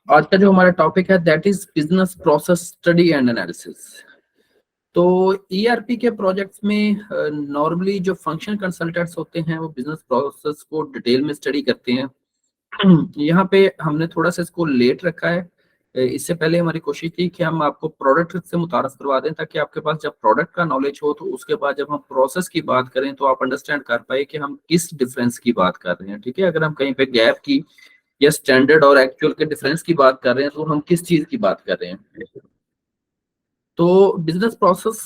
आज का जो हमारा टॉपिक है that is business process study and analysis. तो ईआरपी के प्रोजेक्ट्स में नॉर्मली जो फंक्शन कंसल्टेंट्स होते हैं वो बिजनेस प्रोसेस को डिटेल में स्टडी करते हैं। यहाँ पे हमने थोड़ा सा इसको लेट रखा है। इससे पहले हमारी कोशिश थी कि हम आपको प्रोडक्ट से मुतारफ करवा दें, ताकि आपके पास जब प्रोडक्ट का नॉलेज हो तो उसके बाद जब हम प्रोसेस की बात करें तो आप अंडरस्टैंड कर पाए कि हम किस डिफरेंस की बात कर रहे हैं। ठीक है, अगर हम कहीं पे गैप की या स्टैंडर्ड और एक्चुअल के डिफरेंस की बात कर रहे हैं तो हम किस चीज की बात कर रहे हैं। तो business process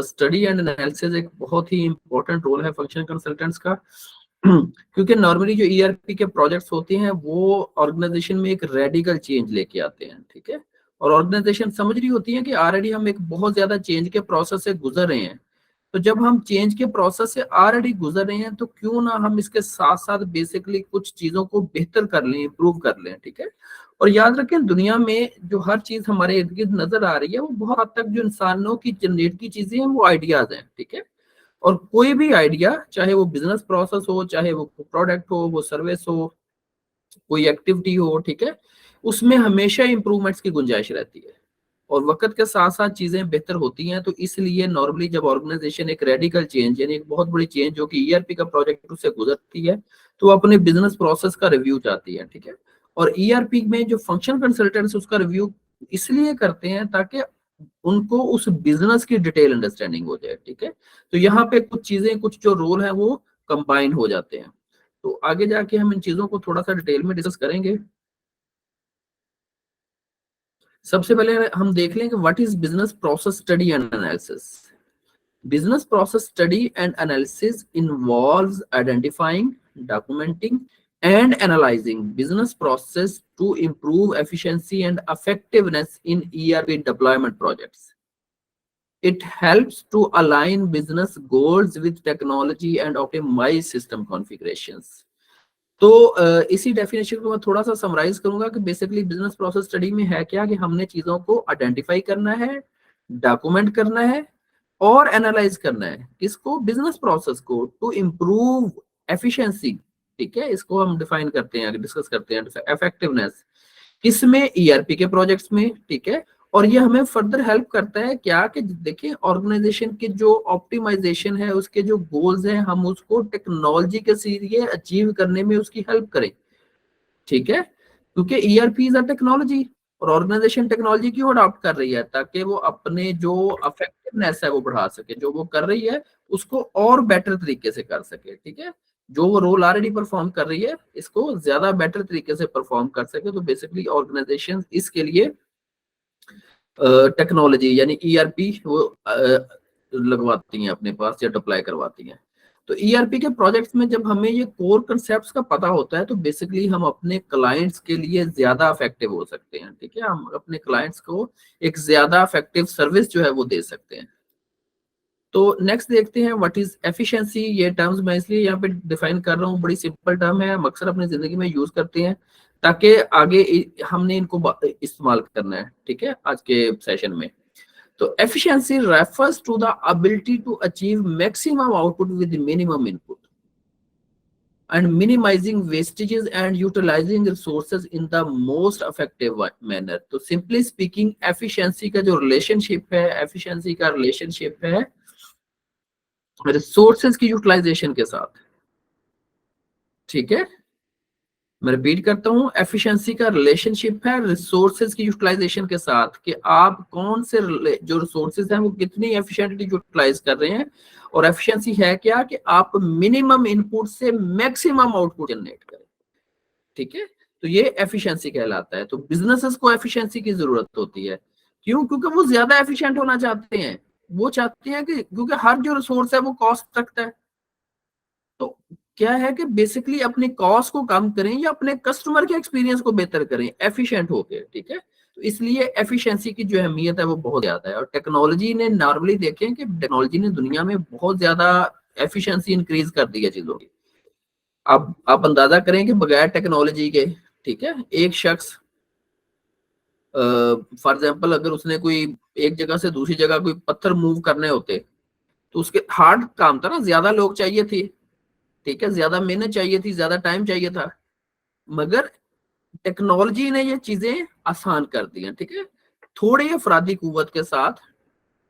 study and analysis एक बहुत ही इंपॉर्टेंट रोल है फंक्शन कंसल्टेंट्स का। क्योंकि नॉर्मली जो ईआरपी के प्रोजेक्ट्स होते हैं वो ऑर्गेनाइजेशन में एक रेडिकल चेंज लेके आते हैं। ठीक है, और ऑर्गेनाइजेशन समझ रही होती है कि ऑलरेडी हम एक बहुत ज्यादा चेंज के प्रोसेस से गुजर रहे हैं। तो जब हम चेंज के प्रोसेस से ऑलरेडी गुजर रहे हैं तो क्यों ना हम इसके साथ साथ बेसिकली कुछ चीजों को बेहतर कर लें, इंप्रूव कर लें। ठीक है, और याद रखें दुनिया में जो हर चीज हमारे इर्द गिर्द नजर आ रही है वो बहुत हद तक जो इंसानों की जनरेट की चीजें हैं वो आइडियाज हैं। ठीक है, और कोई भी आइडिया, चाहे वो बिजनेस प्रोसेस हो, चाहे वो प्रोडक्ट हो, वो सर्विस हो, कोई एक्टिविटी हो, ठीक है, उसमें हमेशा इंप्रूवमेंट्स की गुंजाइश रहती है और वक्त के साथ साथ चीजें बेहतर होती हैं। तो इसलिए नॉर्मली जब ऑर्गेनाइजेशन एक रेडिकल चेंज यानी एक बहुत बड़ी चेंज जो कि ईआरपी का प्रोजेक्ट उससे गुजरती है तो वो अपने बिजनेस प्रोसेस का रिव्यू चाहती है। ठीक है, और ईआरपी में जो फंक्शन कंसल्टेंट्स उसका रिव्यू इसलिए करते हैं ताकि उनको उस बिजनेस की डिटेल अंडरस्टैंडिंग हो जाए। ठीक है, तो यहाँ पे कुछ चीजें, कुछ जो रोल है वो कंबाइन हो जाते हैं। तो आगे जाके हम इन चीजों को थोड़ा सा डिटेल में डिस्कस करेंगे। सबसे पहले हम देख लें कि what is business process study and analysis. Business process study and analysis involves identifying, documenting and analyzing business process to improve efficiency and effectiveness in ERP deployment projects. It helps to align business goals with technology and optimize system configurations. तो इसी definition को मैं थोड़ा सा summarise करूंगा कि basically business process study में है क्या कि हमने चीजों को आइडेंटिफाई करना है, डॉक्यूमेंट करना है और एनालाइज करना है। किसको? बिजनेस प्रोसेस को, टू इम्प्रूव एफिशिएंसी। ठीक है, इसको हम डिफाइन करते हैं, डिस्कस करते हैं इफेक्टिवनेस किसमें? ईआरपी के प्रोजेक्ट्स में। ठीक है, और ये हमें फर्दर हेल्प करता है क्या कि देखिए ऑर्गेनाइजेशन के जो ऑप्टिमाइजेशन है, उसके जो गोल्स हैं, हम उसको टेक्नोलॉजी के जरिए अचीव करने में उसकी हेल्प करें। ठीक है, क्योंकि ईआरपी इज अ टेक्नोलॉजी और ऑर्गेनाइजेशन टेक्नोलॉजी क्यों अडॉप्ट कर रही है? ताकि वो अपने जो इफेक्टिवनेस है वो बढ़ा सके, जो वो कर रही है उसको और बेटर तरीके से कर सके। ठीक है, जो वो रोल ऑलरेडी परफॉर्म कर रही है इसको ज्यादा बेटर तरीके से परफॉर्म कर सके। तो बेसिकली ऑर्गेनाइजेशन इसके लिए टेक्नोलॉजी यानी ईआरपी वो लगवाती हैं अपने पास या अप्लाई करवाती हैं। तो ईआरपी के प्रोजेक्ट्स में जब हमें ये कोर कंसेप्ट्स का पता होता है तो बेसिकली हम अपने क्लाइंट्स के लिए ज्यादा इफेक्टिव हो सकते हैं। ठीक है, हम अपने क्लाइंट्स को एक ज्यादा इफेक्टिव सर्विस जो है वो दे सकते हैं। तो नेक्स्ट देखते हैं व्हाट इज एफिशिएंसी। ये टर्म्स मैं इसलिए यहाँ पे डिफाइन कर रहा हूँ, बड़ी सिंपल टर्म है, हम अक्सर अपनी जिंदगी में यूज करते हैं ताकि आगे हमने इनको इस्तेमाल करना है। ठीक है, आज के सेशन में तो efficiency refers to the ability to achieve maximum output with minimum input and minimizing wastages and utilizing resources in the most effective manner। तो सिंपली स्पीकिंग एफिशिएंसी का जो रिलेशनशिप है, एफिशिएंसी का रिलेशनशिप है रिसोर्सेज की utilisation के साथ। ठीक है, मैं रिपीट करता हूं, एफिशिएंसी का रिलेशनशिप है रिसोर्सेज की यूटिलाइजेशन के साथ कि आप कौन से जो रिसोर्सेज हैं वो कितनी एफिशिएंटली यूटिलाइज कर रहे हैं। और एफिशिएंसी है क्या कि आप मिनिमम इनपुट से मैक्सिमम आउटपुट जनरेट करें। ठीक है, तो ये एफिशिएंसी कहलाता है। तो बिजनेसेस को एफिशिएंसी की जरूरत होती है। क्यों? क्योंकि वो ज्यादा एफिशिएंट होना चाहते हैं। वो चाहते हैं कि क्योंकि हर जो रिसोर्स है वो कॉस्ट रखता है। तो क्या है कि बेसिकली अपने कॉस्ट को कम करें या अपने कस्टमर के एक्सपीरियंस को बेहतर करें एफिशिएंट होके। ठीक है, तो इसलिए एफिशिएंसी की जो अहमियत है वो बहुत ज्यादा है। और टेक्नोलॉजी ने नॉर्मली देखें कि टेक्नोलॉजी ने दुनिया में बहुत ज्यादा एफिशिएंसी इंक्रीज कर दी है चीजों की। अब आप अंदाजा करें कि बगैर टेक्नोलॉजी के, ठीक है, एक शख्स फॉर एग्जांपल अगर उसने कोई एक जगह से दूसरी जगह कोई पत्थर मूव करने होते तो उसके हार्ड काम था ना, ज्यादा लोग चाहिए थे। ठीक है, ज्यादा मेहनत चाहिए थी, ज्यादा टाइम चाहिए था। मगर टेक्नोलॉजी ने ये चीजें आसान कर दी हैं, ठीक है, थोड़े अफराधी कुव्वत के साथ,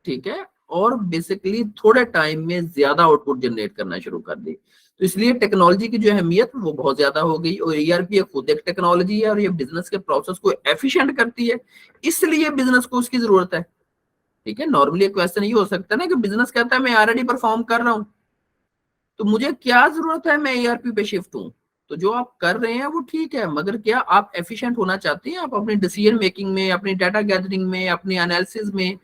ठीक है, और बेसिकली थोड़े टाइम में ज्यादा आउटपुट जनरेट करना शुरू कर दी। तो इसलिए टेक्नोलॉजी की जो अहमियत वो बहुत ज्यादा हो गई, और ईआरपी खुद एक टेक्नोलॉजी है और ये बिजनेस के प्रोसेस को एफिशिएंट करती है, इसलिए बिजनेस को उसकी जरूरत है। ठीक है, नॉर्मली एक क्वेश्चन ये हो सकता है ना कि बिजनेस कहता है मैं ऑलरेडी परफॉर्म कर रहा हूं, तो मुझे क्या जरूरत है मैं ईआरपी पे शिफ्ट हूं। तो जो आप कर रहे हैं वो ठीक है, मगर क्या आप एफिशिएंट होना चाहते हैं, आप अपनी डिसीजन मेकिंग में, अपनी डाटा गैदरिंग में, अपनी एनालिसिस में,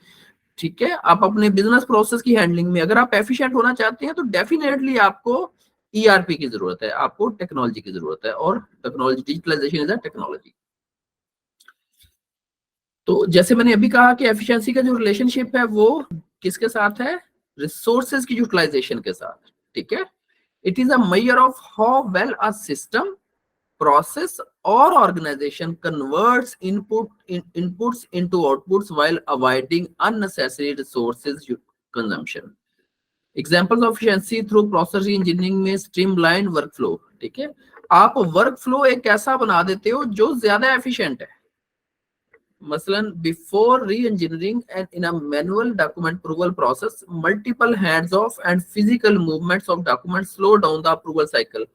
ठीक है, आप अपने बिजनेस प्रोसेस की हैंडलिंग में अगर आप एफिशिएंट होना चाहते हैं तो डेफिनेटली आपको ईआरपी की जरूरत है, आपको टेक्नोलॉजी की जरूरत है, और technology, digitalization is a technology. तो जैसे मैंने अभी कहा कि एफिशिएंसी का जो रिलेशनशिप है वो किसके साथ है, रिसोर्सेज की यूटिलाइजेशन के साथ, ठीक है। It is a measure of how well a system, process or organization converts inputs into outputs while avoiding unnecessary resources consumption. Examples of efficiency through process engineering में streamlined workflow, ठीक है, आप work flow एक ऐसा बना देते हो जो ज्यादा एफिशिएंट है। मसलन बिफोर री engineering and in a manual document approval process, multiple hands of and physical movements of document slow down the approval cycle.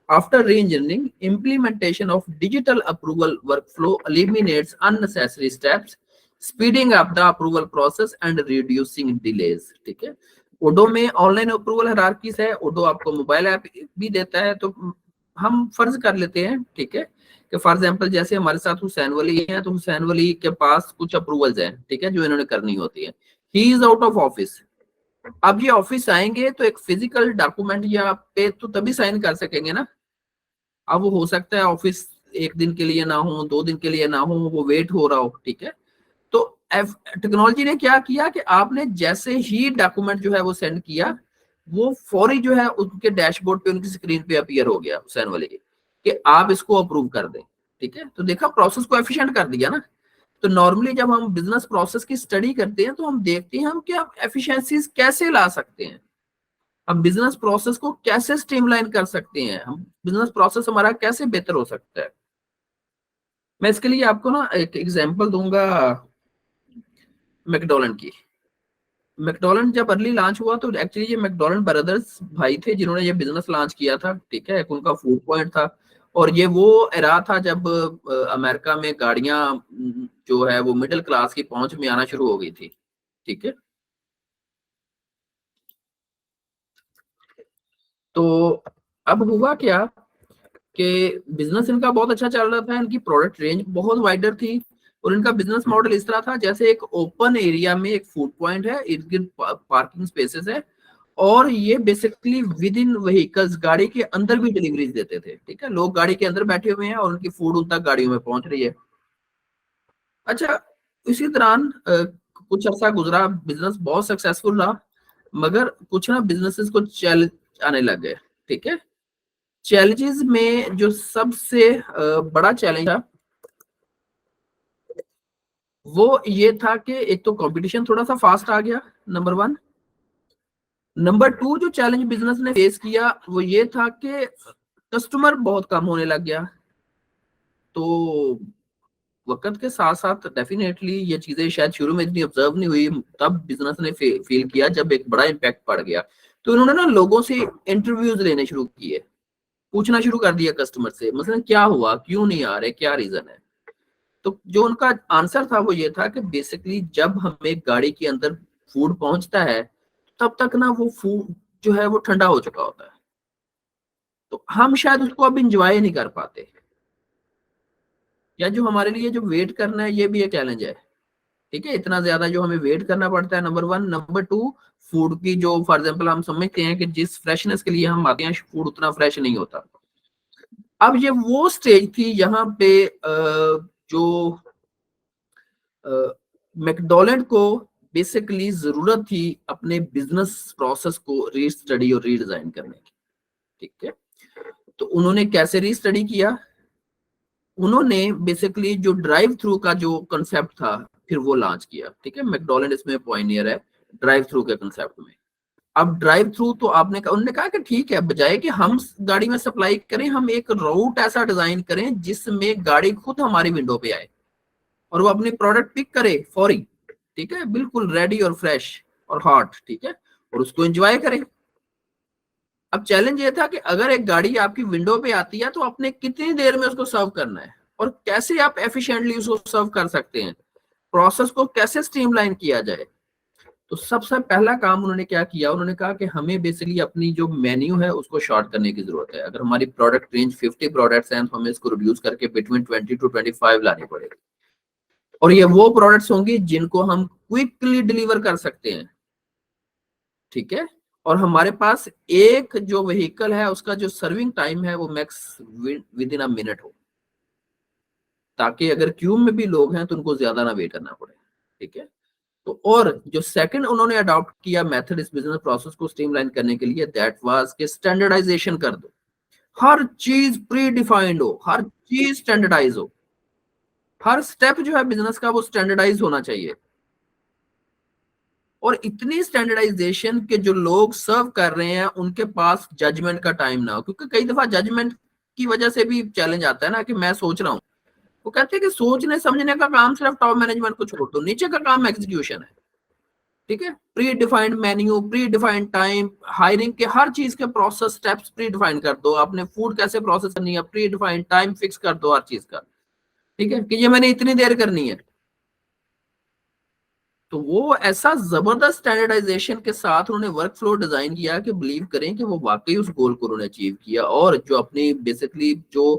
After re-engineering, implementation of digital approval workflow eliminates unnecessary steps, speeding up the approval process and reducing delays. ठीक है, ओडो में online approval hierarchies है, ओडो आपको mobile app भी देता है। तो हम फर्ज कर लेते हैं, ठीक है, कि फॉर एग्जांपल जैसे हमारे साथ हुसैन वली है, तो हुसैन वली के पास कुछ अप्रूवल्स हैं, ठीक है, जो इन्होंने करनी होती है। He is out of office. अब ये ऑफिस आएंगे तो एक फिजिकल डॉक्यूमेंट या पे तो तभी साइन कर सकेंगे ना। अब वो हो सकता है ऑफिस एक दिन के लिए ना हो, 2 दिन के लिए ना हो, वो वेट हो रहा हो, ठीक है। तो टेक्नोलॉजी ने क्या किया कि आपने जैसे ही डॉक्यूमेंट जो है वो सेंड किया, वो फौरी जो है उनके डैशबोर्ड पे, उनकी स्क्रीन पे अपीयर हो गया हुसैन वाले के, कि आप इसको अप्रूव कर दें, ठीक है। तो देखा, प्रोसेस को एफिशिएंट कर दिया ना। तो नॉर्मली जब हम बिजनेस प्रोसेस की स्टडी करते हैं तो हम देखते हैं हम क्या एफिशिएंसीज कैसे ला सकते हैं, हम बिजनेस प्रोसेस को कैसे स्ट्रीमलाइन कर सकते हैं, हम बिजनेस प्रोसेस हमारा कैसे बेहतर हो सकता है। मैं इसके लिए आपको ना एक एग्जांपल दूंगा मैकडॉनल्ड की। मैकडॉनल्ड जब अर्ली लॉन्च हुआ तो एक्चुअली ये मैकडॉनल्ड ब्रदर्स भाई थे जिन्होंने ये बिजनेस लॉन्च किया था, ठीक है, एक उनका फूड पॉइंट था। और ये वो एरा था जब अमेरिका में गाड़ियां जो है वो मिडिल क्लास की पहुंच में आना शुरू हो गई थी, ठीक है। तो अब हुआ क्या कि बिजनेस इनका बहुत अच्छा चल रहा था, इनकी प्रोडक्ट रेंज बहुत वाइडर थी, और इनका बिजनेस मॉडल इस तरह था जैसे एक ओपन एरिया में एक फूड पॉइंट है, इर्द गिर्द पार्किंग स्पेसेस है, और ये बेसिकली विद इन व्हीकल्स गाड़ी के अंदर भी डिलीवरीज देते थे, ठीक है। लोग गाड़ी के अंदर बैठे हुए हैं और उनकी फूड उन तक गाड़ियों में पहुंच रही है। अच्छा, इसी दौरान कुछ अर्सा गुजरा, बिजनेस बहुत सक्सेसफुल रहा, मगर कुछ ना बिजनेसेस को चैलेंज आने लग गए, ठीक है। चैलेंजेस में जो सबसे बड़ा चैलेंज था वो ये था कि एक तो कंपटीशन थोड़ा सा फास्ट आ गया, नंबर 1। नंबर 2 जो चैलेंज बिजनेस ने फेस किया वो ये था कि कस्टमर बहुत कम होने लग गया। तो वक्त के साथ साथ डेफिनेटली ये चीजें शायद शुरू में इतनी ऑब्जर्व नहीं हुई, तब बिजनेस ने फील किया जब एक बड़ा इम्पैक्ट पड़ गया। तो इन्होंने ना लोगों से इंटरव्यूज लेने शुरू किए, पूछना शुरू कर दिया कस्टमर से, मतलब क्या हुआ, क्यों नहीं आ रहे, क्या रीजन है। तो जो उनका आंसर था वो ये था कि बेसिकली जब हमें गाड़ी के अंदर फूड पहुंचता है तब तक ना वो फूड जो है वो ठंडा हो चुका होता है, तो हम शायद उसको अब इंजॉय नहीं कर पाते, या जो हमारे लिए जो वेट करना है ये भी एक चैलेंज है, ठीक है। इतना ज्यादा जो हमें वेट करना पड़ता है, नंबर 1। नंबर 2, फूड की जो फॉर एग्जाम्पल हम समझते हैं कि जिस फ्रेशनेस के लिए हम आते हैं फूड उतना फ्रेश नहीं होता। अब ये वो स्टेज थी यहाँ पे जो मैकडॉनल्ड को बेसिकली जरूरत थी अपने बिजनेस प्रोसेस को रीस्टडी और रीडिजाइन करने की, ठीक है। तो उन्होंने कैसे रीस्टडी किया, उन्होंने बेसिकली जो ड्राइव थ्रू का जो कंसेप्ट था फिर वो लॉन्च किया, ठीक है। मैकडॉनल्ड इसमें पॉइनियर है ड्राइव थ्रू के कंसेप्ट में। अब ड्राइव थ्रू तो आपने कहा, उन्होंने कहा कि ठीक है, बजाय कि हम गाड़ी में सप्लाई करें, हम एक रूट ऐसा डिजाइन करें जिसमें गाड़ी खुद हमारी विंडो पे आए और वो अपनी प्रोडक्ट पिक करे फौरी, ठीक है, बिल्कुल रेडी और फ्रेश और हॉट, ठीक है, और उसको एंजॉय करें। अब चैलेंज ये था कि अगर एक गाड़ी आपकी विंडो पे आती है तो आपने कितनी देर में उसको सर्व करना है और कैसे आप एफिशिएंटली उसको सर्व कर सकते हैं, प्रोसेस को कैसे स्ट्रीमलाइन किया जाए। तो सबसे पहला काम उन्होंने क्या किया, उन्होंने कहा कि हमें बेसिकली अपनी जो मेन्यू है उसको शॉर्ट करने की जरूरत है। अगर हमारी प्रोडक्ट रेंज 50 प्रोडक्ट्स हैं तो हमें इसको रिड्यूस करके बिटवीन 20 टू 25 लानी पड़ेगी, और ये वो प्रोडक्ट्स होंगी जिनको हम क्विकली डिलीवर कर सकते हैं, ठीक है, और हमारे पास एक जो व्हीकल है उसका जो सर्विंग टाइम है वो max with in a minute हो, ताकि अगर क्यू में भी लोग हैं तो उनको ज्यादा ना वेट करना पड़े, ठीक है। तो और जो सेकंड उन्होंने अडॉप्ट किया मेथड इस बिजनेस प्रोसेस को स्ट्रीमलाइन करने के लिए, दैट वाज के स्टैंडर्डाइजेशन कर दो, हर चीज प्री डिफाइंड हो, हर चीज स्टैंडर्डाइज हो, हर स्टेप जो है बिजनेस का वो स्टैंडर्डाइज होना चाहिए, और इतनी स्टैंडर्डाइजेशन के जो लोग सर्व कर रहे हैं उनके पास जजमेंट का टाइम ना हो, क्योंकि कई दफा जजमेंट की वजह से भी चैलेंज आता है ना कि मैं सोच रहा हूँ, वो कहते हैं कि सोचने समझने का काम सिर्फ टॉप मैनेजमेंट को छोड़ दो, नीचे का काम एग्जीक्यूशन है, ठीक है, pre defined menu, pre defined time, hiring के हर चीज के प्रोसेस स्टेप्स प्री डिफाइंड कर दो, आपने फूड कैसे प्रोसेस करनी है प्री डिफाइंड टाइम फिक्स कर दो हर चीज का, ठीक है, कि ये मैंने इतनी देर करनी है। तो वो ऐसा जबरदस्त स्टैंडर्डाइजेशन के साथ उन्होंने वर्क फ्लो डिजाइन किया कि बिलीव करें कि वो वाकई उस गोल को उन्होंने अचीव किया, और जो अपनी बेसिकली जो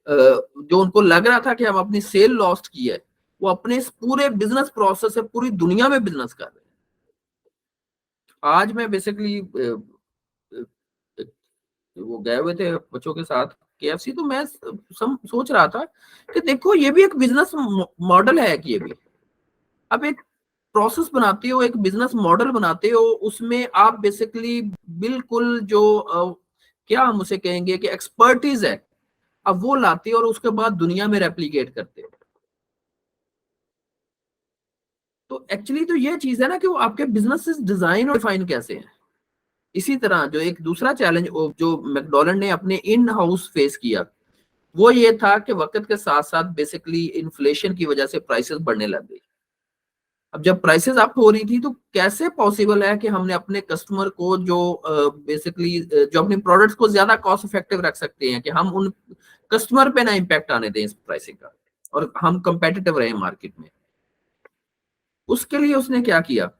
उनको लग रहा था कि हम अपनी सेल लॉस्ट की है, वो अपने इस पूरे बिजनेस प्रोसेस से पूरी दुनिया में बिजनेस कर रहे हैं। आज मैं बेसिकली वो गए हुए थे बच्चों के साथ केएफसी, तो मैं सोच रहा था कि देखो ये भी एक बिजनेस मॉडल है कि ये भी, अब एक प्रोसेस बनाते हो, एक बिजनेस मॉडल बनाते हो, उसमें आप बेसिकली बिल्कुल जो क्या हम उसे कहेंगे कि एक्सपर्टीज है, अब वो लाते हो और उसके बाद दुनिया में रेप्लिकेट करते हो। तो एक्चुअली तो ये चीज है ना कि वो आपके बिजनेस डिजाइन और डिफाइन कैसे है। इसी तरह जो एक दूसरा चैलेंज जो मैकडॉनल्ड ने अपने इन हाउस फेस किया, वो ये था कि वक्त के साथ साथ बेसिकली इन्फ्लेशन की वजह से प्राइसेस बढ़ने लग गई। अब जब प्राइसेस अप हो रही थी तो कैसे पॉसिबल है कि हमने अपने कस्टमर को जो बेसिकली जो अपने प्रोडक्ट्स को ज्यादा कॉस्ट इफेक्टिव रख सकते हैं, कि हम उन कस्टमर पे ना इम्पैक्ट आने दें इस प्राइसिंग का, और हम कंपेटिटिव रहे मार्केट में। उसके लिए उसने क्या किया,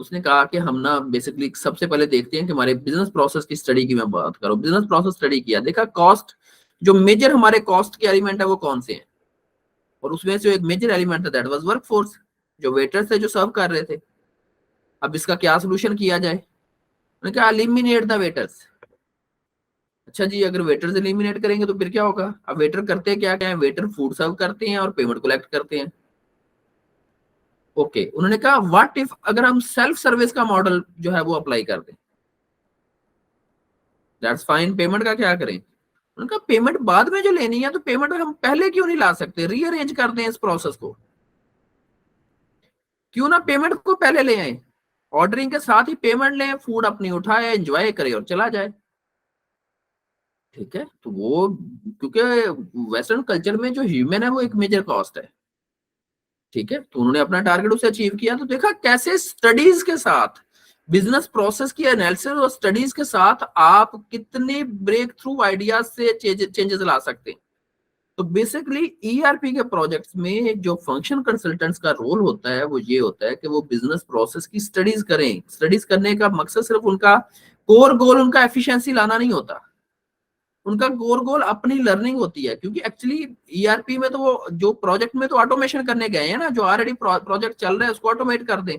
उसने कहा कि हम ना बेसिकली सबसे पहले देखते हैं कि हमारे बिजनेस प्रोसेस की स्टडी की मैं बात करूं, बिजनेस प्रोसेस स्टडी किया, देखा कॉस्ट, जो मेजर हमारे कॉस्ट के एलिमेंट है वो कौन से हैं, और उसमें से एक मेजर एलिमेंट था दैट वाज वर्क फोर्स, जो वेटर्स थे जो सर्व कर रहे थे। अब इसका क्या सोल्यूशन किया जाए, उन्होंने कहा एलिमिनेट द वेटर्स। अच्छा जी, अगर वेटर्स एलिमिनेट करेंगे तो फिर क्या होगा, अब वेटर करते क्या क्या है, वेटर फूड सर्व करते हैं और पेमेंट कलेक्ट करते हैं। ओके, उन्होंने कहा व्हाट इफ अगर हम सेल्फ सर्विस का मॉडल जो है वो अप्लाई कर दें, दैट्स फाइन, पेमेंट का क्या करें, उनका पेमेंट बाद में जो लेनी है तो पेमेंट हम पहले क्यों नहीं ला सकते, रीअरेंज कर दें इस प्रोसेस को, क्यों ना पेमेंट को पहले ले आए, ऑर्डरिंग के साथ ही पेमेंट लें, फूड अपनी उठाए एंजॉय करे और चला जाए, ठीक है। तो वो क्योंकि वेस्टर्न कल्चर में जो ह्यूमन है वो एक मेजर कॉस्ट है, ठीक है, तो उन्होंने अपना टारगेट उसे अचीव किया। तो देखा कैसे स्टडीज के साथ, बिजनेस प्रोसेस की एनालिसिस और स्टडीज के साथ आप कितने ब्रेक थ्रू आइडियाज से चेंजेस ला सकते हैं। तो बेसिकली ईआरपी के प्रोजेक्ट्स में जो फंक्शन कंसल्टेंट्स का रोल होता है वो ये होता है कि वो बिजनेस प्रोसेस की स्टडीज करें। स्टडीज करने का मकसद सिर्फ उनका कोर गोल उनका एफिशिएंसी लाना नहीं होता, उनका कोर गोल अपनी लर्निंग होती है, क्योंकि एक्चुअली ईआरपी में तो वो जो प्रोजेक्ट में तो ऑटोमेशन करने गए हैं ना, जो ऑलरेडी प्रोजेक्ट चल रहा है उसको ऑटोमेट कर दें,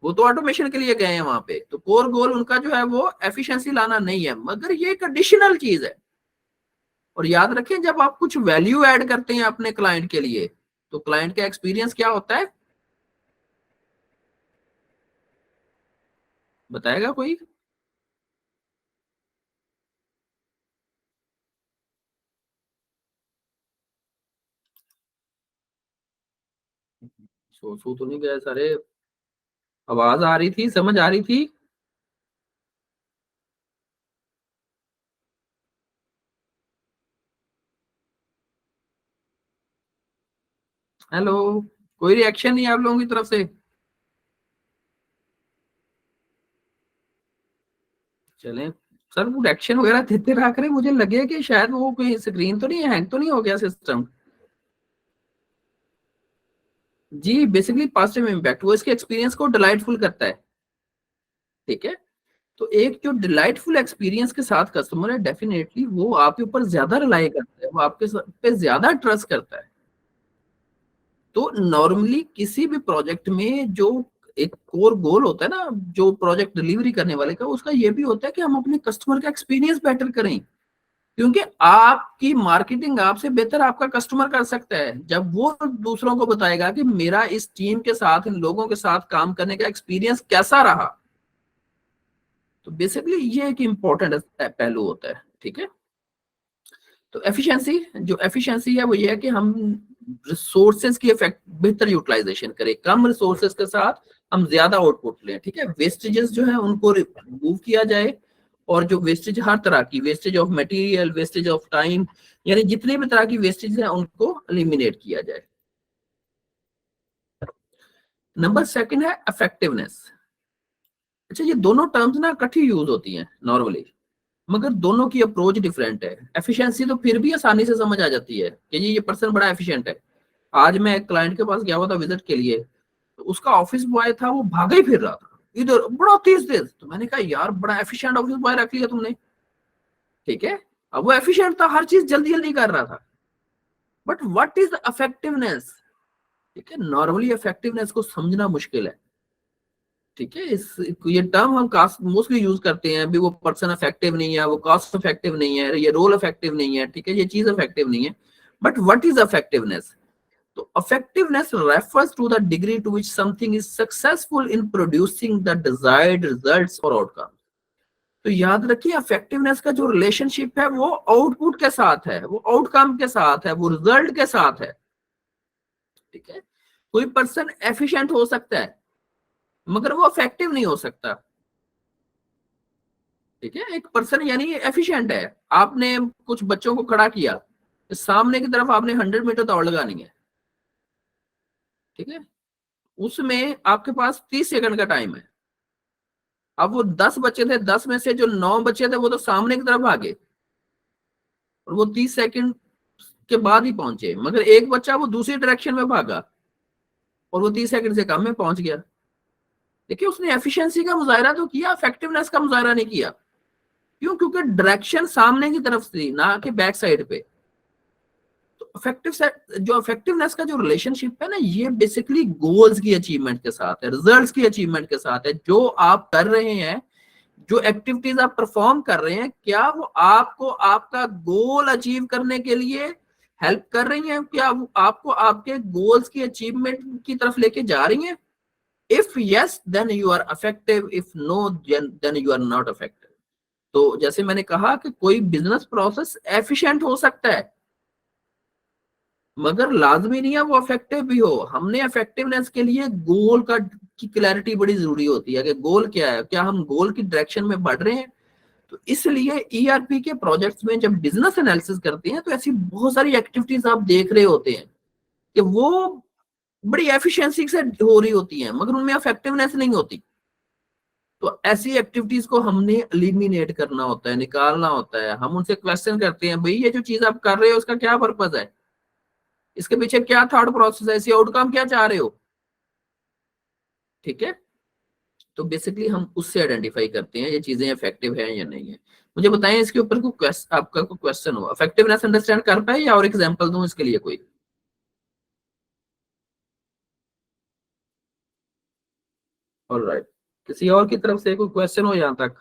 वो तो ऑटोमेशन के लिए गए हैं वहां पे। तो कोर गोल उनका जो है वो एफिशिएंसी लाना नहीं है, मगर ये एक एडिशनल चीज है। और याद रखें, जब आप कुछ वैल्यू ऐड करते हैं अपने क्लाइंट के लिए तो क्लाइंट का एक्सपीरियंस क्या होता है, बताएगा कोई। सो तो नहीं गया सारे, आवाज आ रही थी, समझ आ रही थी। हेलो, कोई रिएक्शन नहीं आप लोगों की तरफ से? चलें सर, वो रिएक्शन वगैरह देते रहा करें, मुझे लगे कि शायद वो कोई स्क्रीन तो नहीं हैंग तो नहीं हो गया सिस्टम। जी, बेसिकली पॉजिटिव इम्पैक्ट वो इसके एक्सपीरियंस को डिलाइटफुल करता है। ठीक है, तो एक जो डिलाइटफुल एक्सपीरियंस के साथ कस्टमर है, डेफिनेटली वो आपके ऊपर ज्यादा रिलाई करता है, वो आपके पे ज्यादा ट्रस्ट करता है। तो नॉर्मली किसी भी प्रोजेक्ट में जो एक कोर गोल होता है ना, जो प्रोजेक्ट डिलीवरी करने वाले का, उसका ये भी होता है कि हम अपने कस्टमर का एक्सपीरियंस बेटर करें। क्योंकि आपकी मार्केटिंग आपसे बेहतर आपका कस्टमर कर सकता है, जब वो दूसरों को बताएगा कि मेरा इस टीम के साथ, इन लोगों के साथ काम करने का एक्सपीरियंस कैसा रहा। तो बेसिकली ये एक इम्पोर्टेंट पहलू होता है। ठीक है, तो एफिशिएंसी, जो एफिशिएंसी है वो ये है कि हम रिसोर्सेज की इफेक्ट बेहतर यूटिलाइजेशन करें, कम रिसोर्सेज के साथ हम ज्यादा आउटपुट लें। ठीक है, वेस्टेजेस जो है उनको रिमूव किया जाए, और जो वेस्टेज हर तरह की, wastage of material, wastage of time, यानी जितने भी तरह की वेस्टेज है उनको एलिमिनेट किया जाए। नंबर सेकंड है इफेक्टिवनेस। अच्छा, ये दोनों टर्म्स ना इकट्ठी यूज होती हैं नॉर्मली, मगर दोनों की अप्रोच डिफरेंट है। एफिशिएंसी तो फिर भी आसानी से समझ आ जाती है कि ये पर्सन बड़ा एफिशिएंट है। आज मैं एक क्लाइंट के पास गया हुआ था विजिट के लिए, तो उसका ऑफिस बॉय था, वो भागा ही फिर रहा था इधर बड़ा तेज तेज। तो मैंने कहा यार, बड़ा एफिशिएंट ऑफिस बॉय रख लिया तुमने। ठीक है, अब वो एफिशिएंट था, हर चीज जल्दी जल्दी कर रहा था, बट व्हाट इज इफेक्टिवनेस? ठीक है, नॉर्मली इफेक्टिवनेस को समझना मुश्किल है। ठीक है, इस ये टर्म हम कास्ट मोस्टली यूज करते हैं, भी वो पर्सन इफेक्टिव नहीं है, वो कास्ट इफेक्टिव नहीं है, ये रोल इफेक्टिव नहीं है। ठीक है, ये चीज इफेक्टिव नहीं है, बट व्हाट इज इफेक्टिवनेस? तो effectiveness refers to the degree to which something is successful in producing the desired results or outcome। तो याद रखिए, इफेक्टिवनेस का जो रिलेशनशिप है वो आउटपुट के साथ है, वो आउटकम के साथ है, वो रिजल्ट के साथ है। ठीक है, कोई पर्सन एफिशिएंट हो सकता है मगर वो इफेक्टिव नहीं हो सकता। ठीक है, एक पर्सन यानी एफिशिएंट है, आपने कुछ बच्चों को खड़ा किया, सामने की तरफ आपने 100 मीटर दौड़ लगानी है। ठीक है, उसमें आपके पास 30 सेकंड का टाइम है। अब वो 10 बच्चे थे, 10 में से जो 9 बच्चे थे वो तो सामने की तरफ भागे, और वो 30 सेकंड के बाद ही पहुंचे, मगर एक बच्चा वो दूसरी डायरेक्शन में भागा और वो 30 सेकंड से कम में पहुंच गया। देखिए, उसने एफिशिएंसी का मुजाहरा तो किया, इफेक्टिवनेस का मुजाहरा नहीं किया। क्यों? क्योंकि डायरेक्शन सामने की तरफ थी, ना कि बैक साइड पे। तो जो इफेक्टिवनेस का जो रिलेशनशिप है ना, ये बेसिकली गोल्स की अचीवमेंट के साथ है, रिजल्ट्स की अचीवमेंट के साथ है। जो आप कर रहे हैं, जो एक्टिविटीज आप परफॉर्म कर रहे हैं, क्या वो आपको आपका गोल अचीव करने के लिए हेल्प कर रही हैं? क्या वो आपको आपके गोल्स की अचीवमेंट की तरफ लेके जा रही हैं? If yes, then you are effective, if no, then you are not effective. तो जैसे मैंने कहा कि कोई बिजनेस प्रोसेस एफिशिएंट हो सकता है, मगर लाजमी नहीं है वो इफेक्टिव भी हो। हमने इफेक्टिवनेस के लिए गोल का की क्लैरिटी बड़ी जरूरी होती है कि गोल क्या है, क्या हम गोल की डायरेक्शन में बढ़ रहे हैं। तो इसलिए ईआरपी के प्रोजेक्ट्स में जब बिजनेस एनालिसिस करते हैं, तो ऐसी बहुत सारी एक्टिविटीज आप देख रहे होते हैं कि वो बड़ी एफिशिएंसी से हो रही होती हैं, मगर उनमें इफेक्टिवनेस नहीं होती। तो ऐसी एक्टिविटीज को हमने एलिमिनेट करना होता है, निकालना होता है। हम उनसे क्वेश्चन करते हैं, भाई ये जो चीज आप कर रहे हो उसका क्या पर्पज है, इसके पीछे क्या थॉट प्रोसेस है, इसी आउटकम क्या चाह रहे हो। ठीक है, तो बेसिकली हम उससे आइडेंटिफाई करते हैं ये चीजें इफेक्टिव है या नहीं है। मुझे बताएं इसके ऊपर कोई आपका कोई क्वेश्चन हो, इफेक्टिवनेस अंडरस्टैंड कर पाए, या और एग्जांपल दूं इसके लिए कोई? ऑलराइट, किसी और की तरफ से कोई क्वेश्चन हो यहां तक?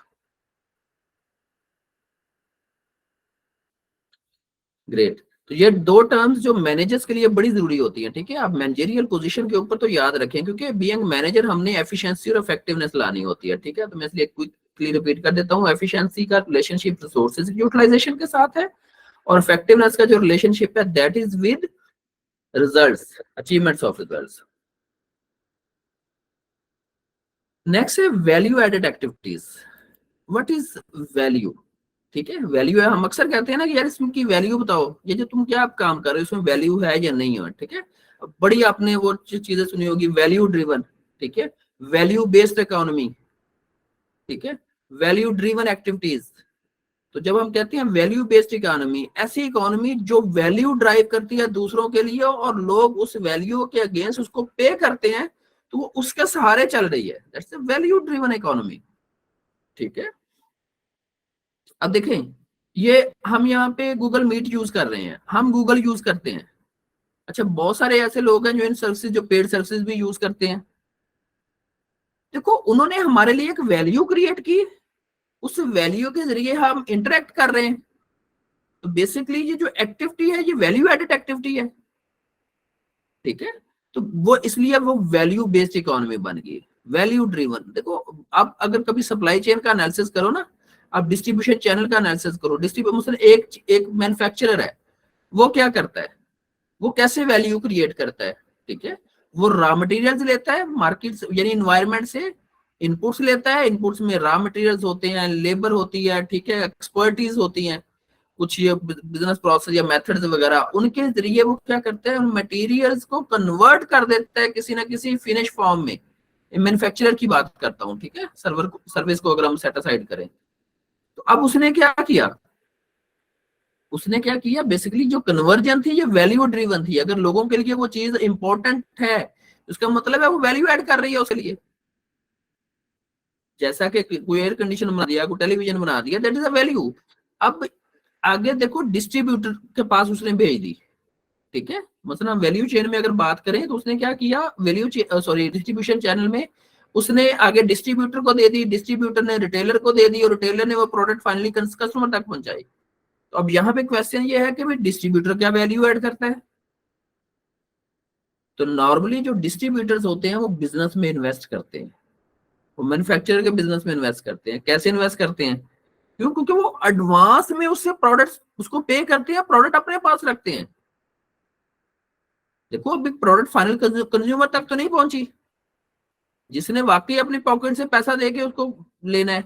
ग्रेट। तो ये दो टर्म्स जो मैनेजर्स के लिए बड़ी जरूरी होती हैं। ठीक है, आप मैनेजरियल पोजीशन के ऊपर तो याद रखें, क्योंकि बीइंग मैनेजर हमने एफिशिएंसी और इफेक्टिवनेस लानी होती है। ठीक है, तो मैं इसलिए क्विकली रिपीट कर देता हूँ। एफिशिएंसी का रिलेशनशिप रिसोर्सेज यूटिलाइजेशन के साथ है, और इफेक्टिवनेस का जो रिलेशनशिप है that is with results, achievements of results. Next है value added activities. What is value? ठीक है, वैल्यू है, हम अक्सर कहते हैं ना कि यार इसकी वैल्यू बताओ, ये जो तुम क्या आप काम कर रहे हो इसमें वैल्यू है या नहीं है। ठीक है, बड़ी आपने वो चीजें सुनी होगी, वैल्यू ड्रिवन, ठीक है, वैल्यू बेस्ड इकोनॉमी, ठीक है, वैल्यू ड्रिवन एक्टिविटीज। तो जब हम कहते हैं वैल्यू बेस्ड इकोनॉमी, ऐसी इकोनॉमी जो वैल्यू ड्राइव करती है दूसरों के लिए और लोग उस वैल्यू के अगेंस्ट उसको पे करते हैं, तो वो उसके सहारे चल रही है, दैट्स वैल्यू ड्रिवन इकोनॉमी। ठीक है, अब देखें, ये हम यहाँ पे गूगल मीट यूज कर रहे हैं, हम गूगल यूज करते हैं। अच्छा, बहुत सारे ऐसे लोग हैं जो इन सर्विसेज, जो पेड सर्विसेज भी यूज करते हैं। देखो, उन्होंने हमारे लिए एक वैल्यू क्रिएट की, उस वैल्यू के जरिए हम इंटरेक्ट कर रहे हैं। तो बेसिकली ये जो एक्टिविटी है ये वैल्यू एडेड एक्टिविटी है। ठीक है, तो वो इसलिए वो वैल्यू बेस्ड इकोनॉमी बन गई, वैल्यू ड्रिवन। देखो, आप अगर कभी सप्लाई चेन का एनालिसिस करो ना, आप डिस्ट्रीब्यूशन चैनल का एनालिसिस करो, डिस्ट्रीब्यूशन एक मैन्युफैक्चरर है, वो क्या करता है, वो कैसे वैल्यू क्रिएट करता है। ठीक है, वो रॉ मटेरियल्स लेता है मार्केट यानी इन्वायरमेंट से, इनपुट्स लेता है, इनपुट्स में रॉ मटेरियल्स होते हैं, लेबर होती है, ठीक है, एक्सपर्टीज होती है, कुछ ये बिजनेस प्रोसेस या मेथड्स वगैरह, उनके जरिए वो क्या करते हैं, उन मटेरियल्स को कन्वर्ट कर देता है किसी ना किसी फिनिश फॉर्म में। मैन्युफैक्चरर की बात करता हूँ, ठीक है, सर्विस को अगर हम सेट असाइड करें, तो अब उसने क्या किया, उसने क्या किया, बेसिकली जो कन्वर्जन थी ये वैल्यू ड्रिवन थी। अगर लोगों के लिए वो चीज इंपॉर्टेंट है, उसका मतलब है वो वैल्यू ऐड कर रही है उसके लिए। जैसा कि कोई एयर कंडीशन बना दिया, कोई टेलीविजन बना दिया, दैट इज अ वैल्यू। अब आगे देखो, डिस्ट्रीब्यूटर के पास उसने भेज दी। ठीक है, मतलब वैल्यू चेन में अगर बात करें तो उसने क्या किया, डिस्ट्रीब्यूशन चैनल में उसने आगे डिस्ट्रीब्यूटर को दे दी, डिस्ट्रीब्यूटर ने रिटेलर को दे दी, और रिटेलर ने वो प्रोडक्ट फाइनली कस्टमर तक पहुंचाई। तो अब यहाँ पे क्वेश्चन ये है कि भाई डिस्ट्रीब्यूटर क्या वैल्यू ऐड करता है। तो नॉर्मली जो डिस्ट्रीब्यूटर्स होते हैं वो बिजनेस में इन्वेस्ट करते हैं, वो मैन्युफैक्चरर के बिजनेस में इन्वेस्ट करते हैं। कैसे इन्वेस्ट करते हैं, क्यों, क्योंकि वो एडवांस में उससे प्रोडक्ट्स उसको पे करते हैं, प्रोडक्ट अपने पास रखते हैं। देखो, अभी प्रोडक्ट फाइनल कंज्यूमर तक तो नहीं पहुंची, जिसने वाकई अपनी पॉकेट से पैसा देके उसको लेना है,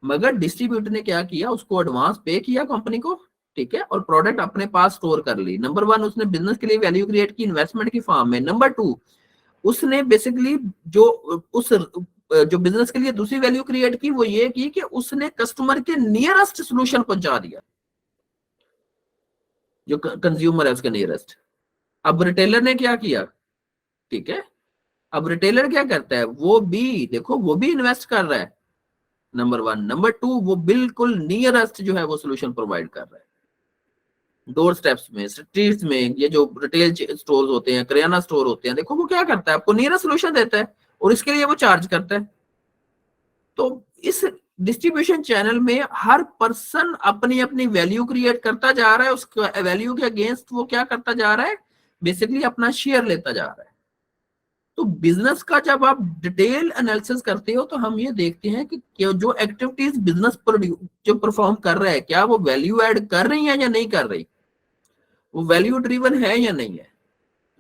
मगर डिस्ट्रीब्यूटर ने क्या किया, उसको एडवांस पे किया कंपनी को, ठीक है, और प्रोडक्ट अपने पास स्टोर कर ली। नंबर वन, उसने बिजनेस के लिए वैल्यू क्रिएट की इन्वेस्टमेंट की फॉर्म में। नंबर टू, उसने बेसिकली जो उस जो बिजनेस के लिए दूसरी वैल्यू क्रिएट की वो ये की कि उसने कस्टमर के नियरेस्ट सोल्यूशन पहुंचा दिया, जो कंज्यूमर है उसके नियरेस्ट। अब रिटेलर ने क्या किया, ठीक है, अब रिटेलर क्या करता है, वो भी देखो वो भी इन्वेस्ट कर रहा है, नंबर वन। नंबर टू, वो बिल्कुल नियरेस्ट जो है वो सोल्यूशन प्रोवाइड कर रहा है, डोर स्टेप्स में, स्ट्रीट्स में, ये जो रिटेल स्टोर होते हैं, किराना स्टोर होते हैं, देखो वो क्या करता है, आपको नियरेस्ट सोल्यूशन देता है और इसके लिए वो चार्ज करता है। तो इस डिस्ट्रीब्यूशन चैनल में हर पर्सन अपनी अपनी वैल्यू क्रिएट करता जा रहा है, उसके वैल्यू के अगेंस्ट वो क्या करता जा रहा है, बेसिकली अपना शेयर लेता जा रहा है। तो बिजनेस का जब आप डिटेल एनालिसिस करते हो तो हम ये देखते हैं कि जो एक्टिविटीज बिजनेस पर जो परफॉर्म कर रहा है, क्या वो वैल्यू ऐड कर रही है या नहीं कर रही, वो वैल्यू ड्रिवन है या नहीं है।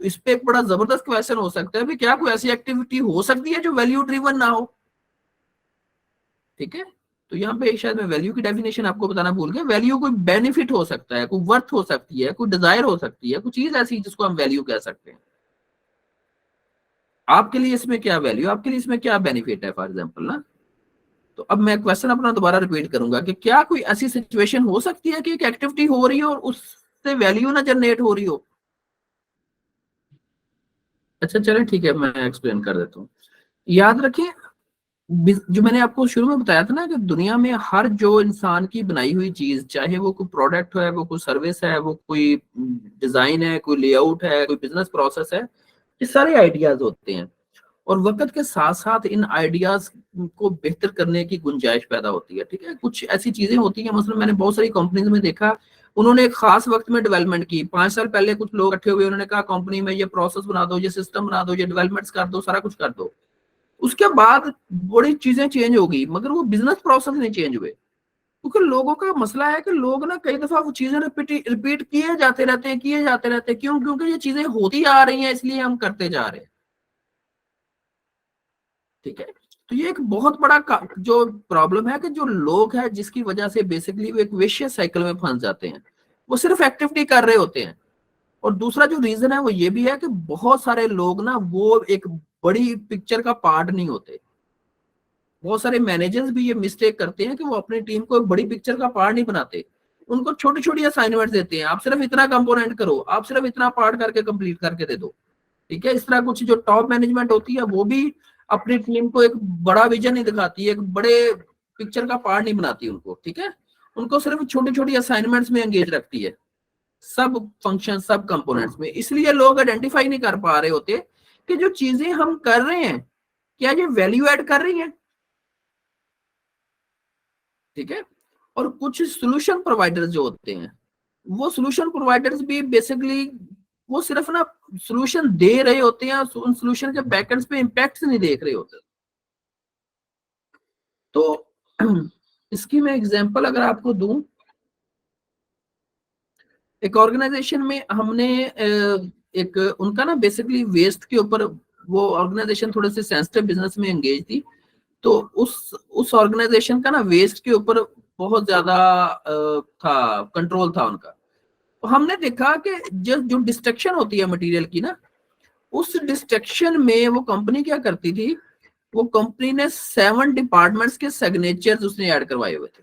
तो इस पे एक बड़ा जबरदस्त क्वेश्चन हो सकता है भी, क्या कोई ऐसी एक्टिविटी हो सकती है जो वैल्यू ड्रिवन ना हो। ठीक है, तो यहाँ पे शायद मैं वैल्यू की डेफिनेशन आपको बताना भूल गया। वैल्यू कोई बेनिफिट हो सकता है, कोई वर्थ हो सकती है, कोई डिजायर हो सकती है, कोई चीज ऐसी जिसको हम वैल्यू कह सकते हैं। आपके लिए इसमें क्या वैल्यू, आपके लिए इसमें क्या बेनिफिट है, फॉर एग्जाम्पल ना। तो अब मैं क्वेश्चन अपना दोबारा रिपीट करूंगा कि क्या कोई ऐसी सिचुएशन हो सकती है कि एक एक्टिविटी हो रही हो और उससे वैल्यू ना जनरेट हो रही हो। अच्छा चले, ठीक है, मैं एक्सप्लेन कर देता हूँ। याद रखें, जो मैंने आपको शुरू में बताया था ना कि दुनिया में हर जो इंसान की बनाई हुई चीज, चाहे वो कोई प्रोडक्ट है, वो कोई सर्विस है, वो कोई डिजाइन है, कोई लेआउट है, कोई बिजनेस प्रोसेस है, ये सारे आइडियाज होते हैं। और वक्त के साथ साथ इन आइडियाज को बेहतर करने की गुंजाइश पैदा होती है। ठीक है, कुछ ऐसी चीजें होती हैं, मतलब मैंने बहुत सारी कंपनीज में देखा, उन्होंने एक खास वक्त में डेवलपमेंट की। 5 साल पहले कुछ लोग इकट्ठे हुए, उन्होंने कहा कंपनी में ये प्रोसेस बना दो, ये सिस्टम बना दो, ये डेवलपमेंट्स कर दो, सारा कुछ कर दो। उसके बाद बड़ी चीजें चेंज हो गई, मगर वो बिजनेस प्रोसेस नहीं चेंज हुए, क्योंकि लोगों का मसला है कि लोग ना कई दफा वो चीजें रिपीट रिपीट किए जाते रहते हैं, किए जाते रहते हैं। क्यों, क्योंकि ये चीजें होती आ रही हैं, इसलिए हम करते जा रहे हैं। ठीक है, तो ये एक बहुत बड़ा जो प्रॉब्लम है कि जो लोग हैं जिसकी वजह से बेसिकली वो एक विशियस साइकिल में फंस जाते हैं, वो सिर्फ एक्टिविटी कर रहे होते हैं। और दूसरा जो रीजन है वो ये भी है कि बहुत सारे लोग ना वो एक बड़ी पिक्चर का पार्ट नहीं होते। बहुत सारे मैनेजर्स भी ये मिस्टेक करते हैं कि वो अपनी टीम को एक बड़ी पिक्चर का पार्ट नहीं बनाते, उनको छोटी छोटी असाइनमेंट देते हैं, आप सिर्फ इतना कंपोनेंट करो, आप सिर्फ इतना पार्ट करके कंप्लीट करके दे दो। ठीक है, इस तरह कुछ जो टॉप मैनेजमेंट होती है वो भी अपनी टीम को एक बड़ा विजन नहीं दिखाती है, एक बड़े पिक्चर का पार्ट नहीं बनाती उनको। ठीक है, उनको सिर्फ छोटी छोटी असाइनमेंट्स में एंगेज रखती है, सब फंक्शन सब कंपोनेंट्स में। इसलिए लोग आइडेंटिफाई नहीं कर पा रहे होते कि जो चीजें हम कर रहे हैं क्या ये वैल्यू ऐड कर रही है। ठीक है, और कुछ सोल्यूशन प्रोवाइडर्स जो होते हैं, वो सोल्यूशन प्रोवाइडर्स भी बेसिकली वो सिर्फ ना सोल्यूशन दे रहे होते हैं, उन सोल्यूशन के बैकएंड्स पे इम्पैक्ट नहीं देख रहे होते। तो इसकी मैं एग्जांपल अगर आपको दूं, एक ऑर्गेनाइजेशन में हमने एक उनका ना बेसिकली वेस्ट के ऊपर, वो ऑर्गेनाइजेशन थोड़े से सेंसिटिव बिजनेस में एंगेज थी, तो उस ऑर्गेनाइजेशन का ना वेस्ट के ऊपर बहुत ज्यादा था, कंट्रोल था उनका। तो हमने देखा कि जो डिस्ट्रक्शन होती है मटेरियल की ना, उस डिस्ट्रक्शन में वो कंपनी क्या करती थी, वो कंपनी ने 7 डिपार्टमेंट्स के सिग्नेचर्स उसने ऐड करवाए हुए थे।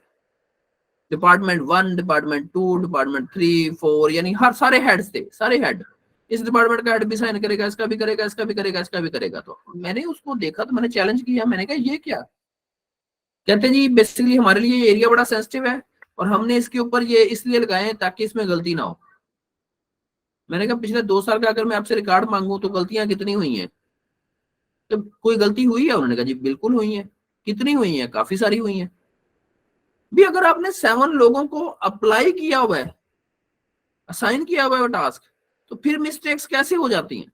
डिपार्टमेंट 1, डिपार्टमेंट 2, डिपार्टमेंट 3, 4, यानी हर सारे हेड्स थे, सारे हेड, इस डिपार्टमेंट का हेड भी साइन करेगा, इसका भी करेगा, इसका भी करेगा, इसका भी करेगा। तो मैंने उसको देखा, तो मैंने चैलेंज किया, मैंने कहा ये क्या। कहते जी बेसिकली हमारे लिए ये एरिया बड़ा सेंसिटिव है और हमने इसके ऊपर ये इसलिए लगाए हैं ताकि इसमें गलती ना हो। मैंने कहा पिछले 2 साल का अगर मैं आपसे रिकॉर्ड मांगू तो गलतियां कितनी हुई हैं, तो कोई गलती हुई है? उन्होंने कहा जी बिल्कुल हुई है। कितनी हुई है? काफी सारी हुई है। भी अगर आपने 7 लोगों को अप्लाई किया हुआ है, असाइन किया हुआ है टास्क, तो फिर मिस्टेक्स कैसे हो जाती हैं?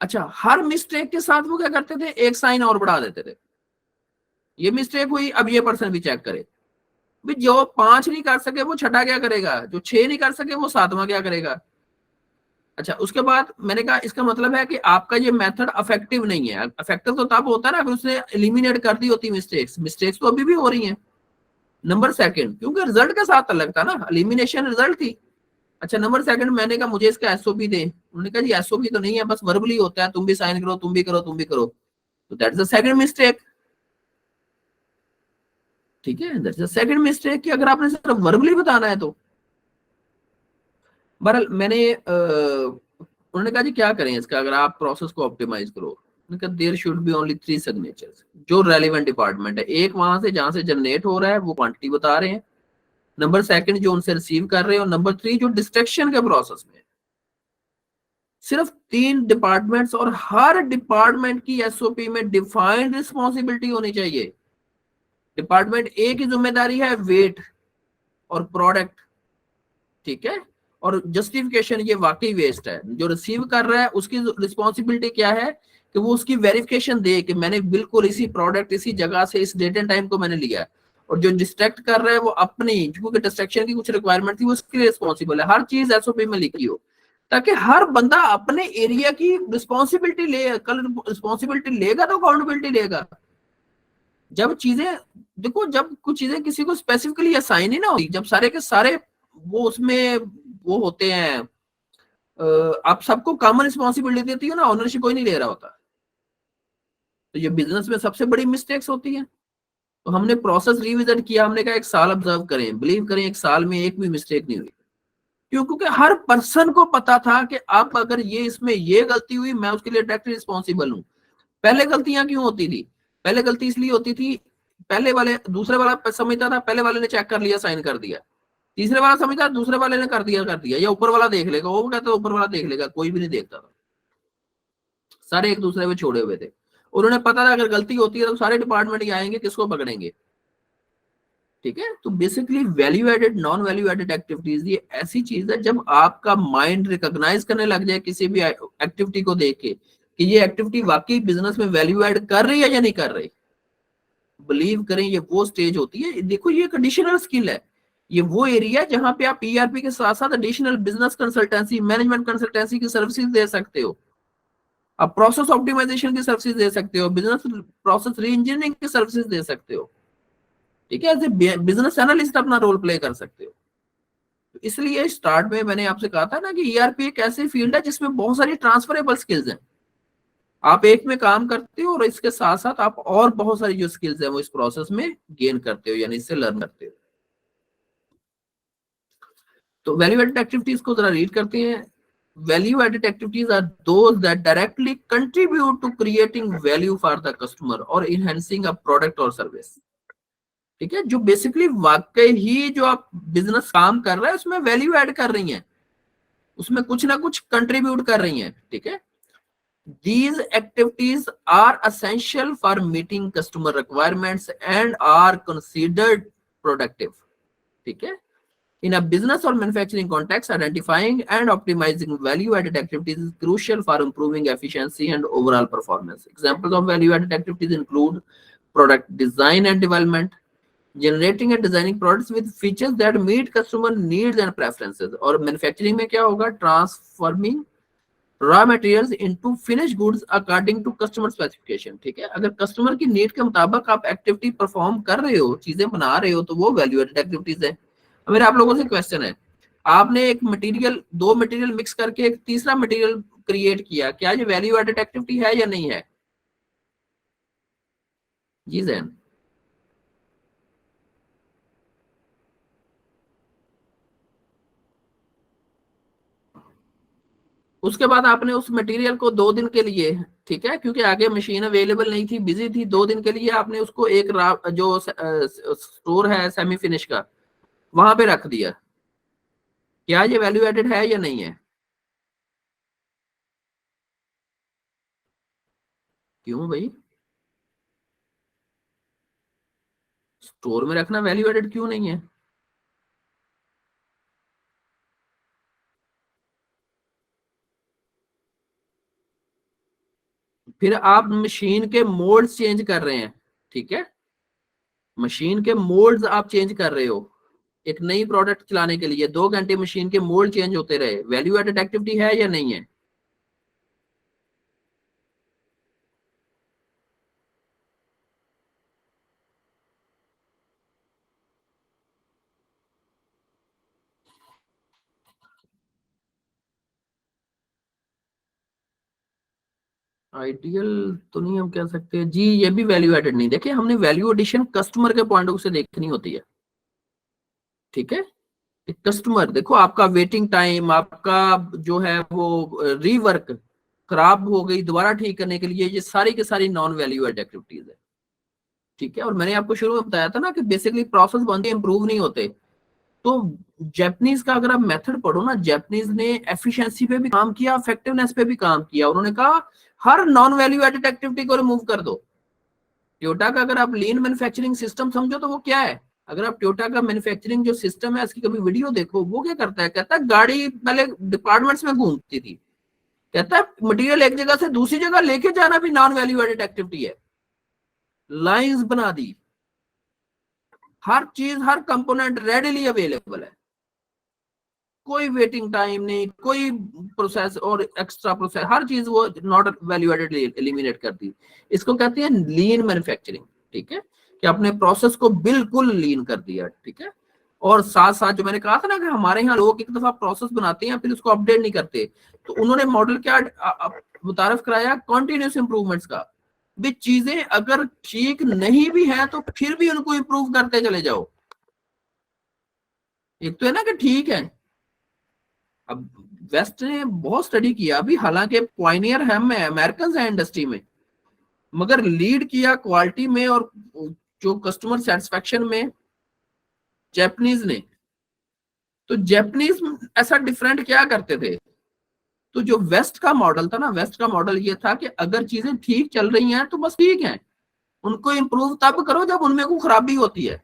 अच्छा, हर मिस्टेक के साथ वो क्या करते थे, एक साइन और बढ़ा देते थे, ये मिस्टेक हुई अब ये पर्सन भी चेक करे। भी जो 5 नहीं कर सके वो छठा क्या करेगा, जो 6 नहीं कर सके वो 7वां क्या करेगा। अच्छा, उसके बाद मैंने कहा इसका मतलब है कि आपका ये मेथड इफेक्टिव नहीं है। इफेक्टिव तो तब होता है ना अगर उसने एलिमिनेट कर दी होती मिस्टेक्स। मिस्टेक्स तो अभी भी हो रही हैं। नंबर सेकंड, क्योंकि रिजल्ट के साथ अलग था ना, एलिमिनेशन रिजल्ट थी। अच्छा, नंबर सेकंड, मैंने कहा मुझे इसका एसओपी दे। उन्होंने कहा जी एसओपी तो नहीं है, बस वर्बली होता है, तुम भी साइन करो, तुम भी करो, तुम भी करो। तो दैट्स द सेकंड मिस्टेक। ठीक है, दैट्स द सेकंड मिस्टेक कि अगर आपने सिर्फ वर्बली बताना है तो। बहरहाल मैंने उन्होंने कहा जी क्या करें इसका अगर आप प्रोसेस को ऑप्टिमाइज करो। उन्होंने कहा there should be only 3 signatures, जो रेलिवेंट डिपार्टमेंट है, एक वहां से जहां से जनरेट हो रहा है वो क्वांटिटी बता रहे हैं, नंबर सेकंड जो उनसे रिसीव कर रहे हैं, और नंबर 3 जो डिस्ट्रक्शन के प्रोसेस में। सिर्फ 3 डिपार्टमेंट्स, और हर डिपार्टमेंट की एसओपी में डिफाइंड रिस्पॉन्सिबिलिटी होनी चाहिए। डिपार्टमेंट ए की जिम्मेदारी है वेट और प्रोडक्ट। ठीक है, और जस्टिफिकेशन ये वाकई वेस्ट है। जो रिसीव कर रहा है उसकी रिस्पॉन्सिबिलिटी क्या है कि वो उसकी वेरिफिकेशन दे कि मैंने बिल्कुल इसी प्रोडक्ट इसी जगह से इस डेट एंड टाइम को मैंने लिया है। और जो डिस्ट्रैक्ट कर रहा है वो अपनी, क्योंकि डिस्ट्रैक्शन की कुछ रिक्वायरमेंट थी, वो उसके लिए रिस्पॉन्सिबल है। हर चीज एसओपी में लिखी हो ताकि हर बंदा अपने एरिया की रिस्पॉन्सिबिलिटी ले। कल रिस्पॉन्सिबिलिटी लेगा तो अकाउंटेबिलिटी लेगा। जब चीजें देखो, जब कुछ चीजें किसी को स्पेसिफिकली असाइन ही ना होती, जब सारे के सारे वो उसमें वो होते हैं, आप सबको कॉमन रिस्पॉन्सिबिलिटी देती हो ना, ओनरशिप कोई नहीं ले रहा होता। तो ये बिजनेस में सबसे बड़ी मिस्टेक्स होती है। तो हमने प्रोसेस रिविजिट किया, हमने कहा 1 साल ऑब्जर्व करें, बिलीव करें 1 साल में एक भी मिस्टेक नहीं हुई। क्यों? क्योंकि हर पर्सन को पता था कि अब अगर ये इसमें ये गलती हुई मैं उसके लिए डायरेक्टली रिस्पॉन्सिबल हूँ। पहले गलतियां क्यों होती थी? पहले गलती इसलिए होती थी, पहले वाले दूसरे वाला समझता था, पहले वाले ने चेक कर लिया, साइन कर दिया। तीसरे वाला समझता दूसरे वाले ने कर दिया, या ऊपर वाला देख लेगा, वो कहता ऊपर वाला देख लेगा, कोई भी नहीं देखता था। सारे एक दूसरे पे छोड़े हुए थे। उन्होंने पता था अगर गलती होती है तो सारे डिपार्टमेंट ही आएंगे, किसको पकड़ेंगे। ठीक है, तो basically value added non value added activities ये ऐसी चीज है जब आपका माइंड रिकॉग्नाइज करने लग जाए किसी भी एक्टिविटी को देख के कि ये एक्टिविटी वाकई बिजनेस में वैल्यू एड कर रही है या नहीं कर रही। बिलीव करें ये वो स्टेज होती है। देखो ये एक एडिशनल स्किल है, ये वो एरिया जहां पे आप ईआरपी के साथ साथ additional business consultancy, management consultancy की सर्विसेज दे सकते हो। आप प्रोसेस ऑप्टिमाइजेशन की सर्विसेज दे सकते हो, बिजनेस प्रोसेस री इंजीनियरिंग की सर्विसेज दे सकते हो, ठीक है, एज बिजनेस एनालिस्ट अपना रोल प्ले कर सकते हो। तो इसलिए स्टार्ट में मैंने आपसे कहा था ना कि ईआरपी एक ऐसी फील्ड है जिसमें बहुत सारी ट्रांसफरेबल स्किल्स हैं। आप एक में काम करते हो और इसके साथ साथ आप और बहुत सारी जो स्किल्स है वो इस प्रोसेस में गेन करते हो, यानी इससे लर्न करते हो। तो वैल्यू एडेड एक्टिविटीज को जरा रीड करते हैं। Value added activities are those that directly contribute to creating value for the customer और इनहेंसिंग अ प्रोडक्ट और सर्विस। ठीक है, जो बेसिकली वाकई ही जो आप बिजनेस काम कर रहे हैं उसमें वैल्यू ऐड कर रही हैं, उसमें कुछ ना कुछ कंट्रीब्यूट कर रही हैं। ठीक है, these activities are essential for meeting customer requirements and are considered productive. ठीक है, in a business or manufacturing context, identifying and optimizing value added activities is crucial for improving efficiency and overall performance. Examples of value added activities include product design and development, generating and designing products with features that meet customer needs and preferences. और manufacturing में क्या होगा, transforming raw materials into finish goods according to customer specification. ठीक है, अगर customer की need के मुताबिक आप एक्टिविटी परफॉर्म कर रहे हो, चीजें बना रहे हो, तो वो वैल्यू एडेड एक्टिविटीज है। मेरे आप लोगों से क्वेश्चन है, आपने एक मटेरियल, दो मटेरियल मिक्स करके एक तीसरा मटेरियल क्रिएट किया, क्या ये वैल्यू एडेड एक्टिविटी है या नहीं है? जी जैन, उसके बाद आपने उस मटेरियल को 2 दिन के लिए, ठीक है, क्योंकि आगे मशीन अवेलेबल नहीं थी, बिजी थी, 2 दिन के लिए आपने उसको एक जो स्टोर है सेमी फिनिश का, वहां पे रख दिया, क्या ये वैल्यू एडेड है या नहीं है? क्यों भाई, स्टोर में रखना वैल्यू एडेड क्यों नहीं है? फिर आप मशीन के मोल्ड्स चेंज कर रहे हैं। ठीक है, मशीन के मोल्ड्स आप चेंज कर रहे हो, एक नई प्रोडक्ट चलाने के लिए 2 घंटे मशीन के मोल्ड चेंज होते रहे, वैल्यू एडेड एक्टिविटी है या नहीं है? आइडियल तो नहीं हम कह सकते जी, ये भी वैल्यू एडेड नहीं। देखिए, हमने वैल्यू एडिशन कस्टमर के पॉइंट ऑफ व्यू से देखनी होती है। ठीक है, कस्टमर देखो, आपका वेटिंग टाइम, आपका जो है वो रीवर्क खराब हो गई, दोबारा ठीक करने के लिए, ये सारी की सारी नॉन वैल्यू एड एक्टिविटीज है। ठीक है, और मैंने आपको शुरू में बताया था ना कि बेसिकली प्रोसेस बनते इंप्रूव नहीं होते। तो जैपनीज का अगर आप मेथड पढ़ो ना, जैपनीज ने एफिशिएंसी पे भी काम किया, इफेक्टिवनेस पे भी काम किया। उन्होंने कहा हर नॉन वैल्यू एडेड एक्टिविटी को रिमूव कर दो। टोयोटा का अगर आप लीन मैन्युफैक्चरिंग सिस्टम समझो तो वो क्या है, अगर आप टोयोटा का मैन्युफैक्चरिंग जो सिस्टम है इसकी कभी वीडियो देखो, वो क्या करता है, कहता है गाड़ी पहले डिपार्टमेंट्स में घूमती थी, कहता है मटेरियल एक जगह से दूसरी जगह लेके जाना भी नॉन वैल्यू एडेड एक्टिविटी है। लाइंस बना दी, हर चीज हर कंपोनेंट रेडिली अवेलेबल है, कोई वेटिंग टाइम नहीं, कोई प्रोसेस और एक्स्ट्रा प्रोसेस, हर चीज वो नॉट वैल्यू एडेड एलिमिनेट कर दी। इसको कहते हैं लीन मैन्युफैक्चरिंग। ठीक है, कि अपने प्रोसेस को बिल्कुल लीन कर दिया। ठीक है, और साथ साथ जो मैंने कहा था ना कि हमारे यहाँ लोग एक दफा प्रोसेस बनाते हैं फिर उसको अपडेट नहीं करते, तो उन्होंने मॉडल क्या मुतारफ कराया, कॉन्टिन्यूस इंप्रूवमेंट्स का। भी चीजें अगर ठीक नहीं भी है तो फिर भी उनको इंप्रूव करते चले जाओ। एक तो है ना कि ठीक है, अब वेस्ट ने बहुत स्टडी किया अभी, हालांकि पॉइनियर हम है, अमेरिकन है इंडस्ट्री में, मगर लीड किया क्वालिटी में और जो कस्टमर सेटिस्फेक्शन में जैपनीज ने। तो जैपनीज ऐसा डिफरेंट क्या करते थे, तो जो वेस्ट का मॉडल था ना, वेस्ट का मॉडल ये था कि अगर चीजें ठीक चल रही हैं तो बस ठीक है, उनको इंप्रूव तब करो जब उनमें कोई खराबी होती है।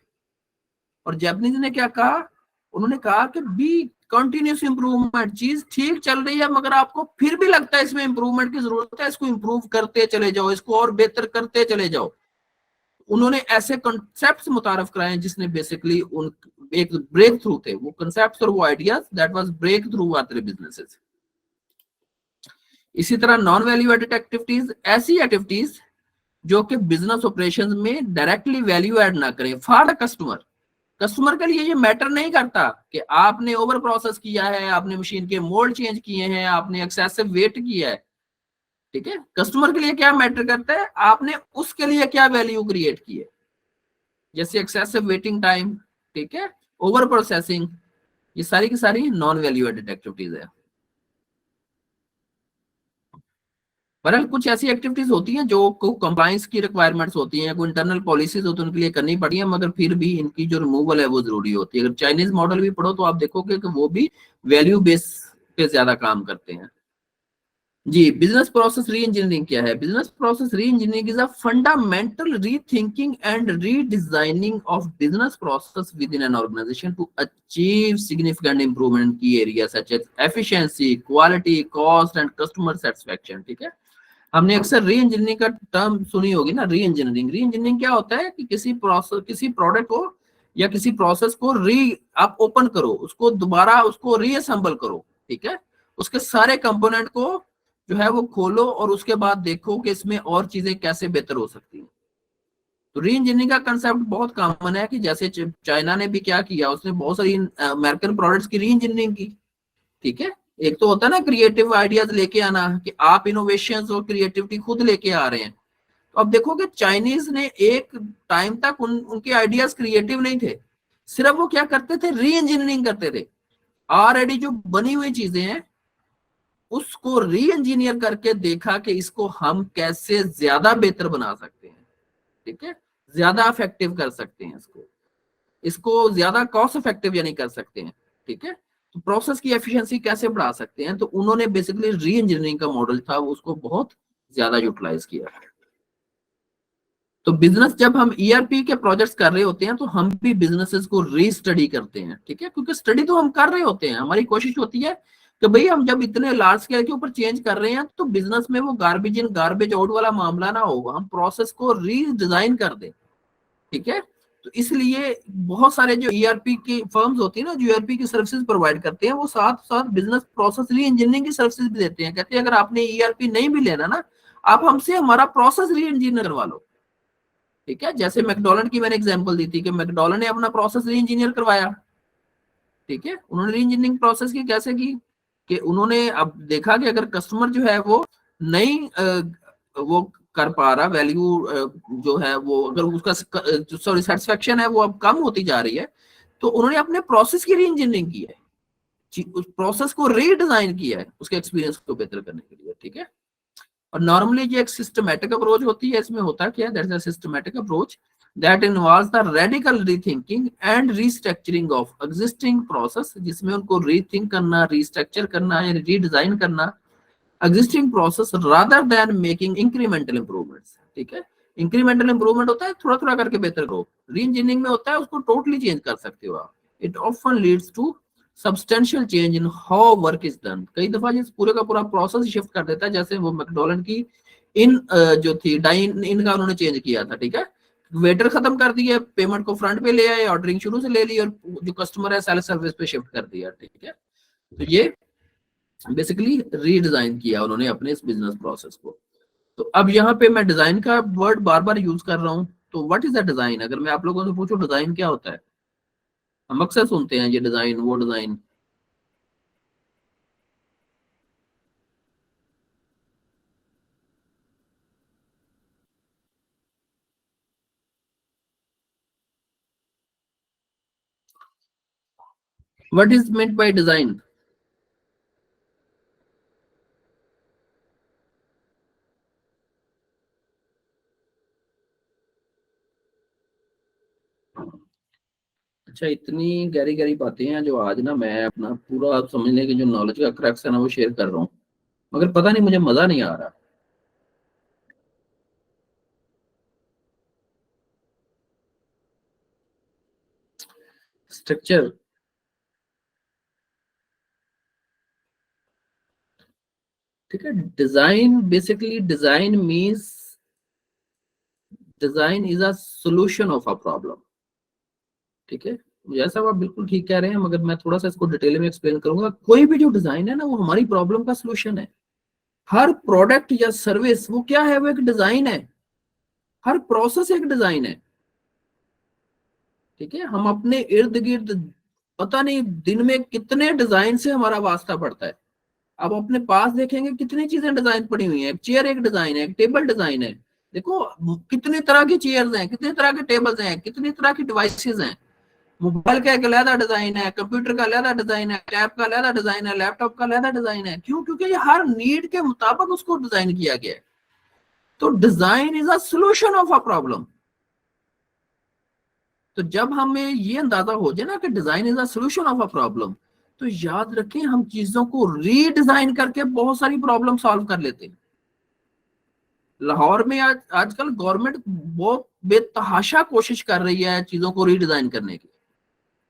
और जैपनीज ने क्या कहा, उन्होंने कहा कि बी कंटिन्यूस इंप्रूवमेंट, चीज ठीक चल रही है मगर आपको फिर भी लगता है इसमें इंप्रूवमेंट की जरूरत है, इसको इंप्रूव करते चले जाओ, इसको और बेहतर करते चले जाओ। उन्होंने ऐसे कॉन्सेप्ट्स मुतारफ कराए जिसने बेसिकली उन एक ब्रेक थ्रू थे, वो कॉन्सेप्ट्स और वो ideas that was break through are their businesses. इसी तरह नॉन वैल्यू एडेड एक्टिविटीज, ऐसी एक्टिविटीज जो कि बिजनेस ऑपरेशंस में डायरेक्टली वैल्यू ऐड ना करें फॉर द कस्टमर। कस्टमर के लिए ये मैटर नहीं करता कि आपने ओवर प्रोसेस किया है, आपने मशीन के मोल्ड चेंज किए हैं, आपने एक्सेसिव वेट किया है, ठीक है। कस्टमर के लिए क्या मैटर करता है, आपने उसके लिए क्या वैल्यू क्रिएट की है, जैसे एक्सेसिव वेटिंग टाइम, ठीक है, ओवर प्रोसेसिंग, ये सारी की सारी नॉन वैल्यू एडेड एक्टिविटीज है। बहरहाल कुछ ऐसी एक्टिविटीज होती हैं जो कंप्लायंस की रिक्वायरमेंट्स होती हैं, कोई इंटरनल पॉलिसीज होती है, उनके लिए करनी पड़ी है, मगर फिर भी इनकी जो रिमूवल है वो जरूरी होती है। अगर चाइनीज मॉडल भी पढ़ो तो आप देखोगे कि वो भी वैल्यू बेस पे ज्यादा काम करते हैं। जी, बिजनेस प्रोसेस री इंजीनियरिंग क्या है? Business process re engineering is a fundamental rethinking and redesigning of business process within an organization to achieve significant improvement key area such as efficiency, quality, cost and customer satisfaction, ठीक है। हमने अक्सर री engineering का term सुनी होगी ना, री इंजीनियरिंग। री इंजीनियरिंग क्या होता है कि किसी प्रोसेस, किसी प्रोडक्ट को या किसी प्रोसेस को आप ओपन करो, उसको दोबारा उसको रीअसेंबल करो, ठीक है, उसके सारे कंपोनेंट को जो है वो खोलो और उसके बाद देखो कि इसमें और चीजें कैसे बेहतर हो सकती हैं। तो री इंजीनियरिंग का कंसेप्ट बहुत कॉमन है कि जैसे चाइना ने भी क्या किया, उसने बहुत सारी अमेरिकन प्रोडक्ट्स की री इंजीनियरिंग की, ठीक है। एक तो होता है ना क्रिएटिव आइडियाज लेके आना, कि आप इनोवेशन और क्रिएटिविटी खुद लेके आ रहे हैं। तो अब देखो कि चाइनीज ने एक टाइम तक उनके आइडियाज क्रिएटिव नहीं थे, सिर्फ वो क्या करते थे, री इंजीनियरिंग करते थे। ऑलरेडी जो बनी हुई चीजें हैं उसको री इंजीनियर करके देखा कि इसको हम कैसे ज्यादा बेहतर बना सकते हैं, ठीक है, ज्यादा इफेक्टिव कर सकते हैं, इसको इसको ज्यादा कॉस्ट इफेक्टिव यानी कर सकते हैं, ठीक है। तो प्रोसेस की एफिशिएंसी कैसे बढ़ा सकते हैं, तो उन्होंने बेसिकली री इंजीनियरिंग का मॉडल था वो उसको बहुत ज्यादा यूटिलाइज किया। तो बिजनेस, जब हम ईआरपी के प्रोजेक्ट्स कर रहे होते हैं तो हम भी बिजनेसेस को री स्टडी करते हैं, ठीक है, क्योंकि स्टडी तो हम कर रहे होते हैं, हमारी कोशिश होती है कि भाई हम जब इतने लार्ज स्केल के ऊपर चेंज कर रहे हैं तो बिजनेस में वो गार्बेज इन गार्बेज आउट वाला मामला ना हो, हम प्रोसेस को रीडिजाइन कर दें, ठीक है। तो इसलिए बहुत सारे जो ईआरपी की फर्म्स होती है ना, जो ईआरपी की सर्विसेज प्रोवाइड करते हैं, वो साथ साथ बिजनेस प्रोसेस री इंजीनियरिंग की सर्विसेज भी देते हैं। कहते हैं अगर आपने ईआरपी नहीं भी लेना ना, आप हमसे हमारा प्रोसेस री इंजीनियर करवा लो, ठीक है। जैसे मैकडॉनल्ड की मैंने एग्जांपल दी थी कि मैकडॉनल्ड ने अपना प्रोसेस री इंजीनियर करवाया, ठीक है। उन्होंने री इंजीनियरिंग प्रोसेस की कैसे की, कि उन्होंने अब देखा कि अगर कस्टमर जो है वो नहीं वो कर पा रहा, वैल्यू जो है वो, अगर उसका सॉरी सेटिस्फेक्शन है वो अब कम होती जा रही है, तो उन्होंने अपने प्रोसेस की री इंजीनियरिंग की है, उस प्रोसेस को रीडिजाइन किया है उसके एक्सपीरियंस को बेहतर करने के लिए, ठीक है। और नॉर्मली ये एक सिस्टमैटिक अप्रोच होती है। इसमें होता क्या है, that is a systematic approach that involves the radical rethinking and restructuring of existing process, जिसमें उनको रीथिंक करना, रीस्ट्रक्चर करना या रीडिजाइन करना existing process rather than making incremental improvements, ठीक है। इंक्रीमेंटल इंप्रूवमेंट होता है थोड़ा थोड़ा करके बेहतर करो, री इंजीनियरिंग में होता है उसको टोटली चेंज कर सकते हो आप। It often leads to substantial change in how work is done. कई दफा ये पूरे का पूरा प्रोसेस शिफ्ट कर देता है, जैसे वो मैकडॉनल्ड की इन जो थी डाइन इन का उन्होंने चेंज किया था, ठीक है। वेटर खत्म कर दिया, पेमेंट को फ्रंट पे ले आए, ऑर्डरिंग शुरू से ले ली और जो कस्टमर है सेल्फ सर्विस पे शिफ्ट कर दिया, ठीक है। तो ये बेसिकली रीडिजाइन किया उन्होंने अपने इस बिजनेस प्रोसेस को। तो अब यहाँ पे मैं डिजाइन का वर्ड बार बार यूज कर रहा हूँ। तो व्हाट इज अ डिजाइन? अगर मैं आप लोगों से पूछूं डिजाइन क्या होता है, हम अक्सर सुनते हैं ये डिजाइन वो design. What is meant by design? अच्छा, इतनी गहरी गहरी बातें हैं जो आज ना मैं अपना पूरा समझने की जो नॉलेज का क्रक्स है ना वो शेयर कर रहा हूँ, मगर पता नहीं मुझे मजा नहीं आ रहा। स्ट्रक्चर, ठीक है। Design, basically design means, design is a solution of a problem, ठीक है। जैसा आप बिल्कुल ठीक कह रहे हैं, मगर मैं थोड़ा सा इसको डिटेल में एक्सप्लेन करूंगा। कोई भी जो डिजाइन है ना वो हमारी प्रॉब्लम का सॉल्यूशन है, हर प्रोडक्ट या सर्विस वो क्या है, वो एक डिजाइन है, हर प्रोसेस एक डिजाइन है। ठीक है, हम अपने इर्द गिर्द पता नहीं दिन में कितने डिजाइन से हमारा वास्ता पड़ता है। आप अपने पास देखेंगे कितनी चीजें डिजाइन पड़ी हुई हैं, एक चेयर एक डिजाइन है, एक टेबल डिजाइन है। देखो कितनी तरह की चेयर्स हैं, कितनी तरह के टेबल्स हैं, कितनी तरह की डिवाइसेस हैं। मोबाइल का एक अलग डिजाइन है, कंप्यूटर का अलग डिजाइन है, टैब का अलग डिजाइन है, लैपटॉप का अलग डिजाइन है। क्यों? क्योंकि ये हर नीड के मुताबिक उसको डिजाइन किया गया है। तो design is a solution of a problem. तो जब हमें ये अंदाजा हो जाए ना कि design is a solution of a problem, तो याद रखें हम चीजों को रीडिजाइन करके बहुत सारी प्रॉब्लम सॉल्व कर लेते हैं। लाहौर में आजकल गवर्नमेंट बहुत बेतहाशा कोशिश कर रही है चीजों को रीडिजाइन करने की,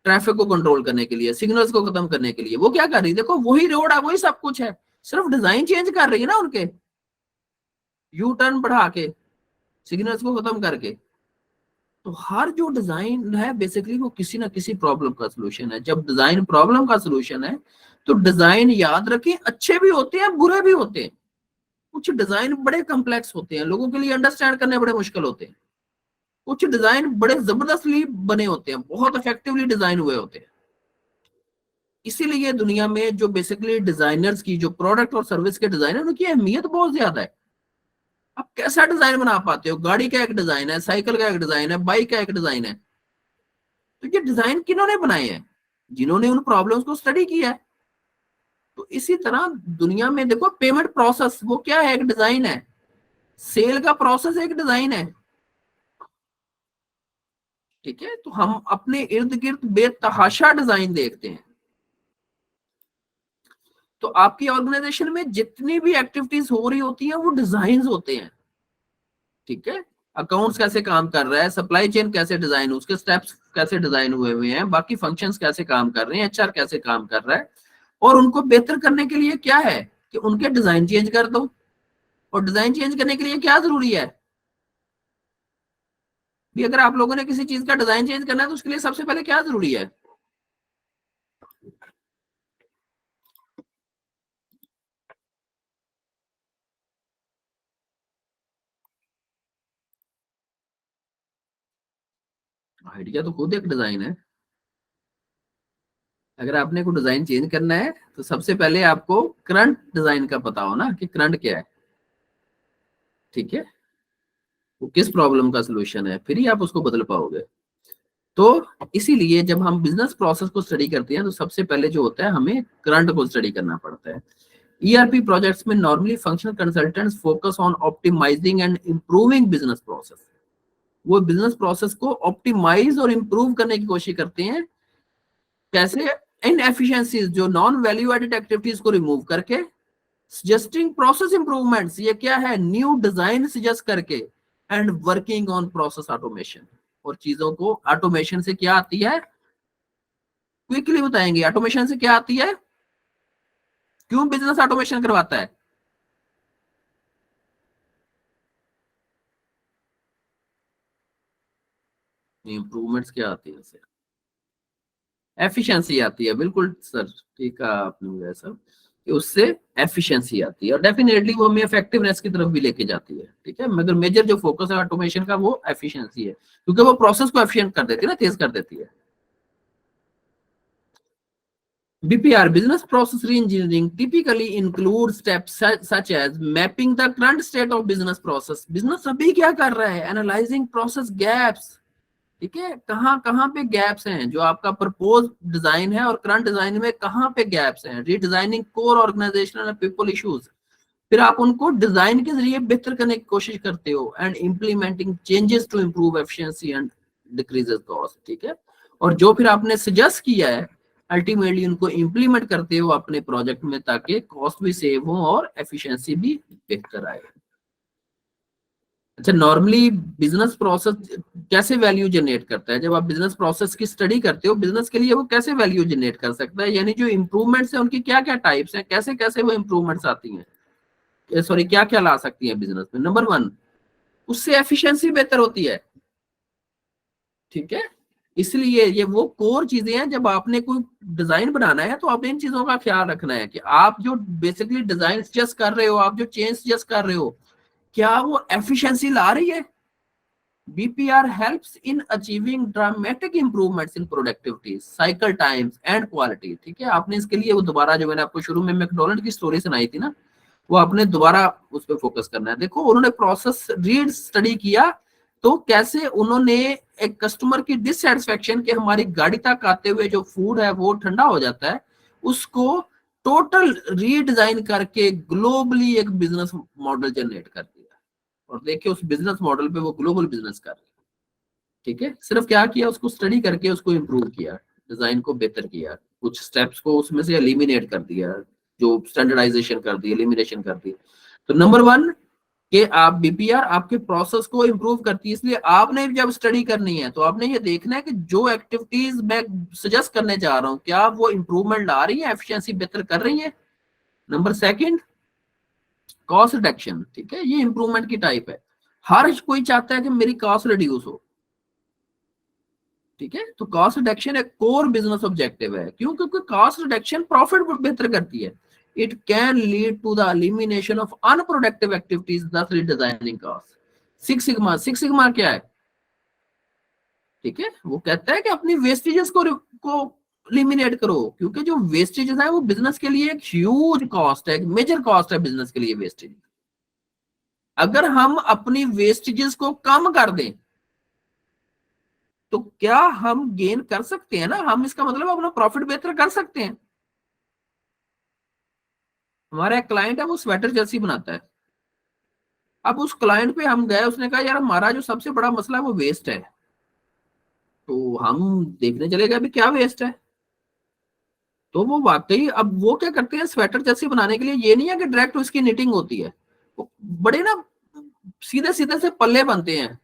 ट्रैफिक को कंट्रोल करने के लिए, सिग्नल्स को खत्म करने के लिए। वो क्या कर रही है, देखो वही रोड है, वही सब कुछ है, सिर्फ डिजाइन चेंज कर रही है ना उनके, यू टर्न बढ़ा के, सिग्नल्स को खत्म करके। तो हर जो डिजाइन है बेसिकली वो किसी ना किसी प्रॉब्लम का सलूशन है। जब डिजाइन प्रॉब्लम का सलूशन है तो डिजाइन याद रखें अच्छे भी होते हैं बुरे भी होते हैं। कुछ डिजाइन बड़े कॉम्प्लेक्स होते हैं, लोगों के लिए अंडरस्टैंड करने बड़े मुश्किल होते हैं। कुछ डिजाइन बड़े जबरदस्तली बने होते हैं, बहुत इफेक्टिवली डिजाइन हुए होते हैं। इसीलिए दुनिया में जो बेसिकली डिजाइनर्स की जो प्रोडक्ट और सर्विस के डिजाइन है उनकी अहमियत बहुत ज्यादा है। आप कैसा डिजाइन बना पाते हो, गाड़ी का एक डिजाइन है, साइकिल का एक डिजाइन है, बाइक का एक डिजाइन है। तो ये डिजाइन किन्होंने बनाए हैं? जिन्होंने उन प्रॉब्लम्स को स्टडी किया है। तो इसी तरह दुनिया में देखो पेमेंट प्रोसेस वो क्या है, एक डिजाइन है। सेल का प्रोसेस एक डिजाइन है। ठीक है, तो हम अपने इर्द गिर्द बेतहाशा डिजाइन देखते हैं। तो आपकी ऑर्गेनाइजेशन में जितनी भी एक्टिविटीज हो रही होती हैं वो डिजाइन होते हैं। ठीक है, अकाउंट्स कैसे काम कर रहा है, सप्लाई चेन कैसे डिजाइन, उसके स्टेप्स कैसे डिजाइन हुए हुए हैं, बाकी फंक्शंस कैसे काम कर रहे हैं, एचआर कैसे काम कर रहा है। और उनको बेहतर करने के लिए क्या है कि उनके डिजाइन चेंज कर दो। और डिजाइन चेंज करने के लिए क्या जरूरी है भी, अगर आप लोगों ने किसी चीज का डिजाइन चेंज करना है तो उसके लिए सबसे पहले क्या जरूरी है? आइडिया तो खुद एक डिजाइन है। अगर आपने कोई डिजाइन चेंज करना है तो सबसे पहले आपको करंट डिजाइन का पता हो ना कि करंट क्या है। ठीक है, वो किस प्रॉब्लम का सोल्यूशन है, फिर ही आप उसको बदल पाओगे। तो इसीलिए जब हम बिजनेस प्रोसेस को स्टडी करते हैं तो सबसे पहले जो होता है हमें करंट को स्टडी करना पड़ता है। ईआरपी प्रोजेक्ट्स में normally functional consultants focus on optimizing and improving business process. वो बिजनेस प्रोसेस को ऑप्टिमाइज और इंप्रूव करने की कोशिश करते हैं। कैसे? इन एफिशिएंसीज जो नॉन वैल्यू एडेड एक्टिविटीज को रिमूव करके, सजेस्टिंग प्रोसेस इंप्रूवमेंट्स, ये क्या है, न्यू डिजाइन सजेस्ट करके, and working on process automation. और चीजों को ऑटोमेशन से क्या आती है, क्विकली बताएंगे ऑटोमेशन से क्या आती है, क्यों बिजनेस ऑटोमेशन करवाता है। इंप्रूवमेंट्स क्या आती है सर? एफिशिएंसी आती है, बिल्कुल सर, ठीक है आपने सर, कि उससे एफिशिएंसी आती है और डेफिनेटली वो हमें इफेक्टिवनेस की तरफ भी लेके जाती है। ठीक है, मगर मेजर जो फोकस है ऑटोमेशन का वो एफिशिएंसी है, क्योंकि वो प्रोसेस को एफिशिएंट कर देती है ना, तेज कर देती है। BPR, business process reengineering, typically includes steps such as mapping the current state of business process. Business अभी क्या कर रहा है, analyzing process gaps। ठीक है, कहाँ कहाँ पे गैप्स हैं, जो आपका प्रपोज डिजाइन है और करंट डिजाइन में कहाँ पे गैप्स हैं। Redesigning core organizational and people issues, फिर आप उनको डिजाइन के जरिए बेहतर करने की कोशिश करते हो। And implementing changes to improve efficiency and decreases cost. ठीक है, और जो फिर आपने सजेस्ट किया है अल्टीमेटली उनको इम्प्लीमेंट करते हो अपने प्रोजेक्ट में, ताकि कॉस्ट भी सेव हो और एफिशिएंसी भी बेहतर आए। अच्छा, नॉर्मली बिजनेस प्रोसेस कैसे वैल्यू जनरेट करता है? जब आप बिजनेस प्रोसेस की स्टडी करते हो बिजनेस के लिए, वो कैसे वैल्यू जनरेट कर सकता है, यानी जो इंप्रूवमेंट्स है उनकी क्या क्या टाइप्स हैं, कैसे कैसे वो इंप्रूवमेंट्स आती हैं, सॉरी क्या क्या ला सकती है बिजनेस में। नंबर वन, उससे एफिशिएंसी बेहतर होती है। ठीक है, इसलिए ये वो कोर चीजें हैं, जब आपने कोई डिजाइन बनाना है तो आपने इन चीजों का ख्याल रखना है कि आप जो बेसिकली डिजाइन सजेस्ट कर रहे हो, आप जो चेंज सजेस्ट कर रहे हो, क्या वो एफिशिएंसी ला रही है। BPR helps in achieving dramatic improvements in productivity, cycle times and quality। ठीक है, आपने इसके लिए वो दोबारा, जो मैंने आपको शुरू में मैकडोनल्ड की स्टोरी सुनाई थी ना, वो आपने दोबारा उस पर फोकस करना है। देखो उन्होंने प्रोसेस रीड स्टडी किया, तो कैसे उन्होंने एक कस्टमर की डिससेटिस्फेक्शन के हमारी गाड़ी तक आते हुए जो फूड है वो ठंडा हो जाता है, उसको टोटल रीडिजाइन करके ग्लोबली एक बिजनेस मॉडल जनरेट कर दिया। और देखिए उस बिजनेस मॉडल पे वो ग्लोबल बिजनेस कर रहे हैं। ठीक है, सिर्फ क्या किया, उसको स्टडी करके उसको इम्प्रूव किया, डिजाइन को बेहतर किया, कुछ स्टेप्स को उसमें से एलिमिनेट कर दिया, जो स्टैंडर्डाइजेशन कर दी, एलिमिनेशन कर दी। तो नंबर वन कि आप BPR आपके प्रोसेस को इम्प्रूव करती है। इसलिए आपने जब स्टडी करनी है तो आपने ये देखना है कि जो एक्टिविटीज मैं सजेस्ट करने जा रहा हूँ, क्या वो इम्प्रूवमेंट ला रही है, एफिशिएंसी बेहतर कर रही है। Number second, cost reduction. ठीक है, ये इंप्रूवमेंट की टाइप है। हर कोई चाहता है कि मेरी कॉस्ट रिड्यूस हो। ठीक है, तो कॉस्ट रिडक्शन एक कोर बिजनेस ऑब्जेक्टिव है। क्यों? क्योंकि कॉस्ट रिडक्शन प्रॉफिट बेहतर करती है। It can lead to the elimination of unproductive activities, thus redesigning cost. Six sigma क्या है? ठीक है, वो कहता है कि अपनी वेस्टेजेस को एलिमिनेट करो, क्योंकि जो वेस्टेजेस है वो बिजनेस के लिए एक ह्यूज कॉस्ट है, एक मेजर कॉस्ट है बिजनेस के लिए वेस्टेज। अगर हम अपनी वेस्टेजेस को कम कर दें तो क्या हम गेन कर सकते हैं ना, हम इसका मतलब अपना प्रॉफिट बेहतर कर सकते हैं। हमारा एक क्लाइंट है, वो स्वेटर जर्सी बनाता है। अब उस क्लाइंट पे हम गए, उसने कहा यार हमारा जो सबसे बड़ा मसला है वो वेस्ट है। तो हम देखने चले गए अभी क्या वेस्ट है। तो वो वाकई, अब वो क्या करते हैं स्वेटर जर्सी बनाने के लिए, ये नहीं है कि डायरेक्ट उसकी निटिंग होती है, वो बड़े ना सीधे सीधे से पल्ले बनते हैं।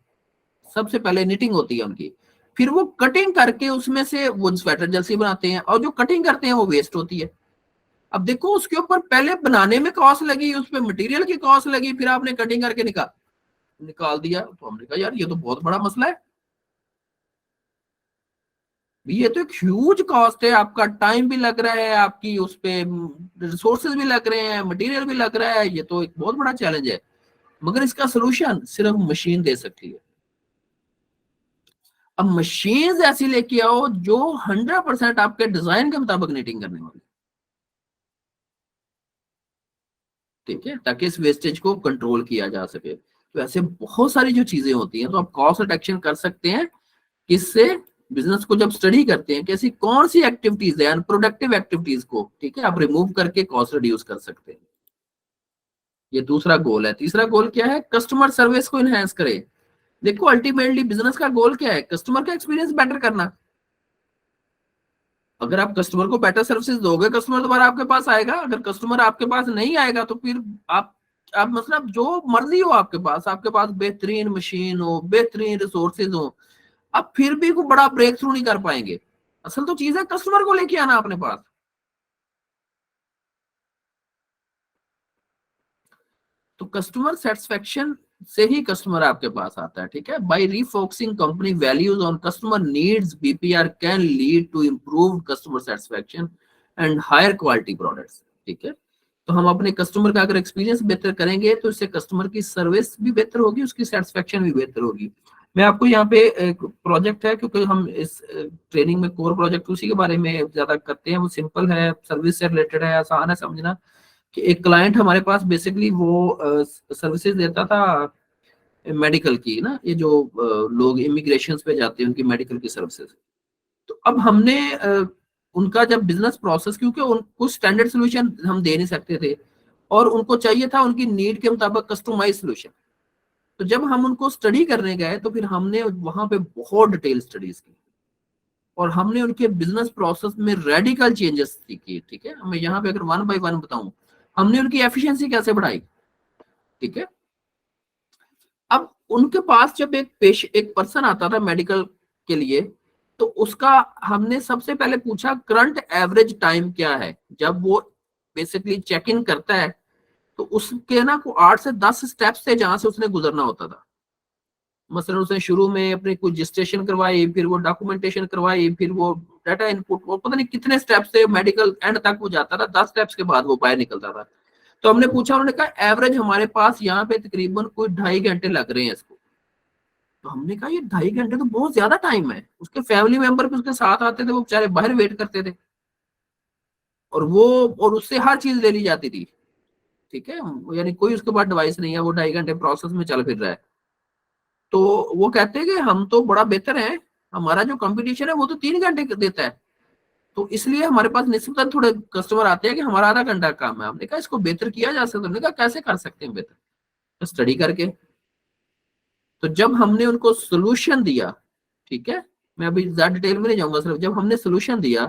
सबसे पहले निटिंग होती है उनकी, फिर वो कटिंग करके उसमें से वो स्वेटर जर्सी बनाते हैं, और जो कटिंग करते हैं वो वेस्ट होती है। अब देखो उसके ऊपर पहले बनाने में कॉस्ट लगी, उस पर मटेरियल की कॉस्ट लगी, फिर आपने कटिंग करके निकाल दिया। तो हमने कहा यार ये तो बहुत बड़ा मसला है, ये तो एक ह्यूज कॉस्ट है, आपका टाइम भी लग रहा है, आपकी उस पे रिसोर्सेज भी लग रहे हैं, मटेरियल भी लग रहा है, ये तो एक बहुत बड़ा चैलेंज है। मगर इसका सोल्यूशन सिर्फ मशीन दे सकती है। अब मशीन ऐसी लेके आओ जो 100% आपके डिजाइन के मुताबिक नीटिंग करने वाली। ठीक है, ताकि इस वेस्टेज को कंट्रोल किया जा सके। तो ऐसे बहुत सारी जो चीजें होती हैं, तो आप कॉस्ट रिडक्शन कर सकते हैं किससे? बिजनेस को जब स्टडी करते हैं कि ऐसी कौन सी एक्टिविटीज है, अनप्रोडक्टिव एक्टिविटीज को, ठीक है, आप रिमूव करके कॉस्ट रिड्यूस कर सकते हैं। ये दूसरा गोल है। तीसरा गोल क्या है? कस्टमर सर्विस को इनहेंस करे। देखो अल्टीमेटली बिजनेस का गोल क्या है? कस्टमर का एक्सपीरियंस बेटर करना। अगर आप कस्टमर को बेटर सर्विसेज दोगे, कस्टमर दोबारा आपके पास आएगा। अगर कस्टमर आपके पास नहीं आएगा तो फिर आप मतलब जो मर्जी हो आपके पास बेहतरीन मशीन हो, बेहतरीन रिसोर्सेज हो, आप फिर भी कोई बड़ा ब्रेक थ्रू नहीं कर पाएंगे। असल तो चीज है कस्टमर को लेके आना अपने पास। तो कस्टमर सेटिस्फेक्शन से ही कस्टमर आपके पास आता है। ठीक है, by refocusing company values on customer needs, BPR can lead to improve customer satisfaction and higher quality products. ठीक है, तो हम अपने कस्टमर का अगर एक्सपीरियंस बेहतर करेंगे तो इससे कस्टमर की सर्विस भी बेहतर होगी, उसकी सेटिस्फेक्शन भी बेहतर होगी। मैं आपको यहाँ पे एक प्रोजेक्ट है, क्योंकि हम इस ट्रेनिंग में कोर प्रोजेक्ट उसी के बारे में ज्यादा करते हैं, वो सिंपल है, सर्विस से रिलेटेड है, आसान है समझना। कि एक क्लाइंट हमारे पास बेसिकली वो सर्विसेज देता था मेडिकल की ना, ये जो लोग इमिग्रेशन पे जाते हैं उनकी मेडिकल की सर्विसेज। तो अब हमने उनका जब बिजनेस प्रोसेस, क्योंकि उनको स्टैंडर्ड सोल्यूशन हम दे नहीं सकते थे, और उनको चाहिए था उनकी नीड के मुताबिक कस्टमाइज सोल्यूशन। तो जब हम उनको स्टडी करने गए तो फिर हमने वहां पे बहुत डिटेल स्टडीज की, और हमने उनके बिजनेस प्रोसेस में रेडिकल चेंजेस किए। ठीक है, मैं यहाँ पे अगर वन बाय वन बताऊं, हमने उनकी एफिशिएंसी कैसे बढ़ाई। ठीक है, अब उनके पास जब एक पर्सन आता था मेडिकल के लिए, तो उसका हमने सबसे पहले पूछा करंट एवरेज टाइम क्या है जब वो बेसिकली चेक इन करता है। तो उसके ना को 8 से 10 स्टेप्स थे जहां से उसने गुजरना होता था। मसलन उसने शुरू में अपने कुछ रजिस्ट्रेशन करवाई, फिर वो डॉक्यूमेंटेशन करवाई, फिर वो डाटा इनपुट, वो पता नहीं कितने स्टेप से मेडिकल एंड तक वो जाता था, 10 स्टेप्स के बाद वो बाहर निकलता था। तो हमने पूछा, उन्होंने कहा एवरेज हमारे पास यहाँ पे तकरीबन कोई 2.5 घंटे लग रहे हैं इसको। तो हमने कहा ये 2.5 घंटे तो बहुत ज्यादा टाइम है। उसके फैमिली मेंबर भी उसके साथ आते थे, वो बेचारे बाहर वेट करते थे, और वो और उससे हर चीज ले ली जाती थी। ठीक है, यानी कोई उसके पास डिवाइस नहीं है, वो 2.5 घंटे प्रोसेस में चल फिर रहा है। तो वो कहते हैं कि हम तो बड़ा बेहतर है, हमारा जो कंपटीशन है वो तो 3 घंटे देता है, तो इसलिए हमारे पास निस्बतन थोड़े कस्टमर आते हैं कि हमारा आधा घंटा काम है। हमने कहा इसको बेहतर किया जा सकता है। हमने कहा कैसे कर सकते हैं बेहतर? तो स्टडी करके। तो जब हमने उनको सोल्यूशन दिया, ठीक है, मैं अभी ज्यादा डिटेल में नहीं जाऊंगा, सिर्फ जब हमने सोल्यूशन दिया,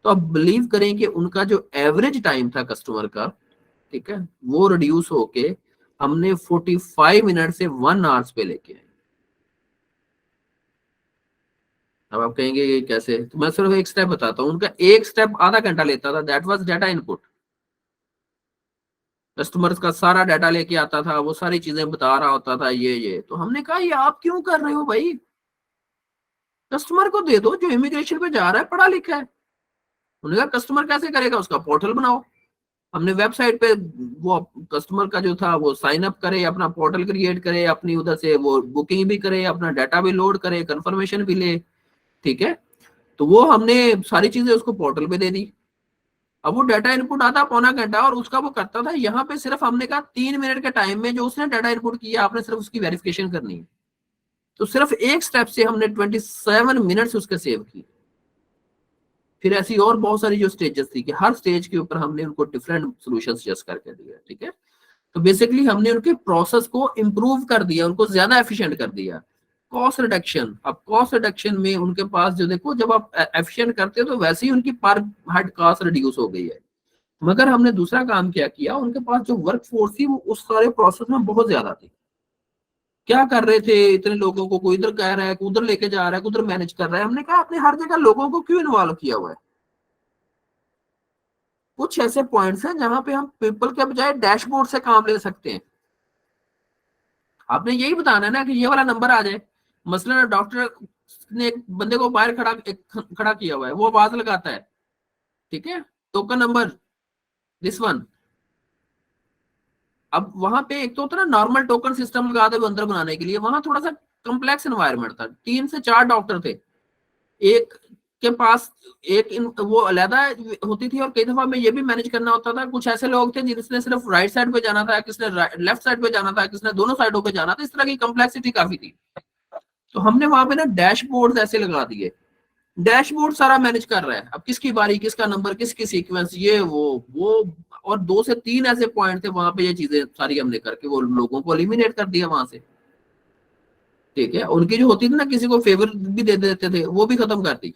तो आप बिलीव करें कि उनका जो एवरेज टाइम था कस्टमर का, ठीक है, वो रिड्यूस होके हमने 45 मिनट से 1 आवर्स पे लेके आए। अब आप कहेंगे ये कैसे? तो मैं सिर्फ एक स्टेप बताता हूँ। उनका एक स्टेप आधा घंटा लेता था, that was data input. Customers का सारा डाटा लेके आता था, वो सारी चीजें बता रहा होता था, ये तो हमने कहा ये आप क्यों कर रहे हो भाई? कस्टमर को दे दो जो इमिग्रेशन पे जा रहा है, पढ़ा लिखा है। उन्होंने कहा कस्टमर कैसे करेगा, उसका पोर्टल बनाओ। हमने वेबसाइट पे वो कस्टमर का जो था वो साइन अप करे, अपना पोर्टल क्रिएट करे, अपनी उधर से वो बुकिंग भी करे, अपना डाटा भी लोड करे, कंफर्मेशन भी ले। ठीक है, तो वो हमने सारी चीजें उसको पोर्टल पे दे दी। अब वो डाटा इनपुट आता 1.25 घंटा, और उसका वो करता था यहाँ पे सिर्फ हमने कहा 3 मिनट के टाइम में जो उसने डाटा इनपुट किया, आपने सिर्फ उसकी वेरिफिकेशन करनी है। तो सिर्फ एक स्टेप से हमने 27 मिनट्स उसके सेव की। फिर ऐसी और बहुत सारी जो स्टेजेस थी कि हर स्टेज के ऊपर हमने उनको डिफरेंट सोल्यूशन सजेस्ट करके दिया। ठीक है, तो बेसिकली हमने उनके प्रोसेस को इम्प्रूव कर दिया, उनको ज्यादा एफिशिएंट कर दिया। कॉस्ट रिडक्शन, अब कॉस्ट रिडक्शन में उनके पास जो देखो, जब आप एफिशिएंट करते हो तो वैसे ही उनकी पर हेड कॉस्ट रिड्यूस हो गई है। मगर हमने दूसरा काम क्या किया, उनके पास जो वर्क फोर्स थी वो उस सारे प्रोसेस में बहुत ज्यादा थी। क्या कर रहे थे, इतने लोगों को कोई इधर कह रहा है, कोई उधर लेके जा रहा है, कोई उधर मैनेज कर रहा है। हमने कहा आपने हर जगह लोगों को क्यों इन्वॉल्व किया हुआ है? कुछ ऐसे पॉइंट्स हैं जहां पे हम पीपल के बजाय डैशबोर्ड से काम ले सकते हैं। आपने यही बताना है ना कि ये वाला नंबर आ जाए। मसलन डॉक्टर ने एक बंदे को बाहर खड़ा किया हुआ है, वो आवाज लगाता है, ठीक है, टोकन नंबर दिस वन। अब वहां पे एक तो होता है ना नॉर्मल टोकन सिस्टम लगा दे अंदर बनाने के लिए, वहां थोड़ा सा कम्प्लेक्स एनवायरनमेंट था, 3 से 4 डॉक्टर थे, एक के पास वो अलहदा होती थी, और कई दफा में ये भी मैनेज करना होता था। कुछ ऐसे लोग थे जिसने सिर्फ राइट साइड पे जाना था, किसने लेफ्ट साइड पे जाना था, किसने दोनों साइडों पे जाना था, इस तरह की कम्प्लेक्सिटी काफी थी। तो हमने वहां पे ना डैशबोर्ड ऐसे लगा दिए, डैशबोर्ड सारा मैनेज कर रहा है, अब किसकी बारी, किसका नंबर, किसकी सीक्वेंस, ये वो। और 2 से 3 ऐसे पॉइंट थे वहां पे, ये चीजें सारी हमने करके वो लोगों को एलिमिनेट कर दिया वहां से। ठीक है, उनकी जो होती थी ना, किसी को फेवर भी दे देते थे, वो भी खत्म कर दी।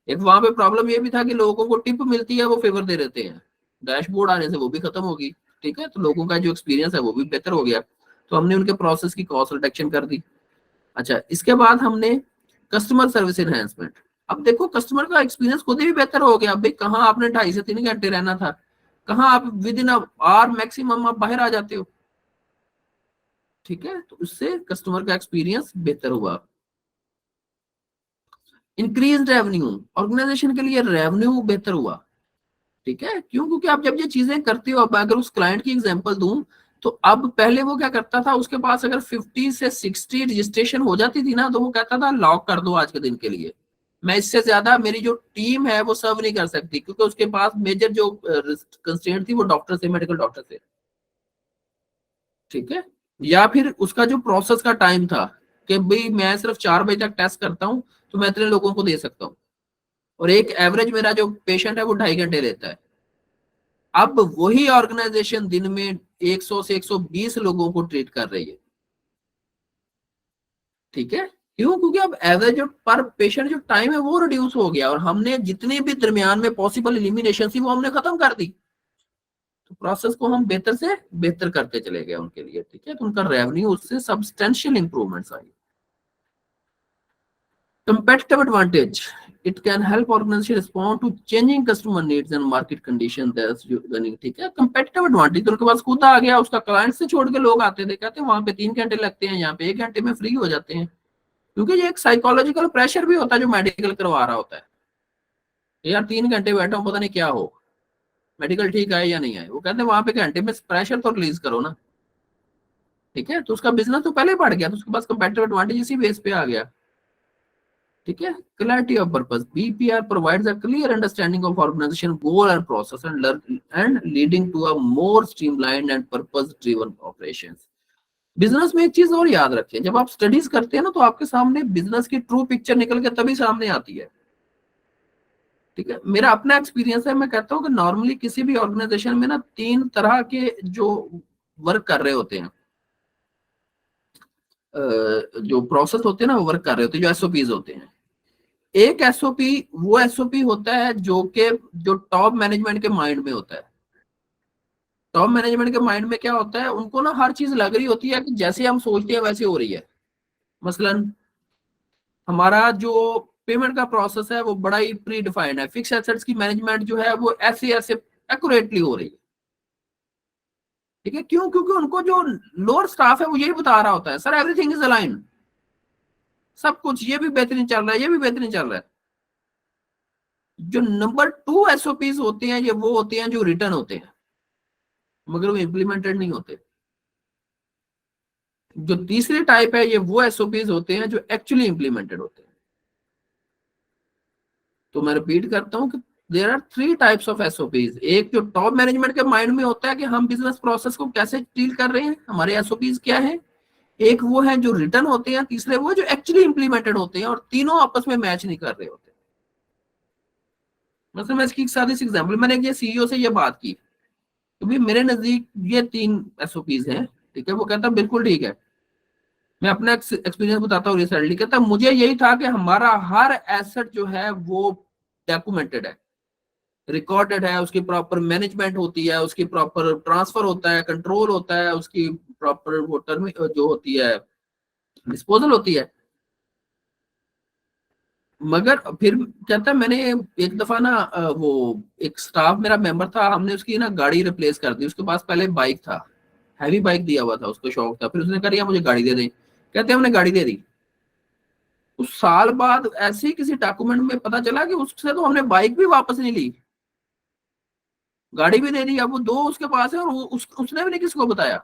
एक वहां पे प्रॉब्लम ये भी था कि लोगों को टिप मिलती है, वो फेवर दे देते हैं। डैशबोर्ड आने से वो भी खत्म होगी। ठीक है, तो लोगों का जो एक्सपीरियंस है वो भी बेहतर हो गया। तो हमने उनके प्रोसेस की कॉस्ट रिडक्शन कर दी। अच्छा, इसके बाद हमने कस्टमर सर्विस एनहेंसमेंट। अब देखो कस्टमर का एक्सपीरियंस खुद ही बेहतर हो गया। भाई कहाँ आपने 2.5 से 3 घंटे रहना था, कहाँ आप विद इन आवर मैक्सिमम आप बाहर आ जाते हो। ठीक है, तो उससे कस्टमर का एक्सपीरियंस बेहतर हुआ। इंक्रीज रेवेन्यू, ऑर्गेनाइजेशन के लिए रेवेन्यू बेहतर हुआ। ठीक है, क्यों? क्योंकि आप जब ये चीजें करते हो, अब अगर उस क्लाइंट की एग्जांपल दूं, तो अब पहले वो क्या करता था, उसके पास अगर 50 से 60 रजिस्ट्रेशन हो जाती थी ना, तो वो कहता था लॉक कर दो आज के दिन के लिए, मैं इससे ज्यादा मेरी जो टीम है वो सर्व नहीं कर सकती, क्योंकि उसके पास मेजर जो कंस्ट्रेंट थी वो डॉक्टर से, मेडिकल डॉक्टर से। ठीक है, या फिर उसका जो प्रोसेस का टाइम था कि भाई मैं सिर्फ 4 बजे तक टेस्ट करता हूँ, तो मैं इतने लोगों को दे सकता हूँ, और एक एवरेज मेरा जो पेशेंट है वो 2.5 घंटे लेता है। अब वही ऑर्गेनाइजेशन दिन में 100 से 120 लोगों को ट्रीट कर रही है। ठीक है, क्यों? क्योंकि अब एवरेज जो पर पेशेंट जो टाइम है वो रिड्यूस हो गया, और हमने जितने भी दरमियान में पॉसिबल एलिमिनेशन थी वो हमने खत्म कर दी। तो प्रोसेस को हम बेहतर से बेहतर करते चले गए उनके लिए। ठीक है, तो उनका रेवेन्यू उससे सब्सटेंशियल इंप्रूवमेंट्स आई। Competitive advantage, it can help organization respond to changing customer needs and market condition. ठीक है, कंपेटिटिव एडवांटेज तो उनके पास खुद आ गया, उसका क्लाइंट से छोड़ के लोग आते थे, कहते हैं वहां पे 3 घंटे लगते हैं, यहाँ पे 1 घंटे में फ्री हो जाते हैं। क्योंकि ये एक साइकोलॉजिकल प्रेशर भी होता है जो मेडिकल करवा रहा होता है, यार 3 घंटे बैठा हूँ पता नहीं क्या हो, मेडिकल ठीक आए या नहीं आए, वो कहते हैं वहां पे घंटे में प्रेशर तो रिलीज करो ना। ठीक है, तो उसका बिजनेस तो पहले बढ़ गया, तो उसके पास कंपेटिटिव एडवांटेज इसी बेस पे आ गया। ठीक है, clarity of purpose, BPR provides a clear understanding of organization goal and process and leading to a more streamlined and purpose driven operations. Business में एक चीज और याद रखें, जब आप स्टडीज करते हैं ना तो आपके सामने बिजनेस की ट्रू पिक्चर निकल के तभी सामने आती है। ठीक है, मेरा अपना एक्सपीरियंस है, मैं कहता हूँ कि नॉर्मली किसी भी ऑर्गेनाइजेशन में ना 3 तरह के जो वर्क कर रहे होते हैं, जो प्रोसेस होते हैं ना वो वर्क कर रहे होते हैं, जो एसओपीज होते हैं। एक एसओपी वो एसओपी होता है जो टॉप मैनेजमेंट के माइंड में होता है। टॉप मैनेजमेंट के माइंड में क्या होता है, उनको ना हर चीज लग रही होती है कि जैसे हम सोचते हैं वैसे हो रही है। मसलन हमारा जो पेमेंट का प्रोसेस है वो बड़ा ही प्री डिफाइंड है, फिक्स एसेट्स की मैनेजमेंट जो है वो ऐसे ऐसे एक्यूरेटली हो रही है। ठीक है, क्यों? क्योंकि उनको जो लोअर स्टाफ है वो यही बता रहा होता है, सर एवरीथिंग इज अलाइन, सब कुछ ये भी बेहतरीन चल रहा है, ये भी बेहतरीन चल रहा है। जो नंबर 2 एसओपीज होते हैं ये वो होते हैं जो रिटर्न होते हैं मगर वो इम्प्लीमेंटेड नहीं होते। जो तीसरी टाइप है ये वो एसओपीज होते हैं जो एक्चुअली इम्प्लीमेंटेड होते हैं। तो मैं रिपीट करता हूं कि there are 3 types of SOPs. एक जो टॉप मैनेजमेंट के माइंड में होता है कि हम बिजनेस प्रोसेस को कैसे डील कर रहे हैं, हमारे एसओपीज क्या है। एक वो है जो रिटर्न होते हैं, तीसरे वो जो एक्चुअली इम्प्लीमेंटेड होते हैं, और तीनों आपस में मैच नहीं कर रहे होते। मतलब मैं इसकी एक सादी सी एग्जांपल, मैंने ये सीईओ से ये बात की, क्योंकि मेरे नजदीक ये 3 एसओपीज हैं। ठीक है, वो कहता बिल्कुल ठीक है। मैं अपना एक्सपीरियंस बताता हूँ रिसेंटली, कहता मुझे यही था कि हमारा हर एसेट जो है वो डॉक्यूमेंटेड है, रिकॉर्डेड है, उसकी प्रॉपर मैनेजमेंट होती है, उसकी प्रॉपर ट्रांसफर होता है, कंट्रोल होता है, उसकी प्रॉपर वो टर्म जो होती है डिस्पोजल होती है। मगर फिर कहता है मैंने एक दफा ना वो एक स्टाफ मेरा मेंबर था, हमने उसकी ना गाड़ी रिप्लेस कर दी। उसके पास पहले बाइक था, हैवी बाइक दिया हुआ था, उसको शौक था, फिर उसने कहा मुझे गाड़ी दे दें, कहते हमने गाड़ी दे दी। उस साल बाद ऐसे ही किसी डॉक्यूमेंट में पता चला कि उससे तो हमने बाइक भी वापस नहीं ली, गाड़ी भी दे दी। अब वो दो उसके पास है और उसने भी नहीं किसको बताया।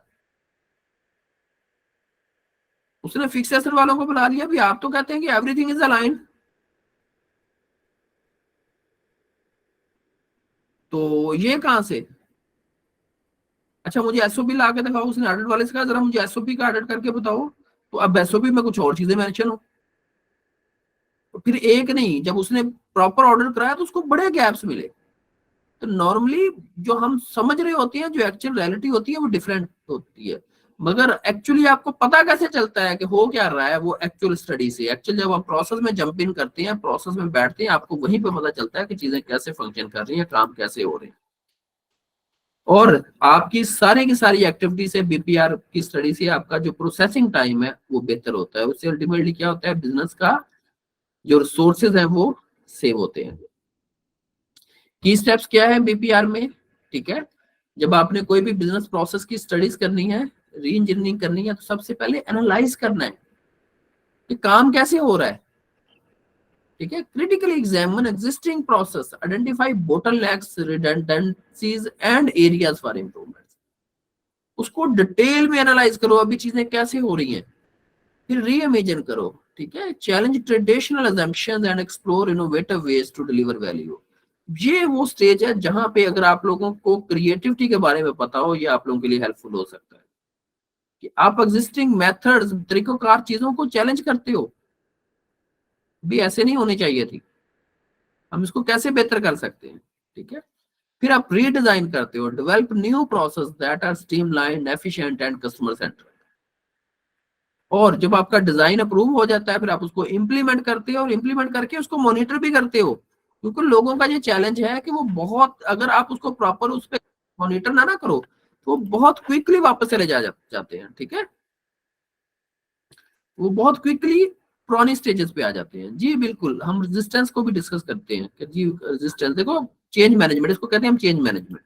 उसने फिक्स एसेट वालों को बुला लिया, भी आप तो कहते हैं कि एवरीथिंग इज अलाइन, तो ये कहां से? अच्छा मुझे एसओपी ला के दिखाओ, उसने ऑडिट वाले से कहा जरा मुझे एसओपी का ऑडिट करके बताओ, तो अब एसओपी में कुछ और चीजें मेंशन हो। तो फिर एक नहीं, जब उसने प्रॉपर ऑर्डर कराया तो उसको बड़े गैप्स मिले। तो नॉर्मली जो हम समझ रहे होते हैं, जो एक्चुअल रियलिटी होती है वो डिफरेंट होती है। मगर एक्चुअली आपको पता कैसे चलता है कि हो क्या रहा है, वो एक्चुअल स्टडी से। एक्चुअल जब आप प्रोसेस में जंप इन करते हैं, प्रोसेस में बैठते हैं, आपको वहीं पे पता चलता है कि चीजें कैसे फंक्शन कर रही हैं, काम कैसे हो रहे हैं। और आपकी सारी की सारी एक्टिविटी से, बीपीआर की स्टडी से आपका जो प्रोसेसिंग टाइम है वो बेहतर होता है। उससे अल्टीमेटली क्या होता है, बिजनेस का जो रिसोर्सेज है वो सेव होते हैं। की स्टेप्स क्या है बीपीआर में? ठीक है, जब आपने कोई भी बिजनेस प्रोसेस की स्टडीज करनी है, री इंजीनियरिंग करनी है, तो सबसे पहले एनालाइज करना है कि काम कैसे हो रहा है। ठीक है, critically examine existing process, identify bottlenecks, redundancies and areas for improvement. उसको डिटेल में एनालाइज करो, अभी चीजें कैसे हो रही हैं, फिर री इमेजिन करो। ठीक है, challenge traditional assumptions and explore innovative ways to deliver value. ये वो स्टेज है जहां पे अगर आप लोगों को क्रिएटिविटी के बारे में पता हो, ये आप लोगों के लिए हेल्पफुल हो सकता है कि आप एग्जिस्टिंग मेथड्स, तरीकोकार चीजों को चैलेंज करते हो, भी ऐसे नहीं होनी चाहिए थी, हम इसको कैसे बेहतर कर सकते हैं। ठीक है, फिर आप रीडिजाइन करते हो, develop new process that are streamlined, efficient and customer centric. और जब आपका डिजाइन अप्रूव हो जाता है, फिर आप उसको इम्प्लीमेंट करते हो, और इम्प्लीमेंट करके उसको मॉनिटर भी करते हो। क्योंकि लोगों का ये चैलेंज है कि वो बहुत, अगर आप उसको प्रॉपर उस पर मॉनिटर ना करो तो वो बहुत क्विकली वापस चले जाते हैं। ठीक है, वो बहुत क्विकली पुरानी स्टेजेस पे आ जाते हैं। जी बिल्कुल, हम रेजिस्टेंस को भी डिस्कस करते हैं कि जी रेजिस्टेंस देखो, चेंज मैनेजमेंट इसको कहते हैं हम, change management.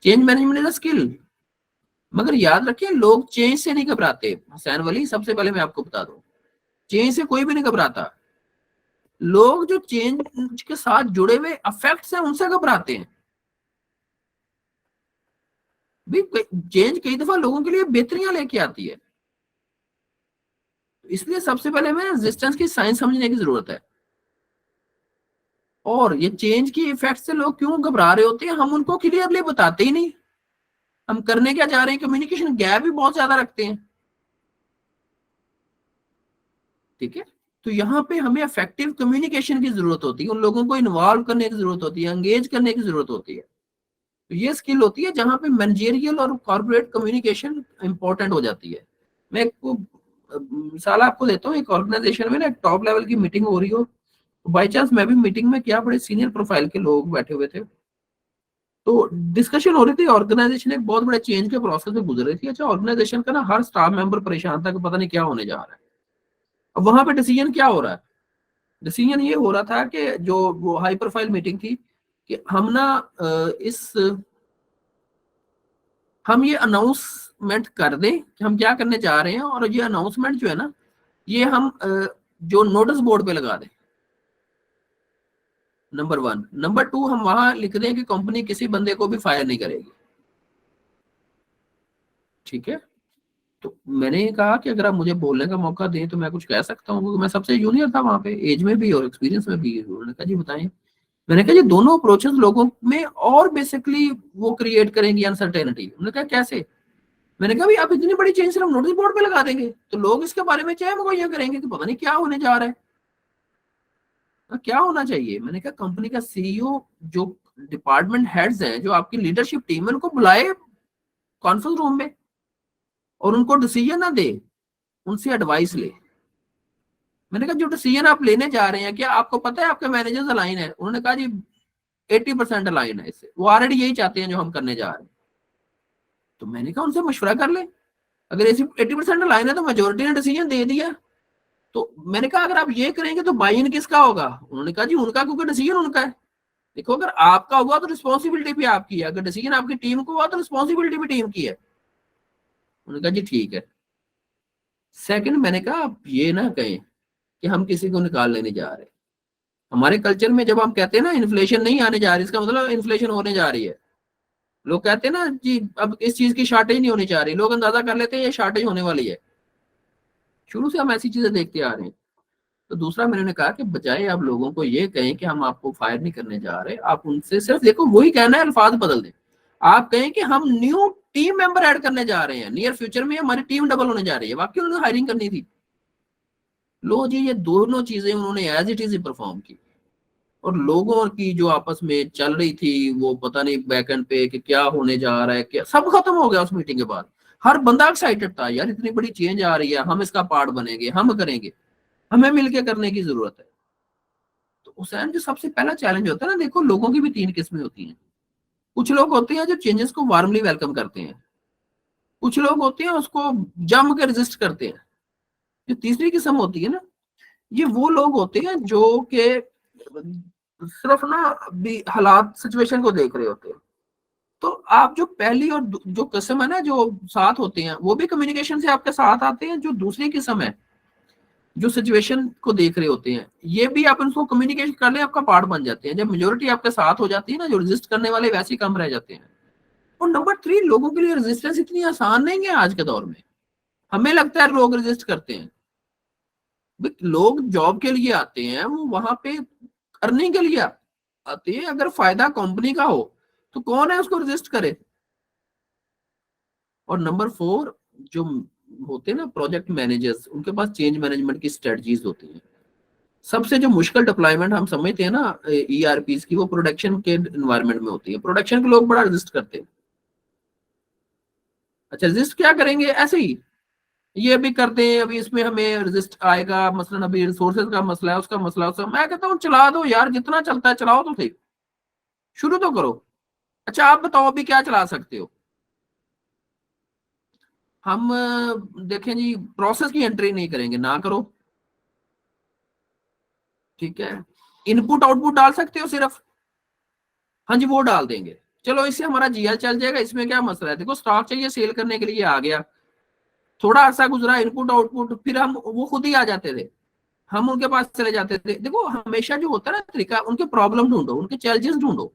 Change management is a skill, मगर याद रखिए लोग चेंज से नहीं घबराते। हुसैन वली, सबसे पहले मैं आपको बता दूं, चेंज से कोई भी नहीं घबराता। लोग जो चेंज के साथ जुड़े हुए अफेक्ट्स हैं उनसे घबराते हैं। भी चेंज कई दफा लोगों के लिए बेहतरियां लेके आती है, इसलिए सबसे पहले हमें रेजिस्टेंस की साइंस समझने की जरूरत है। और ये चेंज की इफेक्ट से लोग क्यों घबरा रहे होते हैं, हम उनको क्लियरली बताते ही नहीं। हम करने क्या जा रहे हैं, कम्युनिकेशन गैप भी बहुत ज्यादा रखते हैं। ठीक है, तो यहाँ पे हमें इफेक्टिव कम्युनिकेशन की जरूरत होती है, उन लोगों को इन्वॉल्व करने की जरूरत होती है, एंगेज करने की जरूरत होती है। तो ये स्किल होती है जहाँ पे मैनेजरियल और कॉर्पोरेट कम्युनिकेशन इंपॉर्टेंट हो जाती है। मैं एक मिसाल आपको देता हूँ, एक ऑर्गेनाइजेशन में ना एक टॉप लेवल की मीटिंग हो रही हो, बाई चांस मैं भी मीटिंग में, क्या बड़े सीनियर प्रोफाइल के लोग बैठे हुए थे, तो डिस्कशन हो रही थी। ऑर्गेनाइजेशन एक बहुत बड़े चेंज के प्रोसेस से गुजर रही थी। अच्छा, ऑर्गेनाइजेशन का ना हर स्टाफ मेंबर परेशान था कि पता नहीं क्या होने जा रहा है। अब वहां पे डिसीजन क्या हो रहा है, डिसीजन ये हो रहा था कि जो वो हाई प्रोफाइल मीटिंग थी कि हम ना इस हम ये अनाउंसमेंट कर दें कि हम क्या करने जा रहे हैं, और ये अनाउंसमेंट जो है ना, ये हम जो नोटिस बोर्ड पे लगा दें, नंबर वन। नंबर टू, हम वहां लिख दें कि कंपनी किसी बंदे को भी फायर नहीं करेगी। ठीक है, तो मैंने कहा कि अगर आप मुझे बोलने का मौका दें तो मैं कुछ कह सकता हूँ, क्योंकि मैं सबसे जूनियर था वहां पे, एज में भी और एक्सपीरियंस में भी। उन्होंने कहा जी बताएं। मैंने कहा ये दोनों अप्रोचेस लोगों में और बेसिकली वो क्रिएट करेंगी अनसर्टेनिटी। उन्होंने कहा कैसे? मैंने कहा भाई आप इतनी बड़ी चेंज सिर्फ नोटिस बोर्ड पे लगा देंगे तो लोग इसके बारे में चाहे वो ये करेंगे कि पता नहीं क्या होने जा रहा है। तो क्या होना चाहिए? मैंने कहा कंपनी का सीईओ, जो डिपार्टमेंट हेड्स हैं, जो आपकी लीडरशिप टीम है, उनको बुलाए कॉन्फ्रेंस रूम में और उनको डिसीजन ना दे, उनसे एडवाइस ले। मैंने कहा जो डिसीजन आप लेने जा रहे हैं, क्या आपको पता है आपके मैनेजर्स अलाइन है? उन्होंने कहा जी 80% अलाइन है इससे, वो ऑलरेडी यही चाहते हैं जो हम करने जा रहे हैं। तो मैंने कहा उनसे मशवरा कर ले, अगर ऐसी 80% अलाइन है तो मेजोरिटी ने डिसीजन दे दिया। तो मैंने कहा अगर आप ये करेंगे तो बाई इन किसका होगा? उन्होंने कहा जी उनका, क्योंकि डिसीजन उनका है। देखो अगर आपका हुआ तो रिस्पॉन्सिबिलिटी भी आपकी है, अगर डिसीजन आपकी टीम को हुआ तो रिस्पॉन्सिबिलिटी भी टीम की है। उन्होंने कहा जी ठीक है। सेकंड, मैंने कहा आप ये ना कहें कि हम किसी को निकाल लेने जा रहे हैं। हमारे कल्चर में जब हम कहते हैं ना इन्फ्लेशन नहीं आने जा रही, इसका मतलब इन्फ्लेशन होने जा रही है। लोग कहते हैं ना जी अब इस चीज की शॉर्टेज नहीं होनी जा रही, लोग अंदाजा कर लेते हैं ये शॉर्टेज होने वाली है। शुरू से हम ऐसी चीजें देखते आ रहे हैं। तो दूसरा मैंने कहा कि बजाय आप लोगों को ये कहें कि हम आपको फायर नहीं करने जा रहे, आप उनसे सिर्फ देखो वही कहना है, अल्फाज बदल दें। आप कहें कि हम न्यू टीम मेंबर ऐड करने जा रहे हैं, नियर फ्यूचर में हमारी टीम डबल होने जा रही है। वाकई उन्होंने हायरिंग करनी थी। लो जी, ये दोनों चीजें उन्होंने एज इट इज परफॉर्म की। और लोगों की जो आपस में चल रही थी वो पता नहीं बैकएंड पे कि क्या होने जा रहा है, क्या सब खत्म हो गया उस मीटिंग के बाद। हर बंदा एक्साइटेड था, यार इतनी बड़ी चेंज आ रही है, हम इसका पार्ट बनेंगे, हम करेंगे, हमें मिलकर करने की जरूरत है। तो हुसैन जो सबसे पहला चैलेंज होता है ना, देखो लोगों की भी तीन किस्में होती हैं। कुछ लोग होते हैं जो चेंजेस को वार्मली वेलकम करते हैं, कुछ लोग होते हैं उसको जम के रेजिस्ट करते हैं। जो तीसरी किस्म होती है ना, ये वो लोग होते हैं जो कि सिर्फ ना भी हालात सिचुएशन को देख रहे होते हैं। तो आप जो पहली और जो किस्म है ना, जो साथ होते हैं वो भी कम्युनिकेशन से आपके साथ आते हैं। जो दूसरी किस्म है, जो सिचुएशन को देख रहे होते हैं, ये भी आप उनको कम्युनिकेशन कर ले आपका पार्ट बन जाते हैं। जब मेजोरिटी आपके साथ हो जाती है ना, जो रेजिस्ट करने वाले वैसे ही कम रह जाते हैं। और नंबर थ्री, लोगों के लिए रेजिस्टेंस इतनी आसान नहीं है आज के दौर में। हमें लगता है लोग रेजिस्ट करते हैं, लोग जॉब के लिए आते हैं, वो वहां पे अर्निंग के लिए आते हैं। अगर फायदा कंपनी का हो तो कौन है उसको रेजिस्ट करे? और नंबर फोर, जो होते हैं ना प्रोजेक्ट मैनेजर्स, उनके पास चेंज मैनेजमेंट की स्ट्रेटजीज होती हैं। सबसे जो मुश्किल डिप्लॉयमेंट हम समझते हैं ना ईआरपीस की, वो प्रोडक्शन के एनवायरनमेंट में होती है। प्रोडक्शन के लोग बड़ा रेजिस्ट करते हैं। अच्छा, रेजिस्ट क्या करेंगे? ऐसे ही ये भी करते हैं, अभी इसमें हमें रेजिस्ट आएगा, मसलन अभी रिसोर्सेज का मसला है, उसका मसला, उसका। मैं कहता हूँ चला दो यार, जितना चलता है चलाओ तो सही, शुरू तो करो। अच्छा आप बताओ अभी क्या चला सकते हो? हम देखें जी, प्रोसेस की एंट्री नहीं करेंगे, ना करो। ठीक है, इनपुट आउटपुट डाल सकते हो सिर्फ, हाँ जी वो डाल देंगे, चलो इससे हमारा जीएल चल जाएगा, इसमें क्या मसला है। देखो स्टॉक चाहिए सेल करने के लिए, आ गया, थोड़ा अरसा गुजरा, इनपुट आउटपुट, फिर हम वो खुद ही आ जाते थे, हम उनके पास चले जाते थे। देखो हमेशा जो होता है ना तरीका, उनके प्रॉब्लम ढूंढो, उनके चैलेंजेस ढूंढो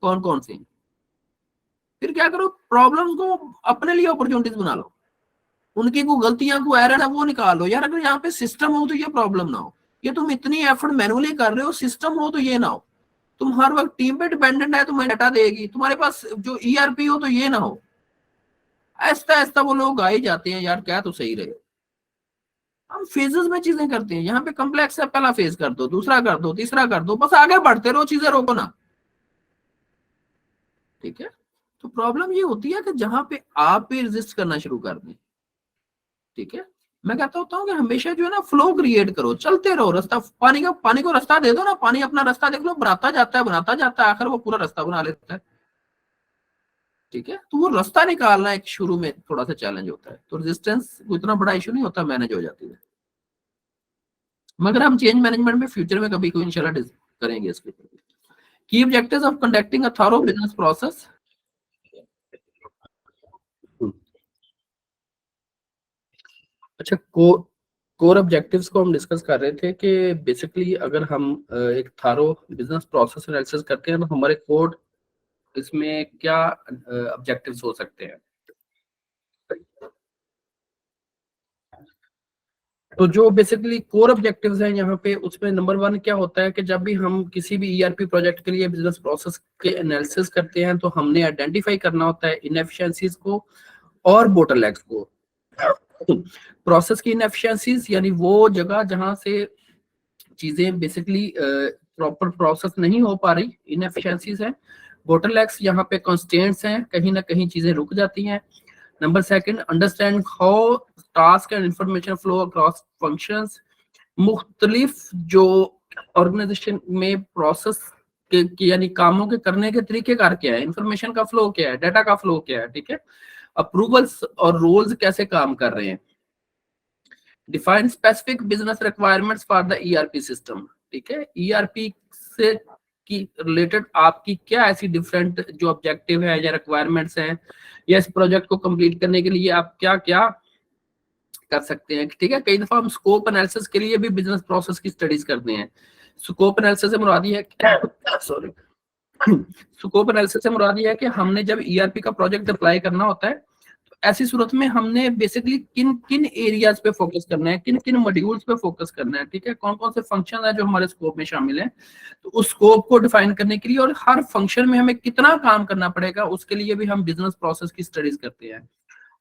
कौन कौन से, फिर क्या करो, प्रॉब्लम को अपने लिए अपॉर्चुनिटीज बना लो, उनकी को गलतियां को एरर है वो निकाल लो। यार अगर यहाँ पे सिस्टम हो तो ये प्रॉब्लम ना हो, ये तुम इतनी एफर्ट मैनुअली कर रहे हो, सिस्टम हो तो ये ना हो, तुम हर वक्त टीम पे डिपेंडेंट है, तुम्हें डाटा देगी, तुम्हारे पास जो ईआरपी हो तो ये ना हो। ऐसा ऐसा वो लोग आ ही जाते हैं यार, क्या तो सही रहे। हम फेजेस में चीजें करते हैं, यहाँ पे कम्प्लेक्स है, पहला फेज कर दो, दूसरा कर दो, तीसरा कर दो, बस आगे बढ़ते रहो, चीजें रोको ना। ठीक है, तो प्रॉब्लम ये होती है कि जहां पे आप भी रेजिस्ट करना शुरू कर दें। ठीक है, मैं कहता होता हूँ कि हमेशा जो है ना फ्लो क्रिएट करो, चलते रहो, रास्ता पानी को रास्ता दे दो ना, पानी अपना रास्ता देख लो, बनाता जाता है, आखिर वो पूरा रास्ता बना लेता है। ठीक है, तो वो रास्ता निकालना एक शुरू में थोड़ा सा चैलेंज होता है, तो रेजिस्टेंस उतना बड़ा इशू नहीं होता, मैनेज हो जाती है। मगर हम चेंज मैनेजमेंट में फ्यूचर में कभी कोई इंशाल्लाह करेंगे इसके ऊपर। की objectives of conducting a thorough business process. अच्छा, कोर ऑब्जेक्टिव्स को हम डिस्कस कर रहे थे कि बेसिकली अगर हम एक थारो बिजनेस प्रोसेस एनालिसिस करते हैं तो हमारे कोड इसमें क्या ऑब्जेक्टिव्स हो सकते हैं। तो जो बेसिकली कोर ऑब्जेक्टिव्स हैं यहाँ पे, उसमें नंबर वन क्या होता है कि जब भी हम किसी भी ईआरपी प्रोजेक्ट के लिए बिजनेस प्रोसेस के एनालिसिस करते हैं तो हमने आइडेंटिफाई करना होता है इनएफिशिएंसीज को और बोटलनेक्स को। प्रोसेस की इनएफिशिएंसीज यानी वो जगह जहां से चीजें बेसिकली प्रॉपर प्रोसेस नहीं हो पा रही, इनएफिशिएंसीज है। बोटलनेक्स यहाँ पे कंस्ट्रेंट्स हैं, कहीं ना कहीं चीजें रुक जाती हैं। Number second, understand how task and information flow across functions. मुख्तलिफ जो ऑर्गेनाइजेशन में प्रोसेस के यानी कामों के करने के तरीके कार क्या है, इंफॉर्मेशन का फ्लो क्या है, डाटा का फ्लो क्या है। ठीक है, अप्रूवल्स और रोल्स कैसे काम कर रहे हैं। Define specific business requirements for the ERP system. ठीक है, ईआरपी से की रिलेटेड आपकी क्या ऐसी डिफरेंट जो ऑब्जेक्टिव है या रिक्वायरमेंट्स हैं, या इस प्रोजेक्ट को कंप्लीट करने के लिए आप क्या क्या कर सकते हैं। ठीक है, कई दफा हम स्कोप एनालिसिस के लिए भी बिजनेस प्रोसेस की स्टडीज करते हैं। स्कोप एनालिसिस से मुराद ये है सॉरी स्कोप एनालिसिस से मुराद ये है कि हमने जब ईआरपी का प्रोजेक्ट अप्लाई करना होता है तो ऐसी सूरत में हमने बेसिकली किन किन एरियाज पे फोकस करना है, किन किन मॉड्यूल्स पे फोकस करना है। ठीक है, कौन कौन से फंक्शन है जो हमारे स्कोप में शामिल है, तो उस स्कोप को डिफाइन करने के लिए और हर फंक्शन में हमें कितना काम करना पड़ेगा उसके लिए भी हम बिजनेस प्रोसेस की स्टडीज करते हैं।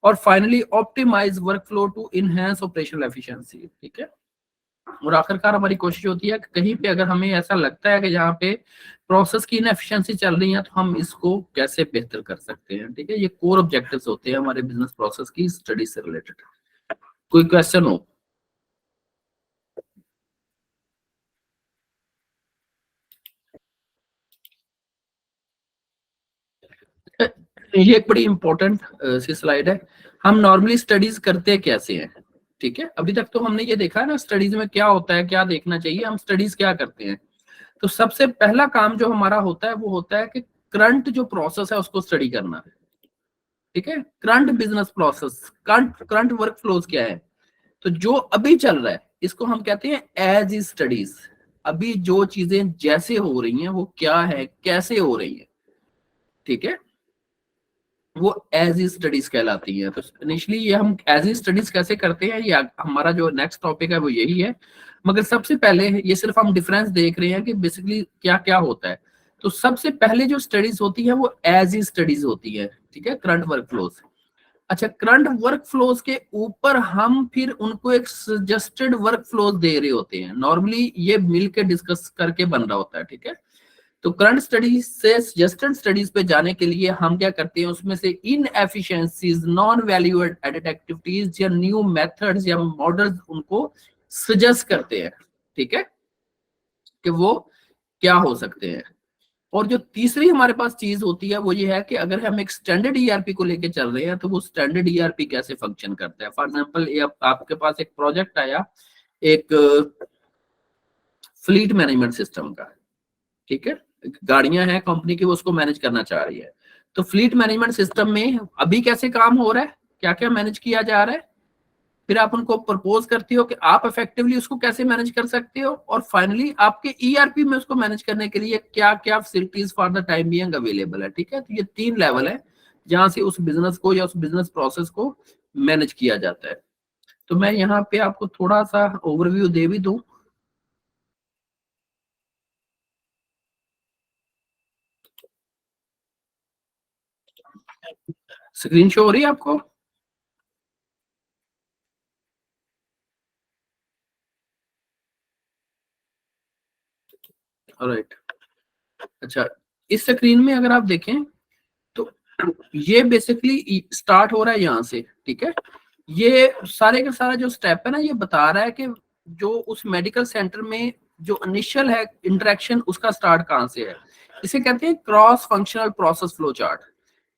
और finally optimize workflow to enhance operational efficiency. ठीक है, और आखिरकार हमारी कोशिश होती है कि कहीं पे अगर हमें ऐसा लगता है कि यहाँ पे प्रोसेस की इनएफिशिएंसी चल रही है तो हम इसको कैसे बेहतर कर सकते हैं। ठीक है, ये कोर ऑब्जेक्टिव्स होते हैं हमारे बिजनेस प्रोसेस की स्टडी से रिलेटेड। कोई क्वेश्चन हो। ये एक बड़ी इंपॉर्टेंट सी स्लाइड है। हम नॉर्मली स्टडीज करते कैसे हैं। ठीक है, अभी तक तो हमने ये देखा है ना स्टडीज में क्या होता है, क्या देखना चाहिए, हम स्टडीज क्या करते हैं। तो सबसे पहला काम जो हमारा होता है वो होता है कि करंट जो प्रोसेस है उसको स्टडी करना है। ठीक है, current business process, current current work flows क्या है, तो जो अभी चल रहा है इसको हम कहते हैं एज इज स्टडीज। अभी जो चीजें जैसे हो रही हैं वो क्या है, कैसे हो रही है। ठीक है, वो एज इज स्टडीज कहलाती है। तो इनिशियली ये हम एज इज स्टडीज कैसे करते हैं, ये हमारा जो नेक्स्ट टॉपिक है वो यही है। मगर सबसे पहले ये सिर्फ हम डिफरेंस देख रहे हैं कि बेसिकली क्या क्या होता है। तो सबसे पहले जो स्टडीज होती है वो एज इज स्टडीज होती है। ठीक है, करंट वर्क फ्लोज। अच्छा, करंट वर्क फ्लोज के ऊपर हम फिर उनको एक सजेस्टेड वर्क फ्लोज दे रहे होते हैं। नॉर्मली ये मिल के डिस्कस करके बन रहा होता है। ठीक है, तो करंट स्टडीज से सजेस्टेड स्टडीज पे जाने के लिए हम क्या करते हैं, उसमें से inefficiencies, non value added activities या न्यू मेथड्स या मॉडल्स उनको सजेस्ट करते हैं। ठीक है, कि वो क्या हो सकते हैं। और जो तीसरी हमारे पास चीज होती है वो ये है कि अगर हम एक स्टैंडर्ड ईआरपी को लेके चल रहे हैं तो वो स्टैंडर्ड ईआरपी कैसे फंक्शन करता है। फॉर एग्जांपल आपके पास एक प्रोजेक्ट आया, एक फ्लीट मैनेजमेंट सिस्टम का, ठीक है। गाड़ियां हैं कंपनी की, वो उसको मैनेज करना चाह रही है। तो फ्लीट मैनेजमेंट सिस्टम में अभी कैसे काम हो रहा है, क्या क्या मैनेज किया जा रहा है, फिर आप उनको प्रपोज करती हो कि आप इफेक्टिवली उसको कैसे मैनेज कर सकते हो, और फाइनली आपके ईआरपी में उसको मैनेज करने के लिए क्या क्या facilities for the time being available है, ठीक है। तो ये 3 लेवल है जहां से उस बिजनेस को या उस बिजनेस प्रोसेस को मैनेज किया जाता है। तो मैं यहाँ पे आपको थोड़ा सा ओवरव्यू दे भी दूं। स्क्रीन शो हो रही है आपको? ऑलराइट। अच्छा, इस स्क्रीन में अगर आप देखें तो ये बेसिकली स्टार्ट हो रहा है यहाँ से, ठीक है। ये सारे का सारा जो स्टेप है ना, ये बता रहा है कि जो उस मेडिकल सेंटर में जो इनिशियल है इंटरेक्शन, उसका स्टार्ट कहाँ से है। इसे कहते हैं cross functional process flow chart.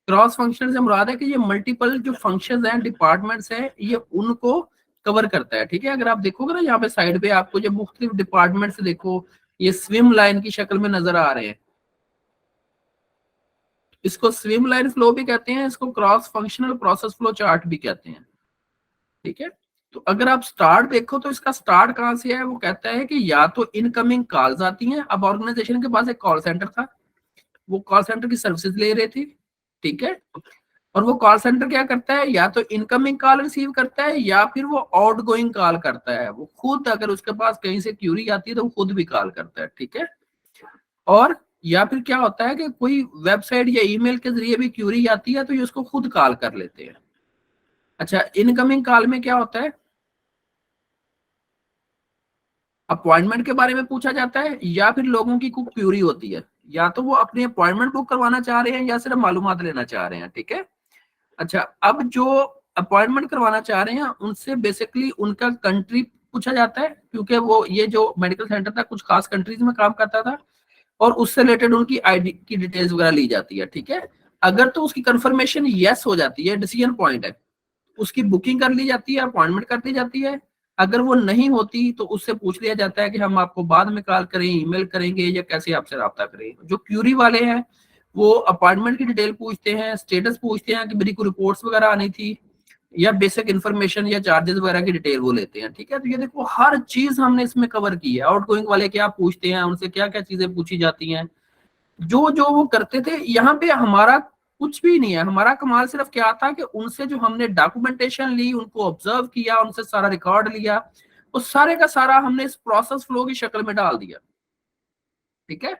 Cross functional से मुराद है कि ये मल्टीपल जो फंक्शंस हैं, डिपार्टमेंट्स हैं, ये उनको कवर करता है, ठीक है। अगर आप देखोगे ना यहाँ पे साइड पे आपको जब मुख्तलिफ डिपार्टमेंट्स देखो, ये स्विम लाइन की शक्ल में नजर आ रहे हैं। इसको स्विम लाइन फ्लो भी कहते हैं, इसको cross functional process flow chart भी कहते हैं, ठीक है। तो अगर आप स्टार्ट देखो तो इसका स्टार्ट कहां से है, वो कहता है कि या तो इनकमिंग कॉल्स आती हैं। अब ऑर्गेनाइजेशन के पास एक कॉल सेंटर था, वो कॉल सेंटर की सर्विसेज ले रही थी, ठीक है। और वो कॉल सेंटर क्या करता है, या तो इनकमिंग कॉल रिसीव करता है या फिर वो आउट गोइंग कॉल करता है। वो खुद अगर उसके पास कहीं से क्यूरी आती है तो वो खुद भी कॉल करता है, ठीक है। और या फिर क्या होता है कि कोई वेबसाइट या ईमेल के जरिए भी क्यूरी आती है तो ये उसको खुद कॉल कर लेते हैं। अच्छा, इनकमिंग कॉल में क्या होता है, अपॉइंटमेंट के बारे में पूछा जाता है या फिर लोगों की कुछ क्यूरी होती है, या तो वो अपनी अपॉइंटमेंट बुक करवाना चाह रहे हैं या सिर्फ मालूमात लेना चाह रहे हैं, ठीक है। अच्छा, अब जो अपॉइंटमेंट करवाना चाह रहे हैं उनसे बेसिकली उनका कंट्री पूछा जाता है, क्योंकि वो ये जो मेडिकल सेंटर था कुछ खास कंट्रीज में काम करता था, और उससे रिलेटेड उनकी आईडी की डिटेल्स वगैरह ली जाती है, ठीक है। अगर तो उसकी कंफर्मेशन यस हो जाती है, डिसीजन पॉइंट है, उसकी बुकिंग कर ली जाती है, अपॉइंटमेंट कर दी जाती है। अगर वो नहीं होती तो उससे पूछ लिया जाता है कि हम आपको बाद में कॉल करें, ईमेल करेंगे, या कैसे आपसे रब्ता करें। जो क्यूरी वाले हैं वो अपॉइंटमेंट की डिटेल पूछते हैं, स्टेटस पूछते हैं कि मेरी कोई रिपोर्ट्स वगैरह आनी थी, या बेसिक इन्फॉर्मेशन या चार्जेस वगैरह की डिटेल वो लेते हैं, ठीक है। तो ये देखो हर चीज हमने इसमें कवर की है। आउट गोइंग वाले क्या पूछते हैं, उनसे क्या क्या चीजें पूछी जाती हैं, जो जो वो करते थे। यहाँ पे हमारा कुछ भी नहीं है, हमारा कमाल सिर्फ क्या था कि उनसे जो हमने डॉक्यूमेंटेशन ली, उनको ऑब्जर्व किया, उनसे सारा रिकॉर्ड लिया, वो सारे का सारा हमने इस प्रोसेस फ्लो की शक्ल में डाल दिया, ठीक है।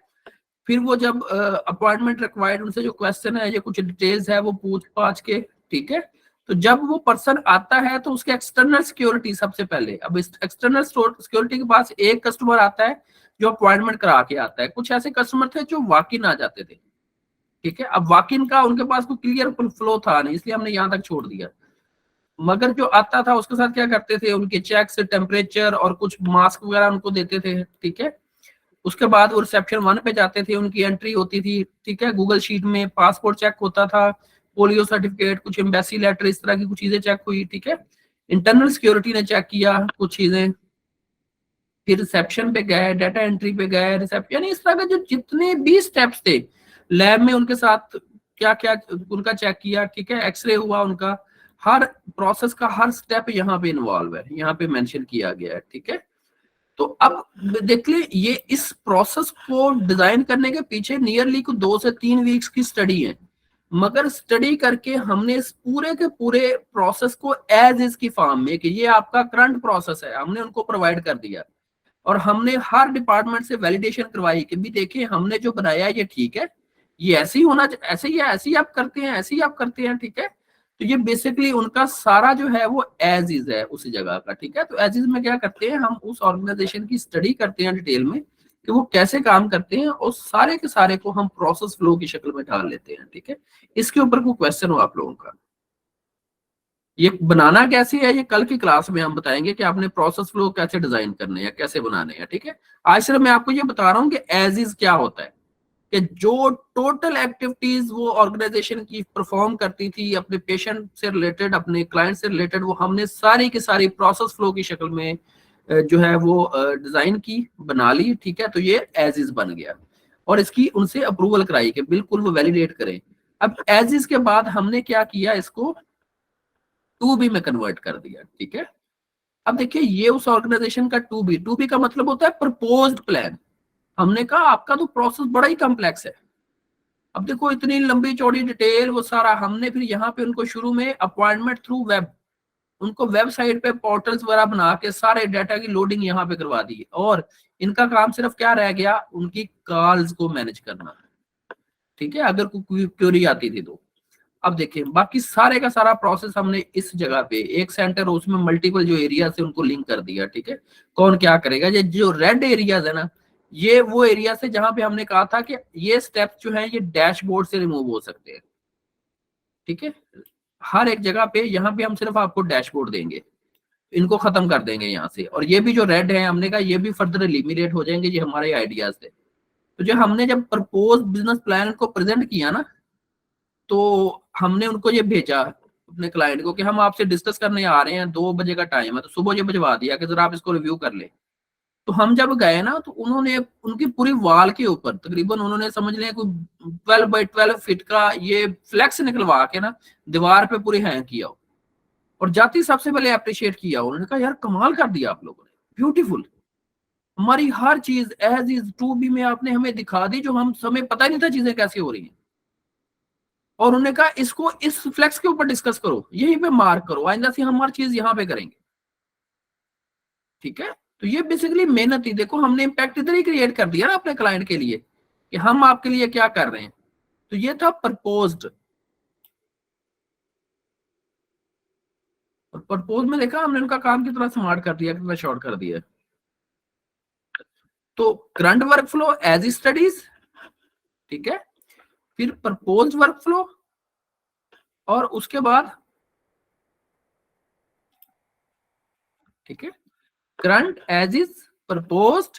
फिर वो जब अपॉइंटमेंट रिक्वायर्ड, उनसे जो क्वेश्चन है या कुछ डिटेल्स है वो पूछ पाछ के, ठीक है। तो जब वो पर्सन आता है तो उसके एक्सटर्नल सिक्योरिटी सबसे पहले, अब इस एक्सटर्नल सिक्योरिटी के पास एक कस्टमर आता है जो अपॉइंटमेंट करा के आता है। कुछ ऐसे कस्टमर थे जो वॉक इन आ जाते थे, ठीक है। अब वॉक इन का उनके पास कोई क्लियर फ्लो था नहीं, इसलिए हमने यहाँ तक छोड़ दिया। मगर जो आता था उसके साथ क्या करते थे, उनके चेक्स, टेम्परेचर और कुछ मास्क वगैरह उनको देते थे, ठीक है। उसके बाद वो रिसेप्शन 1 पे जाते थे, उनकी एंट्री होती थी, ठीक है। गूगल शीट में पासपोर्ट चेक होता था, पोलियो सर्टिफिकेट, कुछ एम्बेसी लेटर, इस तरह की कुछ चीजें चेक हुई, ठीक है। इंटरनल सिक्योरिटी ने चेक किया कुछ चीजें, फिर रिसेप्शन पे गए, डाटा एंट्री पे गए, रिसेप्शन, यानी इस तरह के जो जितने भी स्टेप्स थे लैब में उनके साथ क्या क्या उनका चेक किया, ठीक है। एक्सरे हुआ उनका, हर प्रोसेस का हर स्टेप यहाँ पे इन्वॉल्व है, यहाँ पे मेंशन किया गया है, ठीक है। तो अब देख ले, ये इस प्रोसेस को डिजाइन करने के पीछे नियरली को 2 से 3 वीक्स की स्टडी है। मगर स्टडी करके हमने इस पूरे के पूरे प्रोसेस को एज इज की फॉर्म में, कि ये आपका करंट प्रोसेस है, हमने उनको प्रोवाइड कर दिया। और हमने हर डिपार्टमेंट से वैलिडेशन करवाई कि भी देखिए हमने जो बनाया ये ठीक है, ये ऐसे ही होना, ऐसे ही है, ऐसे ही आप करते हैं, ऐसे ही आप करते हैं, ठीक है। तो ये बेसिकली उनका सारा जो है वो एज इज है उस जगह का, ठीक है। तो एज इज में क्या करते हैं, हम उस ऑर्गेनाइजेशन की स्टडी करते हैं डिटेल में कि वो कैसे काम करते हैं, और सारे के सारे को हम प्रोसेस फ्लो की शक्ल में डाल लेते हैं, ठीक है। इसके ऊपर कोई क्वेश्चन हो आप लोगों का? ये बनाना कैसे है, ये कल की क्लास में हम बताएंगे कि आपने प्रोसेस फ्लो कैसे डिजाइन करने हैं, कैसे बनाने हैं, ठीक है। आज सिर्फ मैं आपको ये बता रहा हूँ कि एज इज क्या होता है, कि जो टोटल एक्टिविटीज वो ऑर्गेनाइजेशन की परफॉर्म करती थी अपने पेशेंट से रिलेटेड, अपने क्लाइंट से रिलेटेड, वो हमने सारी की सारी प्रोसेस फ्लो की शक्ल में जो है वो डिजाइन की, बना ली, ठीक है, तो ये एज इज बन गया और इसकी उनसे अप्रूवल कराई कि बिल्कुल वो वैलिडेट करें। अब एज इज के बाद हमने क्या किया, इसको टू बी में कन्वर्ट कर दिया, ठीक है। अब देखिए ये उस ऑर्गेनाइजेशन का टू बी का मतलब होता है प्रपोज्ड प्लान। हमने कहा आपका तो प्रोसेस बड़ा ही कॉम्प्लेक्स है, अब देखो इतनी लंबी चौड़ी डिटेल वो सारा, हमने फिर यहाँ पे उनको शुरू में अपॉइंटमेंट थ्रू वेब, उनको वेबसाइट पे पोर्टल्स वगैरह बना के सारे डाटा की लोडिंग यहाँ पे करवा दी और इनका काम सिर्फ क्या रह गया, उनकी कॉल्स को मैनेज करना, ठीक है, अगर कोई क्वेरी आती थी तो। अब देखिए बाकी सारे का सारा प्रोसेस हमने इस जगह पे एक सेंटर, उसमें मल्टीपल जो एरिया से उनको लिंक कर दिया, ठीक है। कौन क्या करेगा, ये जो रेड एरियाज है ना, ये वो एरिया से जहां पे हमने कहा था कि ये स्टेप्स जो है ये डैशबोर्ड से रिमूव हो सकते हैं, ठीक है। हर एक जगह पे यहाँ पे हम सिर्फ आपको डैशबोर्ड देंगे, इनको खत्म कर देंगे यहाँ से, और ये भी जो रेड है हमने कहा ये भी फर्दर एलिमिनेट हो जाएंगे, ये हमारे आइडियाज थे। तो जो हमने जब प्रपोज बिजनेस प्लान को प्रेजेंट किया ना, तो हमने उनको ये भेजा अपने क्लाइंट को कि हम आपसे डिस्कस करने आ रहे हैं, 2 बजे का टाइम है, तो सुबह ये भिजवा दिया कि जरा आप इसको रिव्यू कर ले। तो हम जब गए ना, तो उन्होंने उनकी पूरी वॉल के ऊपर तकरीबन उन्होंने समझ लिया कोई 12 बाई 12 फीट का ये फ्लेक्स निकलवा के ना दीवार पे पूरी हैंग किया, और जाती सबसे पहले अप्रिशिएट किया, उन्होंने कहा यार कमाल कर दिया आप लोगों ने, ब्यूटीफुल, हमारी हर चीज एज इज टू बी में आपने हमें दिखा दी, जो हम हमें पता ही नहीं था चीजें कैसे हो रही हैं। और उन्होंने कहा इसको इस फ्लेक्स के ऊपर डिस्कस करो, यहीं पे मार्क करो, आइंदा से हम हर चीज यहाँ पे करेंगे, ठीक है। तो ये बेसिकली मेहनत ही, देखो हमने इम्पैक्ट इधर ही क्रिएट कर दिया ना अपने क्लाइंट के लिए कि हम आपके लिए क्या कर रहे हैं। तो ये था प्रपोज्ड, और प्रपोज में देखा हमने उनका काम कितना स्मार्ट कर दिया, कितना शॉर्ट कर दिया। तो current work flow as studies, ठीक है, फिर प्रपोज वर्क फ्लो, और उसके बाद ठीक है करंट एज इज प्रपोज्ड,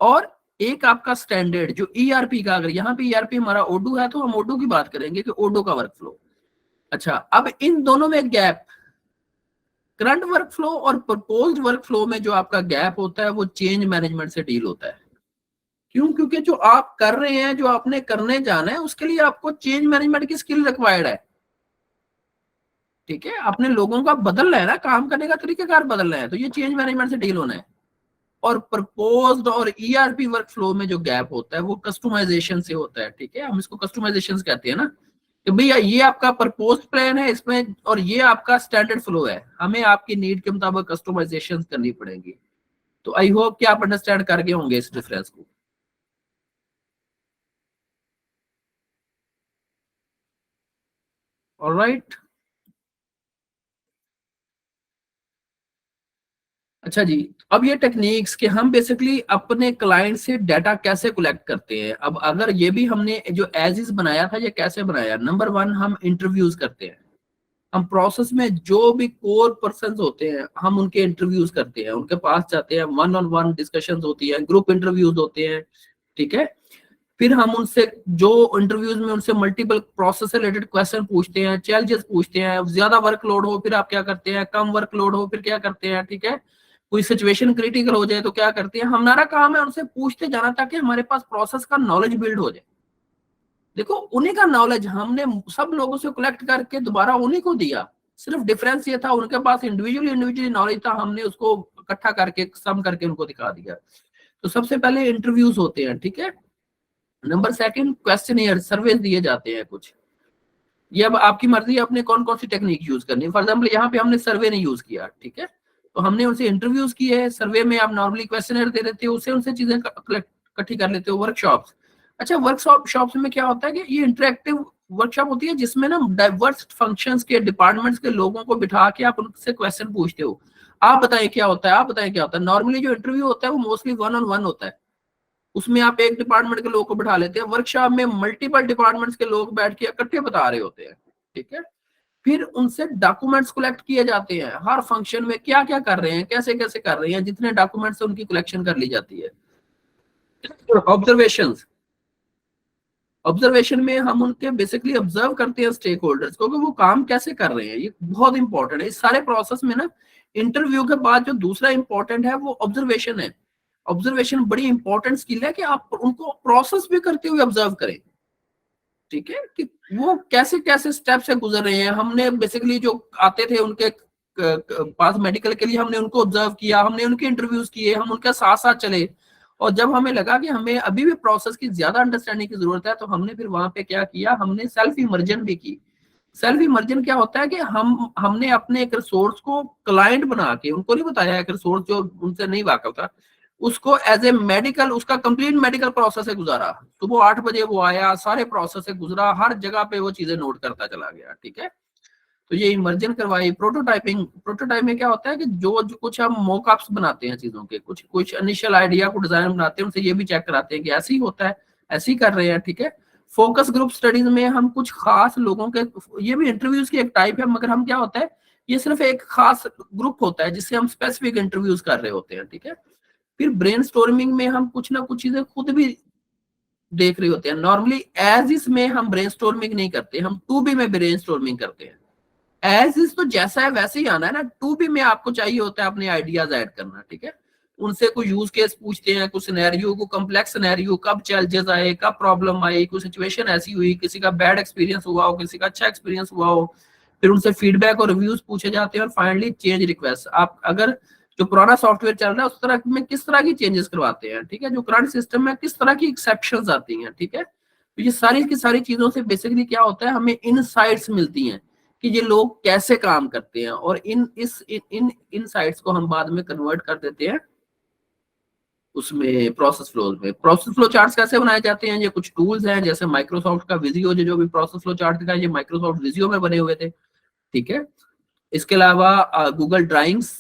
और एक आपका स्टैंडर्ड जो ईआरपी का, अगर यहाँ पे ईआरपी हमारा ओडू है तो हम ओडू की बात करेंगे कि ओडू का वर्क फ्लो। अच्छा, अब इन दोनों में गैप, करंट वर्क फ्लो और प्रपोज्ड वर्क फ्लो में जो आपका गैप होता है वो चेंज मैनेजमेंट से डील होता है। क्यों? क्योंकि जो आप कर रहे हैं, जो आपने करने जाना है, उसके लिए आपको चेंज मैनेजमेंट की स्किल रिक्वायर्ड है, ठीक है। अपने लोगों का बदलना है ना, काम करने का तरीकाकार बदलना है, तो ये चेंज मैनेजमेंट से डील होना है। और प्रपोज्ड और ईआरपी वर्क फ्लो में जो गैप होता है वो कस्टमाइजेशन से होता है, ठीक है। हम इसको कस्टमाइजेशन कहते हैं ना, कि भैया ये आपका प्रपोज्ड प्लान है इसमें, और ये आपका स्टैंडर्ड फ्लो है, हमें आपकी नीड के मुताबिक कस्टमाइजेशन करनी पड़ेगी। तो आई होप कि आप अंडरस्टैंड कर गए होंगे इस डिफरेंस को। ऑलराइट, अच्छा जी। अब ये टेक्निक्स कि हम बेसिकली अपने क्लाइंट से डाटा कैसे कलेक्ट करते हैं। अब अगर ये भी हमने जो एज इज बनाया था, ये कैसे बनाया, नंबर वन हम इंटरव्यूज करते हैं। हम प्रोसेस में जो भी कोर पर्सन होते हैं हम उनके इंटरव्यूज करते हैं, उनके पास जाते हैं, वन ऑन वन डिस्कशन होती है, ग्रुप इंटरव्यूज होते हैं, ठीक है। फिर हम उनसे जो इंटरव्यूज में उनसे मल्टीपल प्रोसेस से रिलेटेड क्वेश्चन पूछते हैं, चैलेंजेस पूछते हैं, ज्यादा वर्कलोड हो फिर आप क्या करते हैं, कम वर्कलोड हो फिर क्या करते हैं, ठीक है। कोई सिचुएशन क्रिटिकल हो जाए तो क्या करते हैं, हमारा काम है उनसे पूछते जाना ताकि हमारे पास प्रोसेस का नॉलेज बिल्ड हो जाए। देखो उन्हीं का नॉलेज हमने सब लोगों से कलेक्ट करके दोबारा उन्हीं को दिया, सिर्फ डिफरेंस ये था उनके पास इंडिविजुअली नॉलेज था, हमने उसको इकट्ठा करके सम करके उनको दिखा दिया। तो सबसे पहले इंटरव्यूज होते हैं, ठीक है। नंबर सेकंड क्वेश्चनियर सर्वे दिए जाते हैं कुछ, ये अब आपकी मर्जी है आपने कौन कौन सी टेक्निक यूज करनी है। फॉर एग्जाम्पल यहाँ पे हमने सर्वे नहीं यूज किया, ठीक है, तो हमने उनसे इंटरव्यूज किए हैं। सर्वे में आप नॉर्मली क्वेश्चनर दे देते हो, उससे उनसे चीजें इकट्ठी कर लेते हो। वर्कशॉप्स, अच्छा वर्कशॉप में क्या होता है कि ये इंटरेक्टिव वर्कशॉप होती है जिसमें ना डाइवर्स फंक्शंस के डिपार्टमेंट्स के लोगों को बिठा के आप उनसे क्वेश्चन पूछते हो, आप बताएं क्या होता है, आप बताएं क्या होता है। नॉर्मली जो इंटरव्यू होता है वो मोस्टली वन ऑन वन होता है, उसमें आप एक डिपार्टमेंट के लोगों को बिठा लेते हैं। वर्कशॉप में मल्टीपल डिपार्टमेंट्स के लोग बैठ के इकट्ठे बता रहे होते हैं, ठीक है। फिर उनसे डॉक्यूमेंट्स कलेक्ट किए जाते हैं, हर फंक्शन में क्या क्या कर रहे हैं, कैसे कैसे कर रहे हैं, जितने डॉक्यूमेंट्स उनकी कलेक्शन कर ली जाती है। ऑब्जर्वेशंस, ऑब्जर्वेशन में हम उनके बेसिकली ऑब्जर्व करते हैं स्टेक होल्डर्स को कि वो काम कैसे कर रहे हैं, ये बहुत इंपॉर्टेंट है इस सारे प्रोसेस में ना। इंटरव्यू के बाद जो दूसरा इंपॉर्टेंट है वो ऑब्जर्वेशन है। ऑब्जर्वेशन बड़ी इंपॉर्टेंट स्किल है कि आप उनको प्रोसेस भी करते हुए ऑब्जर्व करें, ठीक है, कि वो कैसे कैसे स्टेप से गुजर रहे हैं। हमने बेसिकली जो आते थे उनके पास मेडिकल के लिए, हमने उनको ऑब्जर्व किया, हमने उनके इंटरव्यूज किए, हम उनके साथ साथ चले, और जब हमें लगा कि हमें अभी भी प्रोसेस की ज्यादा अंडरस्टैंडिंग की जरूरत है तो हमने फिर वहां पे क्या किया, हमने सेल्फ इमर्जन भी की। सेल्फ इमर्जन क्या होता है कि हमने अपने एक रिसोर्स को क्लाइंट बना के, उनको नहीं बताया एक रिसोर्स जो उनसे नहीं वाकिफ था, उसको एज ए मेडिकल, उसका कंप्लीट मेडिकल प्रोसेस से गुजारा। सुबह 8 बजे वो आया, सारे प्रोसेस से गुजरा, हर जगह पे वो चीजें नोट करता चला गया, ठीक है। तो ये इमर्जन करवाई। प्रोटोटाइपिंग, प्रोटोटाइप में क्या होता है कि जो कुछ हम मॉकअप्स बनाते हैं चीजों के, कुछ कुछ इनिशियल आइडिया को डिजाइन बनाते हैं, उनसे ये भी चेक कराते हैं कि ऐसे ही होता है, ऐसे ही कर रहे हैं, ठीक है। फोकस ग्रुप स्टडीज में हम कुछ खास लोगों के, ये भी इंटरव्यूज की एक टाइप है, मगर हम क्या होता है, ये सिर्फ एक खास ग्रुप होता है जिससे हम स्पेसिफिक इंटरव्यूज कर रहे होते हैं, ठीक है। फिर ब्रेनस्टॉर्मिंग में हम कुछ ना कुछ चीजें खुद भी देख रहे होते हैं। नॉर्मली एज इज में हम ब्रेनस्टॉर्मिंग नहीं करते, हम टू बी में ब्रेनस्टॉर्मिंग करते हैं। एज इज तो जैसा है वैसे ही आना है ना, टू बी में आपको चाहिए होता है अपने आइडियाज ऐड करना, ठीक है। उनसे कोई यूज केस पूछते हैं, कुछ सिनेरियो को, कॉम्प्लेक्स सिनेरियो, कब चैलेंजेस आए, कब प्रॉब्लम आई, कोई सिचुएशन ऐसी हुई, किसी का बैड एक्सपीरियंस हुआ हो, किसी का अच्छा एक्सपीरियंस हुआ हो, फिर उनसे फीडबैक और रिव्यूज पूछे जाते हैं, और फाइनली चेंज रिक्वेस्ट। आप अगर जो पुराना सॉफ्टवेयर चल रहा है उस तरह में किस तरह की चेंजेस करवाते हैं, ठीक है, जो करंट सिस्टम में किस तरह की एक्सेप्शंस आती हैं, ठीक है। तो ये सारी की सारी चीजों से बेसिकली क्या होता है, हमें इनसाइट्स मिलती हैं कि ये लोग कैसे काम करते हैं, और इन इनसाइट्स को हम बाद में कन्वर्ट कर देते हैं उसमें प्रोसेस फ्लोज में। प्रोसेस फ्लो चार्ट्स कैसे बनाए जाते हैं, ये कुछ टूल्स हैं, जैसे माइक्रोसॉफ्ट का विजियो, जो भी प्रोसेस फ्लो चार्ट दिखा, ये माइक्रोसॉफ्ट विजियो में बने हुए थे, ठीक है। इसके अलावा गूगल ड्राइंग्स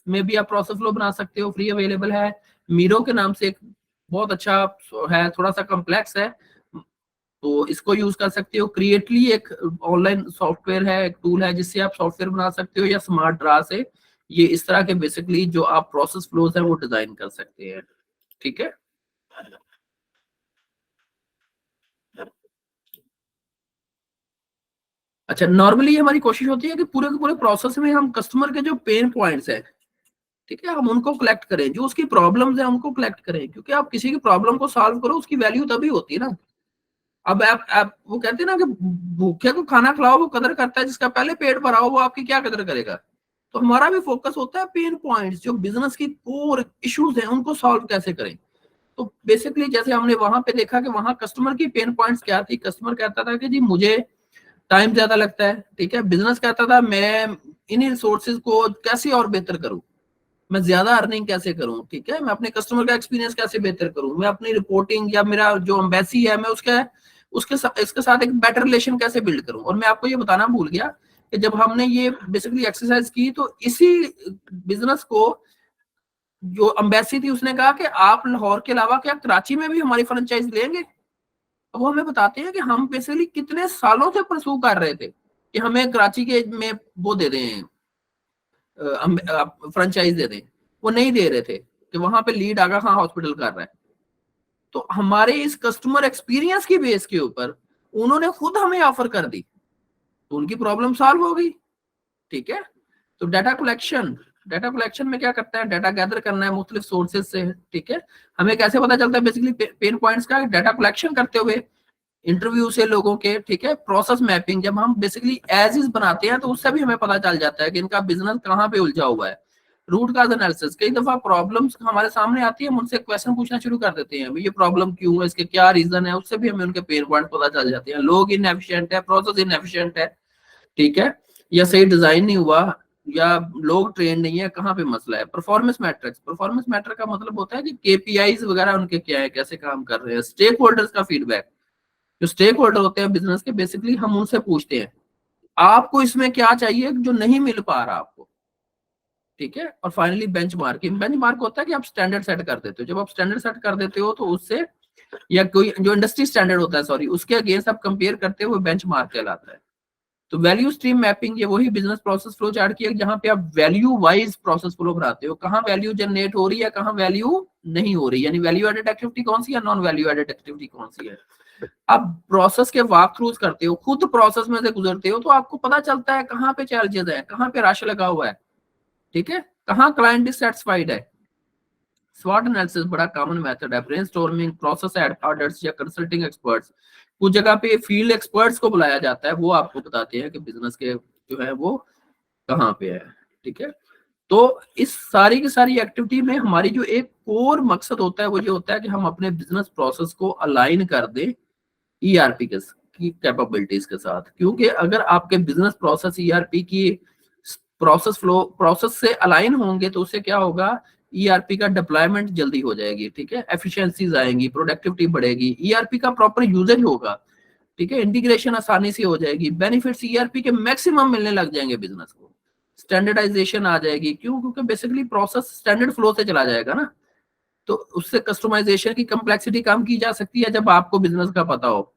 में भी आप प्रोसेस फ्लो बना सकते हो, फ्री अवेलेबल है। मीरो के नाम से एक बहुत अच्छा है, थोड़ा सा कॉम्प्लेक्स है, तो इसको यूज कर सकते हो। क्रिएटली एक ऑनलाइन सॉफ्टवेयर है, एक टूल है जिससे आप सॉफ्टवेयर बना सकते हो, या स्मार्ट ड्रा से ये इस तरह के बेसिकली जो आप प्रोसेस फ्लोज है वो डिजाइन कर सकते हैं, ठीक है। अच्छा, नॉर्मली हमारी कोशिश होती है कि पूरे के पूरे प्रोसेस में हम कस्टमर के जो पेन पॉइंट्स है, ठीक है, हम उनको कलेक्ट करें, जो उसकी प्रॉब्लम्स है उनको कलेक्ट करें, क्योंकि आप किसी की प्रॉब्लम को सॉल्व करो उसकी वैल्यू तभी होती है ना। अब आप वो कहते हैं ना कि भूखे को खाना खिलाओ वो कदर करता है, जिसका पहले पेट भरा हो वो आपकी क्या कदर करेगा। तो हमारा भी फोकस होता है पेन पॉइंट्स, जो बिजनेस की कोर इश्यूज हैं उनको सॉल्व कैसे करें। तो बेसिकली जैसे हमने वहां पे देखा कि वहां कस्टमर की पेन पॉइंट्स क्या थी। कस्टमर कहता था कि जी मुझे टाइम ज्यादा लगता है, ठीक है। बिजनेस कहता था मैं इन रिसोर्सेज को कैसे और बेहतर करूं, मैं ज्यादा अर्निंग कैसे करूं, ठीक है, मैं अपने कस्टमर का एक्सपीरियंस कैसे बेहतर करूं, मैं अपनी रिपोर्टिंग या मेरा जो एम्बेसी है मैं इसके साथ एक बेटर रिलेशन कैसे बिल्ड करूं। और मैं आपको ये बताना भूल गया कि जब हमने ये बेसिकली एक्सरसाइज की तो इसी बिजनेस को जो एम्बेसी थी उसने कहा कि आप लाहौर के अलावा क्या कराची में भी हमारी फ्रेंचाइज लेंगे। अब वो हमें बताते हैं कि हम बेसिकली कितने सालों से परसू कर रहे थे कि हमें कराची के में वो दे दें, फ्रेंचाइज दे दें। वो नहीं दे रहे थे कि वहां पे लीड आगा खान हॉस्पिटल कर रहा है। तो हमारे इस कस्टमर एक्सपीरियंस की बेस के ऊपर उन्होंने खुद हमें ऑफर कर दी, तो उनकी प्रॉब्लम सॉल्व हो गई, ठीक है। तो डाटा कलेक्शन में क्या करता है, डाटा गैदर करना है मुख्तलिफ सोर्सेज से, ठीक है। हमें कैसे पता चलता है बेसिकली पेन पॉइंट्स का, डाटा कलेक्शन करते हुए, इंटरव्यू से लोगों के, ठीक है। प्रोसेस मैपिंग जब हम बेसिकली एज इज बनाते हैं तो उससे भी हमें पता चल जाता है कि इनका बिजनेस कहाँ पे उलझा हुआ है। रूट काज एनालिसिस, कई दफा प्रॉब्लम्स हमारे सामने आती है, हम उनसे क्वेश्चन पूछना शुरू कर देते हैं, ये प्रॉब्लम क्यों है, इसके क्या रीजन है, उससे भी हमें उनके पेन पॉइंट पता चल जाते हैं। लोग इनएफिशिएंट है, प्रोसेस इनएफिशिएंट है, ठीक है, या सही डिजाइन नहीं हुआ, या लोग ट्रेन नहीं है, कहाँ पे मसला है। परफॉर्मेंस मैट्रिक्स, परफॉर्मेंस मैट्रिक का मतलब होता है कि केपीआईज वगैरह उनके क्या है, कैसे काम कर रहे हैं। स्टेक होल्डर्स का फीडबैक, जो स्टेक होल्डर होते हैं बिजनेस के, बेसिकली हम उनसे पूछते हैं आपको इसमें क्या चाहिए जो नहीं मिल पा रहा आपको, ठीक है। और फाइनली बेंचमार्किंग, बेंचमार्क होता है कि आप स्टैंडर्ड सेट कर देते हो। जब आप स्टैंडर्ड सेट कर देते हो तो उससे, या कोई जो इंडस्ट्री स्टैंडर्ड होता है सॉरी, उसके अगेंस्ट आप कंपेयर करते हो, बेंचमार्क कहलाता है। तो वैल्यू स्ट्रीम मैपिंग, ये वही बिजनेस प्रोसेस फ्लो चार्ट की है जहां पे आप वैल्यू वाइज प्रोसेस फ्लो बनाते हो, कहां वैल्यू जनरेट हो रही है, कहां वैल्यू नहीं हो रही, यानी वैल्यू एडेड एक्टिविटी कौन सी है, नॉन वैल्यू एडेड एक्टिविटी कौन सी है। आप प्रोसेस के वॉक थ्रूज करते हो, खुद प्रोसेस में से गुजरते हो, तो आपको पता चलता है कहाँ पे चैलेंजेस है, कहाँ पे रश लगा हुआ है, ठीक है, कहाँ क्लाइंट डिससेटिस्फाइड है। स्वॉट एनालिसिस बड़ा कॉमन मेथड है, ब्रेनस्टॉर्मिंग, प्रोसेस ऑडिटर्स या कंसल्टिंग एक्सपर्ट्स, कुछ जगह पे फील्ड एक्सपर्ट्स को बुलाया जाता है, वो आपको बताते हैं कि बिजनेस के जो है वो कहाँ पे है, ठीक है। तो इस सारी की सारी एक्टिविटी में हमारी जो एक कोर मकसद होता है वो ये होता है कि हम अपने बिजनेस प्रोसेस को अलाइन कर दें ईआरपी की कैपेबिलिटीज के साथ, क्योंकि अगर आपके बिजनेस प्रोसेस ईआरपी की प्रोसेस से अलाइन होंगे तो उससे क्या होगा, ईआरपी का डिप्लॉयमेंट जल्दी हो जाएगी, ठीक है, एफिशिएंसीज आएंगी, प्रोडक्टिविटी बढ़ेगी, ईआरपी का प्रॉपर यूजेज होगा, ठीक है, इंटीग्रेशन आसानी से हो जाएगी, बेनिफिट्स ईआरपी के मैक्सिमम मिलने लग जाएंगे बिजनेस को, स्टैंडर्डाइजेशन आ जाएगी, क्यों, क्योंकि बेसिकली प्रोसेस स्टैंडर्ड फ्लो से चला जाएगा ना, तो उससे कस्टमाइजेशन की कम्प्लेक्सिटी कम की जा सकती है जब आपको बिजनेस का पता हो।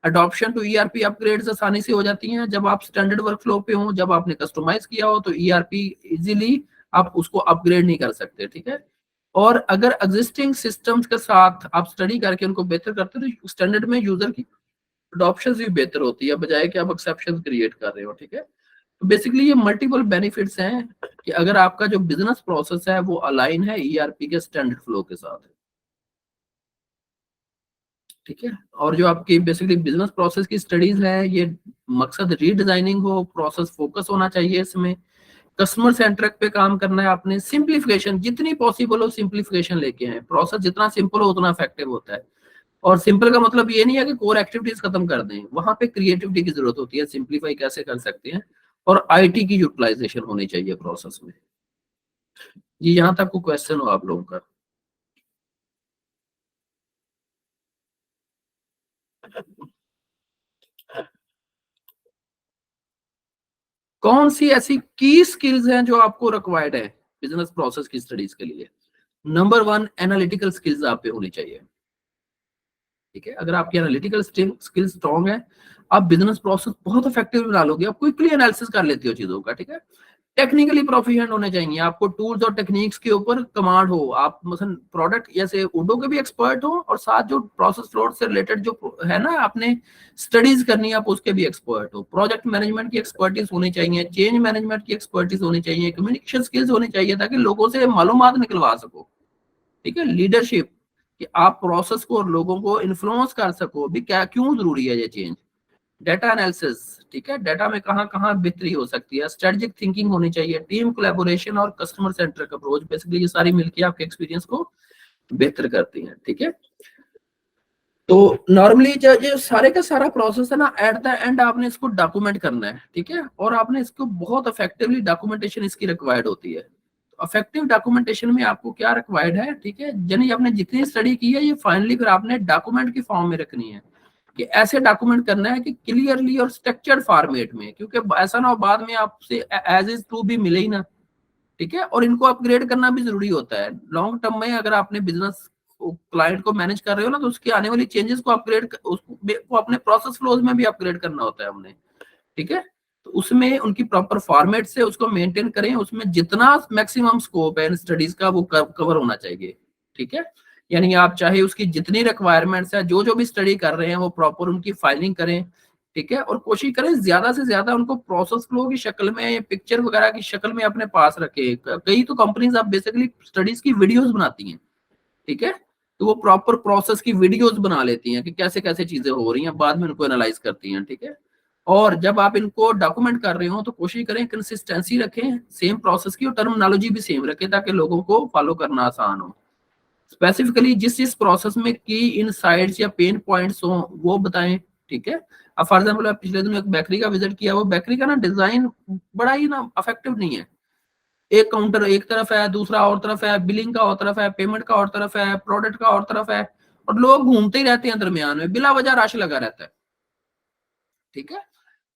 अडॉप्शन टू ईआरपी अपग्रेड्स आसानी से हो जाती हैं जब आप स्टैंडर्ड वर्क फ्लो पे हो, जब आपने कस्टमाइज किया हो तो ईआरपी इजीली आप उसको अपग्रेड नहीं कर सकते, ठीक है। और अगर एग्जिस्टिंग सिस्टम्स के साथ आप स्टडी करके उनको बेहतर करते हो तो स्टैंडर्ड में यूजर की अडॉप्शन भी बेहतर होती है, बजाय कि आप एक्सेप्शन क्रिएट कर रहे हो, ठीक है। तो बेसिकली ये मल्टीपल बेनिफिट्स हैं कि अगर आपका जो बिजनेस प्रोसेस है वो अलाइन है ईआरपी के स्टैंडर्ड फ्लो के साथ, ठीक है। और जो आपकी बेसिकली बिजनेस प्रोसेस की स्टडीज है, ये मकसद रीडिजाइनिंग हो, प्रोसेस फोकस होना चाहिए इसमें, कस्टमर सेंट्रिक पे काम करना है आपने, सिंप्लीफिकेशन जितनी पॉसिबल हो सिंप्लीफिकेशन लेके आए, प्रोसेस जितना सिंपल हो उतना इफेक्टिव होता है। और सिंपल का मतलब ये नहीं है कि कोर एक्टिविटीज खत्म कर दें, वहां पे क्रिएटिविटी की जरूरत होती है, सिंप्लीफाई कैसे कर सकते हैं, और आईटी की यूटिलाइजेशन होनी चाहिए प्रोसेस में। ये यहाँ तक को क्वेश्चन हो आप लोगों का? कौन सी ऐसी की स्किल्स हैं जो आपको रिक्वायर्ड है बिजनेस प्रोसेस की स्टडीज के लिए? नंबर वन, एनालिटिकल स्किल्स आप पे होनी चाहिए, ठीक है। अगर आपकी एनालिटिकल स्किल स्ट्रॉन्ग है, आप बिजनेस प्रोसेस बहुत इफेक्टिव बना लोगे, आप क्विकली एनालिसिस कर लेते हो चीजों का, ठीक है। टेक्निकली प्रोफिशिएंट होने चाहिए, आपको टूल्स और टेक्निक्स के ऊपर कमांड हो, आप मतलब प्रोडक्ट जैसे उडो के भी एक्सपर्ट हो, और साथ जो प्रोसेस फ्लो से रिलेटेड जो है ना आपने स्टडीज करनी है आप उसके भी एक्सपर्ट हो, प्रोजेक्ट मैनेजमेंट की एक्सपर्टीज होनी चाहिए, चेंज मैनेजमेंट की एक्सपर्टीज होनी चाहिए, कम्युनिकेशन स्किल्स होनी चाहिए ताकि लोगों से मालूमात निकलवा सको, ठीक है। लीडरशिप, कि आप प्रोसेस को और लोगों को इन्फ्लुएंस कर सको भी, क्या क्यों जरूरी है ये चेंज। डेटा एनालिसिस, ठीक है, डेटा में कहाँ कहाँ बेहतरी हो सकती है, स्ट्रेटेजिक थिंकिंग होनी चाहिए, टीम कोलैबोरेशन और कस्टमर सेंट्रिक अप्रोच, बेसिकली ये सारी मिलकर आपके एक्सपीरियंस को बेहतर करती हैं, ठीक है। तो नॉर्मली जो ये सारे का सारा प्रोसेस है ना, एट द एंड आपने इसको डॉक्यूमेंट करना है, ठीक है, और आपने इसको बहुत इफेक्टिवली डॉक्यूमेंटेशन इसकी रिक्वायर्ड होती है। इफेक्टिव डॉक्यूमेंटेशन में आपको क्या रिक्वायर्ड है, ठीक है, यानी आपने जितनी स्टडी की है ये फाइनली फिर आपने डॉक्यूमेंट की फॉर्म में रखनी है, कि ऐसे डॉक्यूमेंट करना है कि क्लियरली और स्ट्रक्चर्ड फॉर्मेट में, क्योंकि ऐसा ना हो बाद में आपसे एज इज टू भी मिले ही ना, ठीक है। और इनको अपग्रेड करना भी जरूरी होता है लॉन्ग टर्म में, अगर आपने बिजनेस क्लाइंट को मैनेज कर रहे हो ना, तो उसकी आने वाली चेंजेस को अपग्रेड उसको अपने प्रोसेस फ्लोज में भी अपग्रेड करना होता है हमने, ठीक है। तो उसमें उनकी प्रॉपर फॉर्मेट से उसको मेंटेन करें, उसमें जितना मैक्सिमम स्कोप है इन स्टडीज का वो कवर होना चाहिए, ठीक है। यानी आप चाहे उसकी जितनी रिक्वायरमेंट्स है, जो जो भी स्टडी कर रहे हैं वो प्रॉपर उनकी फाइलिंग करें, ठीक है, और कोशिश करें ज्यादा से ज्यादा उनको प्रोसेस फ्लो की शक्ल में या पिक्चर वगैरह की शक्ल में अपने पास रखे। कई तो कंपनीज आप बेसिकली स्टडीज की वीडियोस बनाती हैं, ठीक है, तो वो प्रॉपर प्रोसेस की वीडियोस बना लेती हैं कि कैसे कैसे चीजें हो रही हैं, बाद में उनको एनालाइज करती हैं, ठीक है। और जब आप इनको डॉक्यूमेंट कर रहे हो तो कोशिश करें कंसिस्टेंसी रखें सेम प्रोसेस की, और टर्मिनोलॉजी भी सेम रखें ताकि लोगों को फॉलो करना आसान हो। स्पेसिफिकली जिस जिस प्रोसेस में की इनसाइट्स या पेन पॉइंट्स हो वो बताएं, ठीक है। अब फॉर एग्जाम्पल आप पिछले दिनों एक बेकरी का विजिट किया, वो बेकरी का ना डिजाइन बड़ा ही ना इफेक्टिव नहीं है, एक काउंटर एक तरफ है, दूसरा और तरफ है, बिलिंग का और तरफ है, पेमेंट का और तरफ है, प्रोडक्ट का और तरफ है, और लोग घूमते ही रहते हैं दरमियान में, बिला वजह रश लगा रहता है, ठीक है।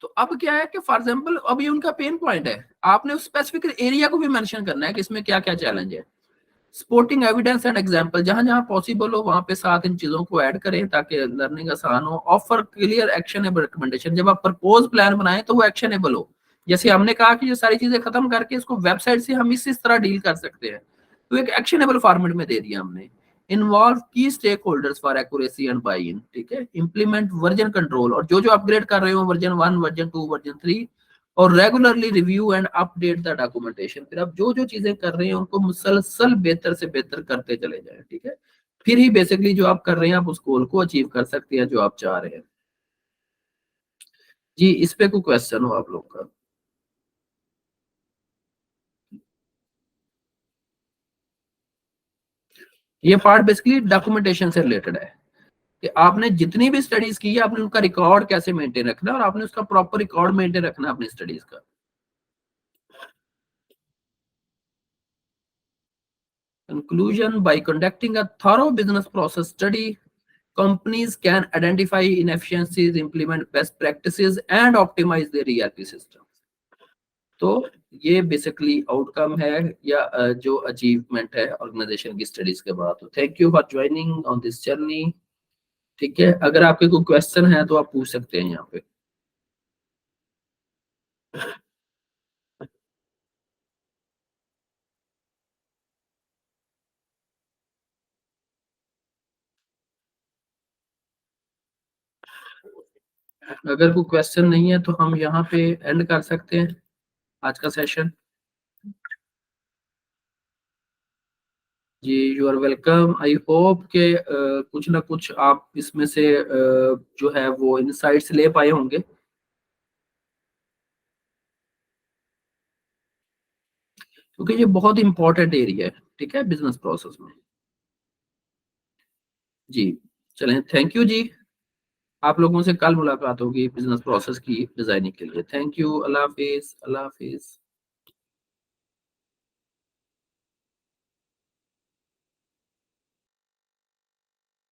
तो अब क्या है कि फॉर एग्जाम्पल अब ये उनका पेन पॉइंट है, आपने उस स्पेसिफिक एरिया को भी मेंशन करना है कि इसमें क्या क्या चैलेंज है। सपोर्टिंग एविडेंस एंड एग्जांपल, जहां जहां पॉसिबल हो वहां पे साथ इन चीजों को ऐड करें ताकि लर्निंग आसान हो। ऑफर क्लियर एक्शनेबल रिकमेंडेशन, जब आप प्रपोज प्लान बनाएं तो वो एक्शनेबल हो, जैसे हमने कहा कि ये सारी चीजें खत्म करके इसको वेबसाइट से हम इस तरह डील कर सकते हैं, तो एक एक्शनेबल फॉर्मेट में दे दिया हमने। Involve key stakeholders for accuracy and buy in, ठीक है। इम्प्लीमेंट वर्जन कंट्रोल, और जो जो अपग्रेड कर रहे हो वर्जन 1, वर्जन 2, वर्जन 3, और regularly review and update the documentation. फिर आप जो जो चीजें कर रहे हैं उनको मुसलसल बेहतर से बेहतर करते चले जाएं, ठीक है। फिर ही बेसिकली जो आप कर रहे हैं आप उस गोल को अचीव कर सकते हैं जो आप चाह रहे हैं। जी, इस पे कोई क्वेश्चन हो आप लोग का? ये पार्ट बेसिकली डॉक्यूमेंटेशन से रिलेटेड है कि आपने जितनी भी स्टडीज की है आपने उनका रिकॉर्ड कैसे मेंटेन रखना है, और आपने उसका प्रॉपर रिकॉर्ड मेंटेन रखना है अपनी स्टडीज का। Conclusion: by conducting a thorough business process study, companies can identify inefficiencies, implement best practices, and optimize their ERP systems. तो ये बेसिकली आउटकम है या जो अचीवमेंट है ऑर्गेनाइजेशन की स्टडीज के बाद। तो thank you for joining on this journey, ठीक है। अगर आपके कोई क्वेश्चन है तो आप पूछ सकते हैं यहाँ पे। अगर कोई क्वेश्चन नहीं है तो हम यहाँ पे एंड कर सकते हैं आज का सेशन। जी, you are welcome. I hope के कुछ ना कुछ आप इसमें से जो है वो इनसाइट्स ले पाए होंगे, क्योंकि ये बहुत इंपॉर्टेंट एरिया है, ठीक है, बिजनेस प्रोसेस में। जी, चलें, थैंक यू जी। आप लोगों से कल मुलाकात होगी बिजनेस प्रोसेस की डिजाइनिंग के लिए। Thank you, Allah Hafiz, Allah Hafiz.